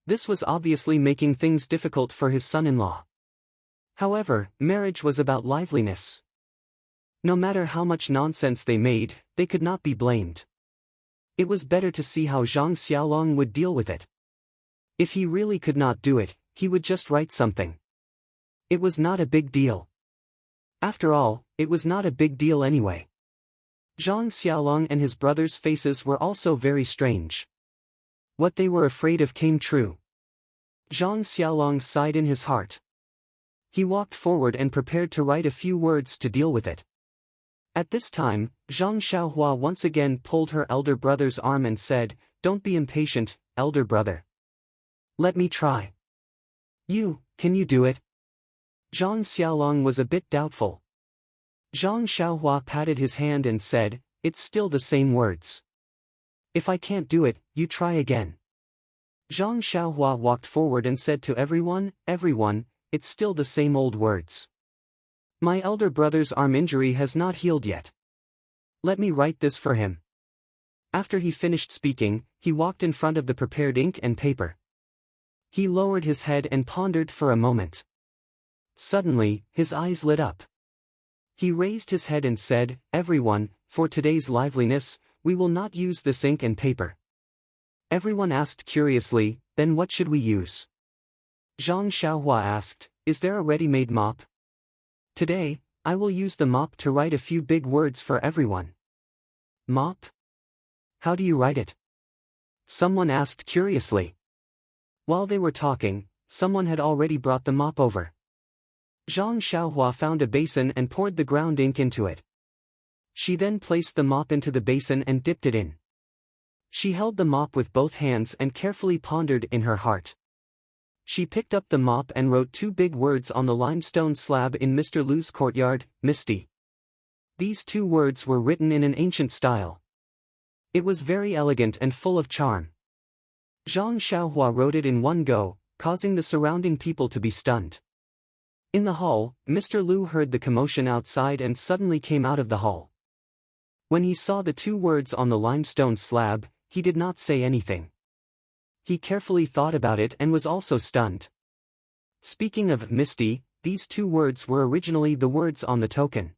This was obviously making things difficult for his son-in-law. However, marriage was about liveliness. No matter how much nonsense they made, they could not be blamed. It was better to see how Zhang Xiaolong would deal with it. If he really could not do it, he would just write something. It was not a big deal. After all, it was not a big deal anyway. Zhang Xiaolong and his brothers' faces were also very strange. What they were afraid of came true. Zhang Xiaolong sighed in his heart. He walked forward and prepared to write a few words to deal with it. At this time, Zhang Xiaohua once again pulled her elder brother's arm and said, don't be impatient, elder brother. Let me try. Can you do it? Zhang Xiaolong was a bit doubtful. Zhang Xiaohua patted his hand and said, it's still the same words. If I can't do it, you try again. Zhang Xiaohua walked forward and said to everyone, it's still the same old words. My elder brother's arm injury has not healed yet. Let me write this for him. After he finished speaking, he walked in front of the prepared ink and paper. He lowered his head and pondered for a moment. Suddenly, his eyes lit up. He raised his head and said, everyone, for today's liveliness, we will not use this ink and paper. Everyone asked curiously, then what should we use? Zhang Xiaohua asked, is there a ready-made mop? Today, I will use the mop to write a few big words for everyone. Mop? How do you write it? Someone asked curiously. While they were talking, someone had already brought the mop over. Zhang Xiaohua found a basin and poured the ground ink into it. She then placed the mop into the basin and dipped it in. She held the mop with both hands and carefully pondered in her heart. She picked up the mop and wrote two big words on the limestone slab in Mr. Lu's courtyard, Misty. These two words were written in an ancient style. It was very elegant and full of charm. Zhang Xiaohua wrote it in one go, causing the surrounding people to be stunned. In the hall, Mr. Lu heard the commotion outside and suddenly came out of the hall. When he saw the two words on the limestone slab, he did not say anything. He carefully thought about it and was also stunned. Speaking of Misty, these two words were originally the words on the token.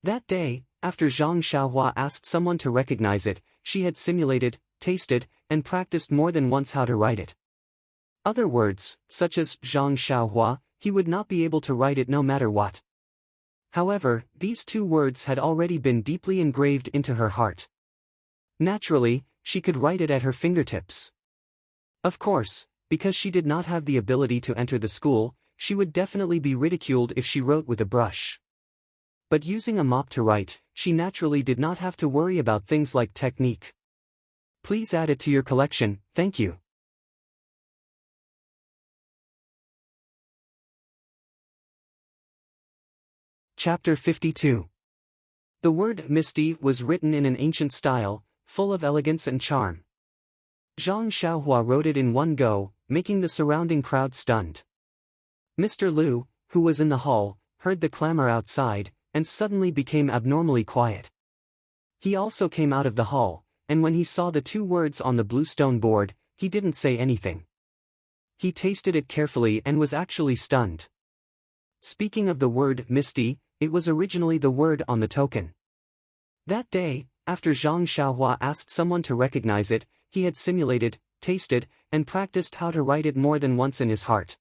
That day, after Zhang Xiaohua asked someone to recognize it, she had simulated, tasted, and practiced more than once how to write it. Other words, such as Zhang Xiaohua, he would not be able to write it no matter what. However, these two words had already been deeply engraved into her heart. Naturally, she could write it at her fingertips. Of course, because she did not have the ability to enter the school, she would definitely be ridiculed if she wrote with a brush. But using a mop to write, she naturally did not have to worry about things like technique. Please add it to your collection, thank you. Chapter 52. The word Misty was written in an ancient style, full of elegance and charm. Zhang Xiaohua wrote it in one go, making the surrounding crowd stunned. Mr. Lu, who was in the hall, heard the clamor outside, and suddenly became abnormally quiet. He also came out of the hall, and when he saw the two words on the blue stone board, he didn't say anything. He tasted it carefully and was actually stunned. Speaking of the word Misty, it was originally the word on the token. That day, after Zhang Xiaohua asked someone to recognize it, he had simulated, tasted, and practiced how to write it more than once in his heart.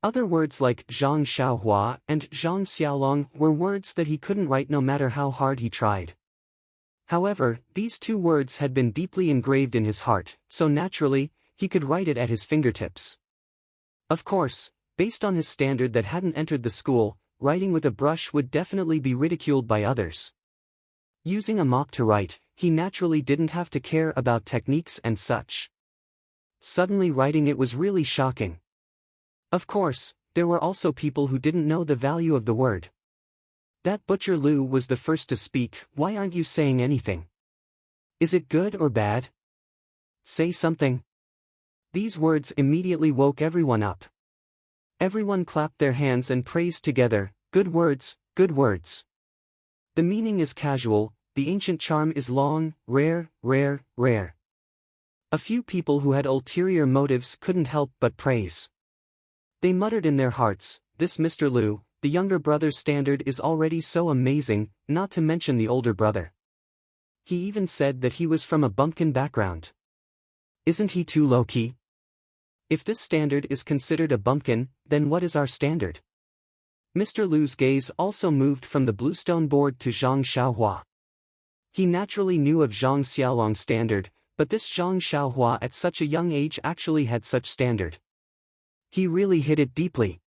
Other words like Zhang Xiaohua and Zhang Xiaolong were words that he couldn't write no matter how hard he tried. However, these two words had been deeply engraved in his heart, so naturally, he could write it at his fingertips. Of course, based on his standard that hadn't entered the school, writing with a brush would definitely be ridiculed by others. Using a mop to write, he naturally didn't have to care about techniques and such. Suddenly writing it was really shocking. Of course, there were also people who didn't know the value of the word. That butcher Lu was the first to speak. Why aren't you saying anything? Is it good or bad? Say something. These words immediately woke everyone up. Everyone clapped their hands and praised together, good words, good words. The meaning is casual, the ancient charm is long, rare, rare, rare. A few people who had ulterior motives couldn't help but praise. They muttered in their hearts, this Mr. Lu, the younger brother's standard is already so amazing, not to mention the older brother. He even said that he was from a bumpkin background. Isn't he too low-key? If this standard is considered a bumpkin, then what is our standard? Mr. Lu's gaze also moved from the bluestone board to Zhang Xiaohua. He naturally knew of Zhang Xiaolong's standard, but this Zhang Xiaohua at such a young age actually had such standard. He really hit it deeply.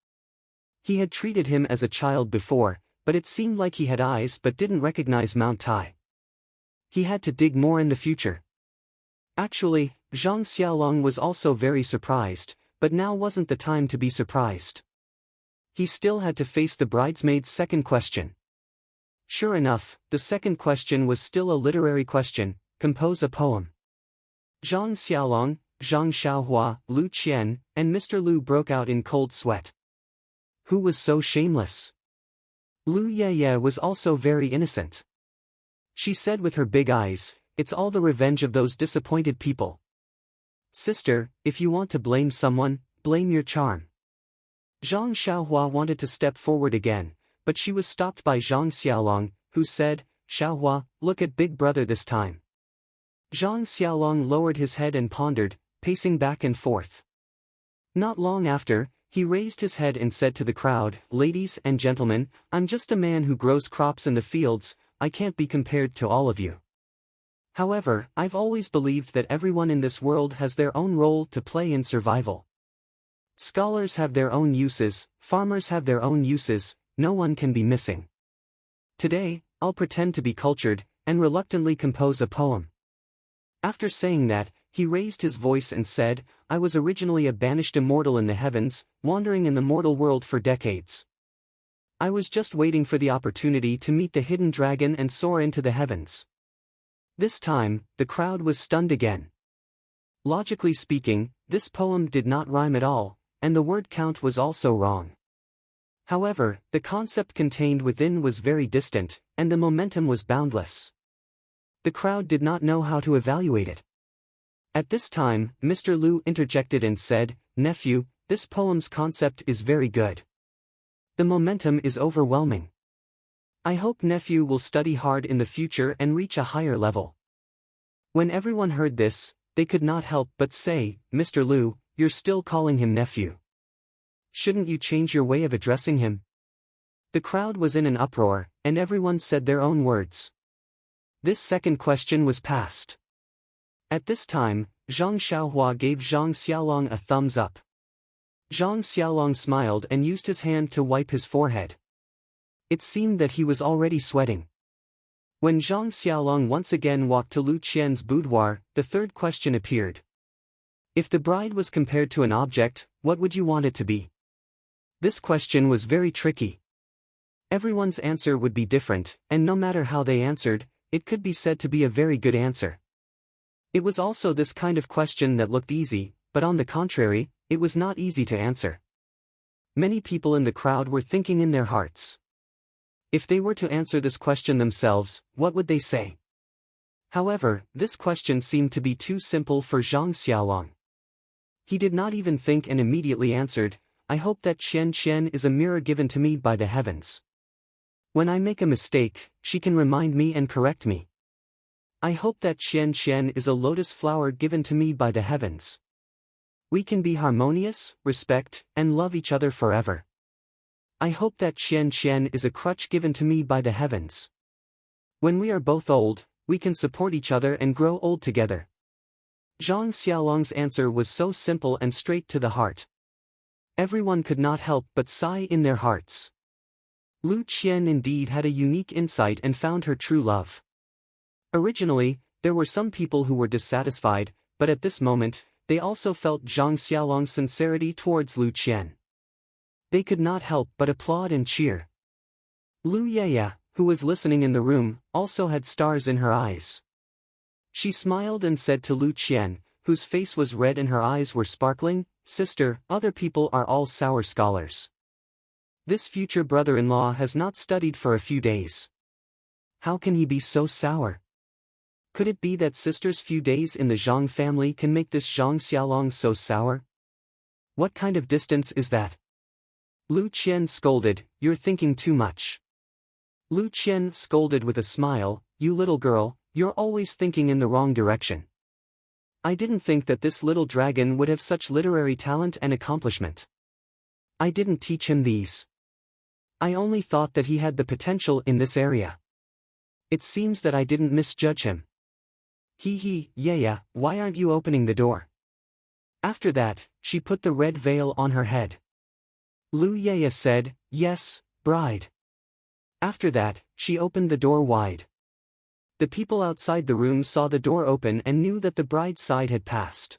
He had treated him as a child before, but it seemed like he had eyes but didn't recognize Mount Tai. He had to dig more in the future. Actually, Zhang Xiaolong was also very surprised, but now wasn't the time to be surprised. He still had to face the bridesmaid's second question. Sure enough, the second question was still a literary question: compose a poem. Zhang Xiaolong, Zhang Xiaohua, Lu Qian, and Mr. Lu broke out in cold sweat. Who was so shameless? Lu Yeye was also very innocent. She said with her big eyes, it's all the revenge of those disappointed people. Sister, if you want to blame someone, blame your charm. Zhang Xiaohua wanted to step forward again, but she was stopped by Zhang Xiaolong, who said, Xiaohua, look at big brother this time. Zhang Xiaolong lowered his head and pondered, pacing back and forth. Not long after, he raised his head and said to the crowd, ladies and gentlemen, I'm just a man who grows crops in the fields, I can't be compared to all of you. However, I've always believed that everyone in this world has their own role to play in survival. Scholars have their own uses, farmers have their own uses, no one can be missing. Today, I'll pretend to be cultured, and reluctantly compose a poem. After saying that, he raised his voice and said, I was originally a banished immortal in the heavens, wandering in the mortal world for decades. I was just waiting for the opportunity to meet the hidden dragon and soar into the heavens. This time, the crowd was stunned again. Logically speaking, this poem did not rhyme at all, and the word count was also wrong. However, the concept contained within was very distant, and the momentum was boundless. The crowd did not know how to evaluate it. At this time, Mr. Lu interjected and said, Nephew, this poem's concept is very good. The momentum is overwhelming. I hope nephew will study hard in the future and reach a higher level. When everyone heard this, they could not help but say, Mr. Lu, you're still calling him nephew. Shouldn't you change your way of addressing him? The crowd was in an uproar, and everyone said their own words. This second question was passed. At this time, Zhang Xiaohua gave Zhang Xiaolong a thumbs up. Zhang Xiaolong smiled and used his hand to wipe his forehead. It seemed that he was already sweating. When Zhang Xiaolong once again walked to Lu Qian's boudoir, the third question appeared. If the bride was compared to an object, what would you want it to be? This question was very tricky. Everyone's answer would be different, and no matter how they answered, it could be said to be a very good answer. It was also this kind of question that looked easy, but on the contrary, it was not easy to answer. Many people in the crowd were thinking in their hearts. If they were to answer this question themselves, what would they say? However, this question seemed to be too simple for Zhang Xiaolong. He did not even think and immediately answered, I hope that Qian Qian is a mirror given to me by the heavens. When I make a mistake, she can remind me and correct me. I hope that Qian Qian is a lotus flower given to me by the heavens. We can be harmonious, respect, and love each other forever. I hope that Qian Qian is a crutch given to me by the heavens. When we are both old, we can support each other and grow old together. Zhang Xiaolong's answer was so simple and straight to the heart. Everyone could not help but sigh in their hearts. Lu Qian indeed had a unique insight and found her true love. Originally, there were some people who were dissatisfied, but at this moment, they also felt Zhang Xiaolong's sincerity towards Lu Qian. They could not help but applaud and cheer. Lu Yaya, who was listening in the room, also had stars in her eyes. She smiled and said to Lu Qian, whose face was red and her eyes were sparkling, "Sister, other people are all sour scholars. This future brother-in-law has not studied for a few days. How can he be so sour? Could it be that sister's few days in the Zhang family can make this Zhang Xiaolong so sour? What kind of distance is that?" Lu Qian scolded, "You're thinking too much." Lu Qian scolded with a smile, "You little girl, you're always thinking in the wrong direction. I didn't think that this little dragon would have such literary talent and accomplishment. I didn't teach him these. I only thought that he had the potential in this area. It seems that I didn't misjudge him. Yeah, why aren't you opening the door?" After that, she put the red veil on her head. Lu Yaya said, "Yes, bride." After that, she opened the door wide. The people outside the room saw the door open and knew that the bride's side had passed.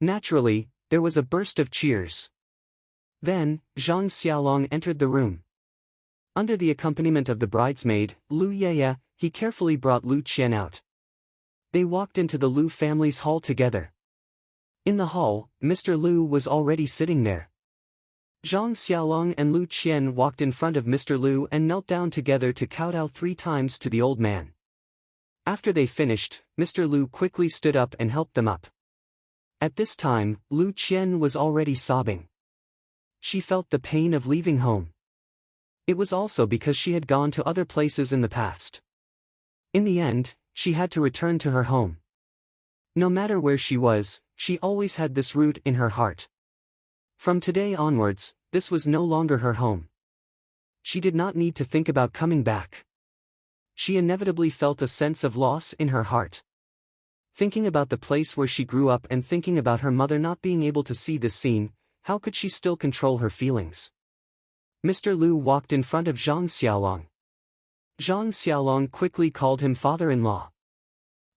Naturally, there was a burst of cheers. Then, Zhang Xiaolong entered the room. Under the accompaniment of the bridesmaid, Lu Yaya, he carefully brought Lu Qian out. They walked into the Lu family's hall together. In the hall, Mr. Lu was already sitting there. Zhang Xiaolong and Lu Qian walked in front of Mr. Lu and knelt down together to kowtow 3 times to the old man. After they finished, Mr. Lu quickly stood up and helped them up. At this time, Lu Qian was already sobbing. She felt the pain of leaving home. It was also because she had gone to other places in the past. In the end, she had to return to her home. No matter where she was, she always had this root in her heart. From today onwards, this was no longer her home. She did not need to think about coming back. She inevitably felt a sense of loss in her heart. Thinking about the place where she grew up and thinking about her mother not being able to see this scene, how could she still control her feelings? Mr. Lu walked in front of Zhang Xiaolong. Zhang Xiaolong quickly called him father-in-law.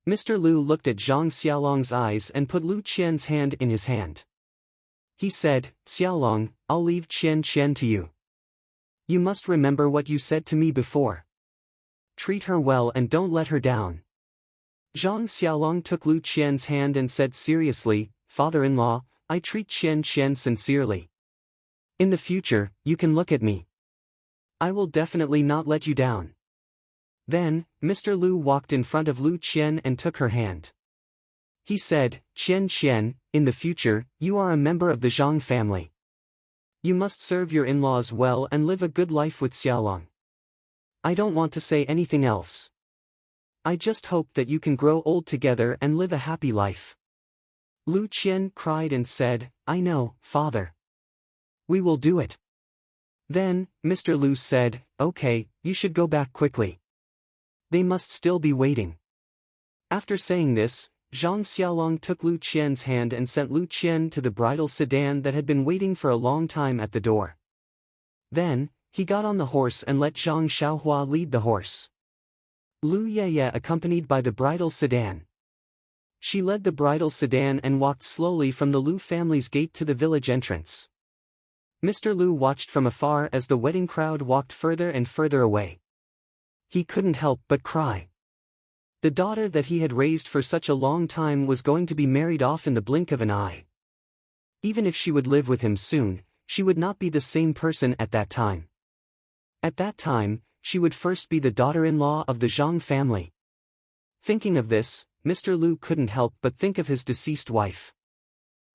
Mr. Lu looked at Zhang Xiaolong's eyes and put Lu Qian's hand in his hand. He said, "Xiaolong, I'll leave Qian Qian to you. You must remember what you said to me before. Treat her well and don't let her down." Zhang Xiaolong took Lu Qian's hand and said seriously, "Father-in-law, I treat Qian Qian sincerely. In the future, you can look at me. I will definitely not let you down." Then, Mr. Lu walked in front of Lu Qian and took her hand. He said, "Qian Qian, in the future, you are a member of the Zhang family. You must serve your in-laws well and live a good life with Xiaolong. I don't want to say anything else. I just hope that you can grow old together and live a happy life." Lu Qian cried and said, "I know, father. We will do it." Then, Mr. Lu said, "Okay, you should go back quickly. They must still be waiting." After saying this, Zhang Xiaolong took Lu Qian's hand and sent Lu Qian to the bridal sedan that had been waiting for a long time at the door. Then, he got on the horse and let Zhang Xiaohua lead the horse. Lu Yaya accompanied by the bridal sedan. She led the bridal sedan and walked slowly from the Lu family's gate to the village entrance. Mr. Lu watched from afar as the wedding crowd walked further and further away. He couldn't help but cry. The daughter that he had raised for such a long time was going to be married off in the blink of an eye. Even if she would live with him soon, she would not be the same person at that time. At that time, she would first be the daughter-in-law of the Zhang family. Thinking of this, Mr. Lu couldn't help but think of his deceased wife.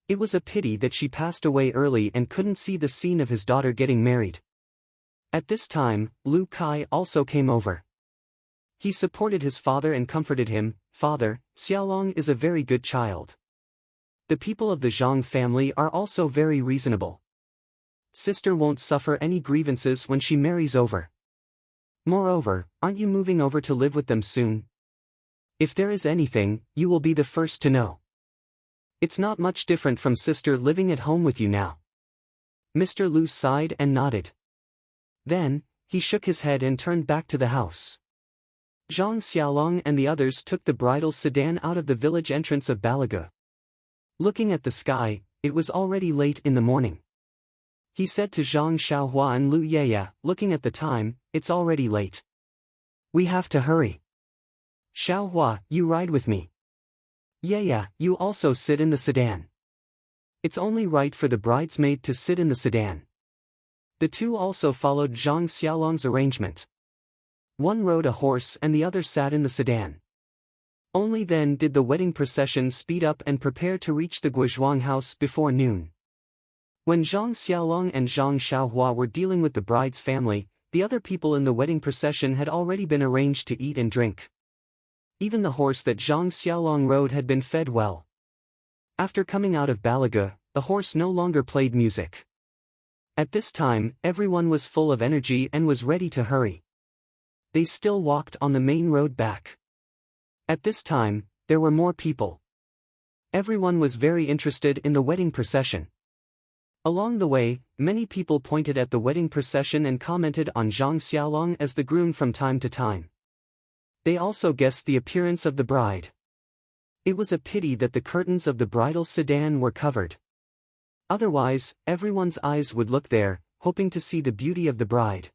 It was a pity that she passed away early and couldn't see the scene of his daughter getting married. At this time, Lu Kai also came over. He supported his father and comforted him. Father, Xiaolong is a very good child. The people of the Zhang family are also very reasonable. Sister won't suffer any grievances when she marries over. Moreover, aren't you moving over to live with them soon? If there is anything, you will be the first to know. It's not much different from sister living at home with you now. Mr. Lu sighed and nodded. Then, he shook his head and turned back to the house. Zhang Xiaolong and the others took the bridal sedan out of the village entrance of Balaga. Looking at the sky, it was already late in the morning. He said to Zhang Xiaohua and Lu Yeya, looking at the time, it's already late. We have to hurry. Xiaohua, you ride with me. Yeya, you also sit in the sedan. It's only right for the bridesmaid to sit in the sedan. The two also followed Zhang Xiaolong's arrangement. One rode a horse and the other sat in the sedan. Only then did the wedding procession speed up and prepare to reach the Guizhuang house before noon. When Zhang Xiaolong and Zhang Xiaohua were dealing with the bride's family, the other people in the wedding procession had already been arranged to eat and drink. Even the horse that Zhang Xiaolong rode had been fed well. After coming out of Balaga, the horse no longer played music. At this time, everyone was full of energy and was ready to hurry. They still walked on the main road back. At this time, there were more people. Everyone was very interested in the wedding procession. Along the way, many people pointed at the wedding procession and commented on Zhang Xiaolong as the groom from time to time. They also guessed the appearance of the bride. It was a pity that the curtains of the bridal sedan were covered. Otherwise, everyone's eyes would look there, hoping to see the beauty of the bride.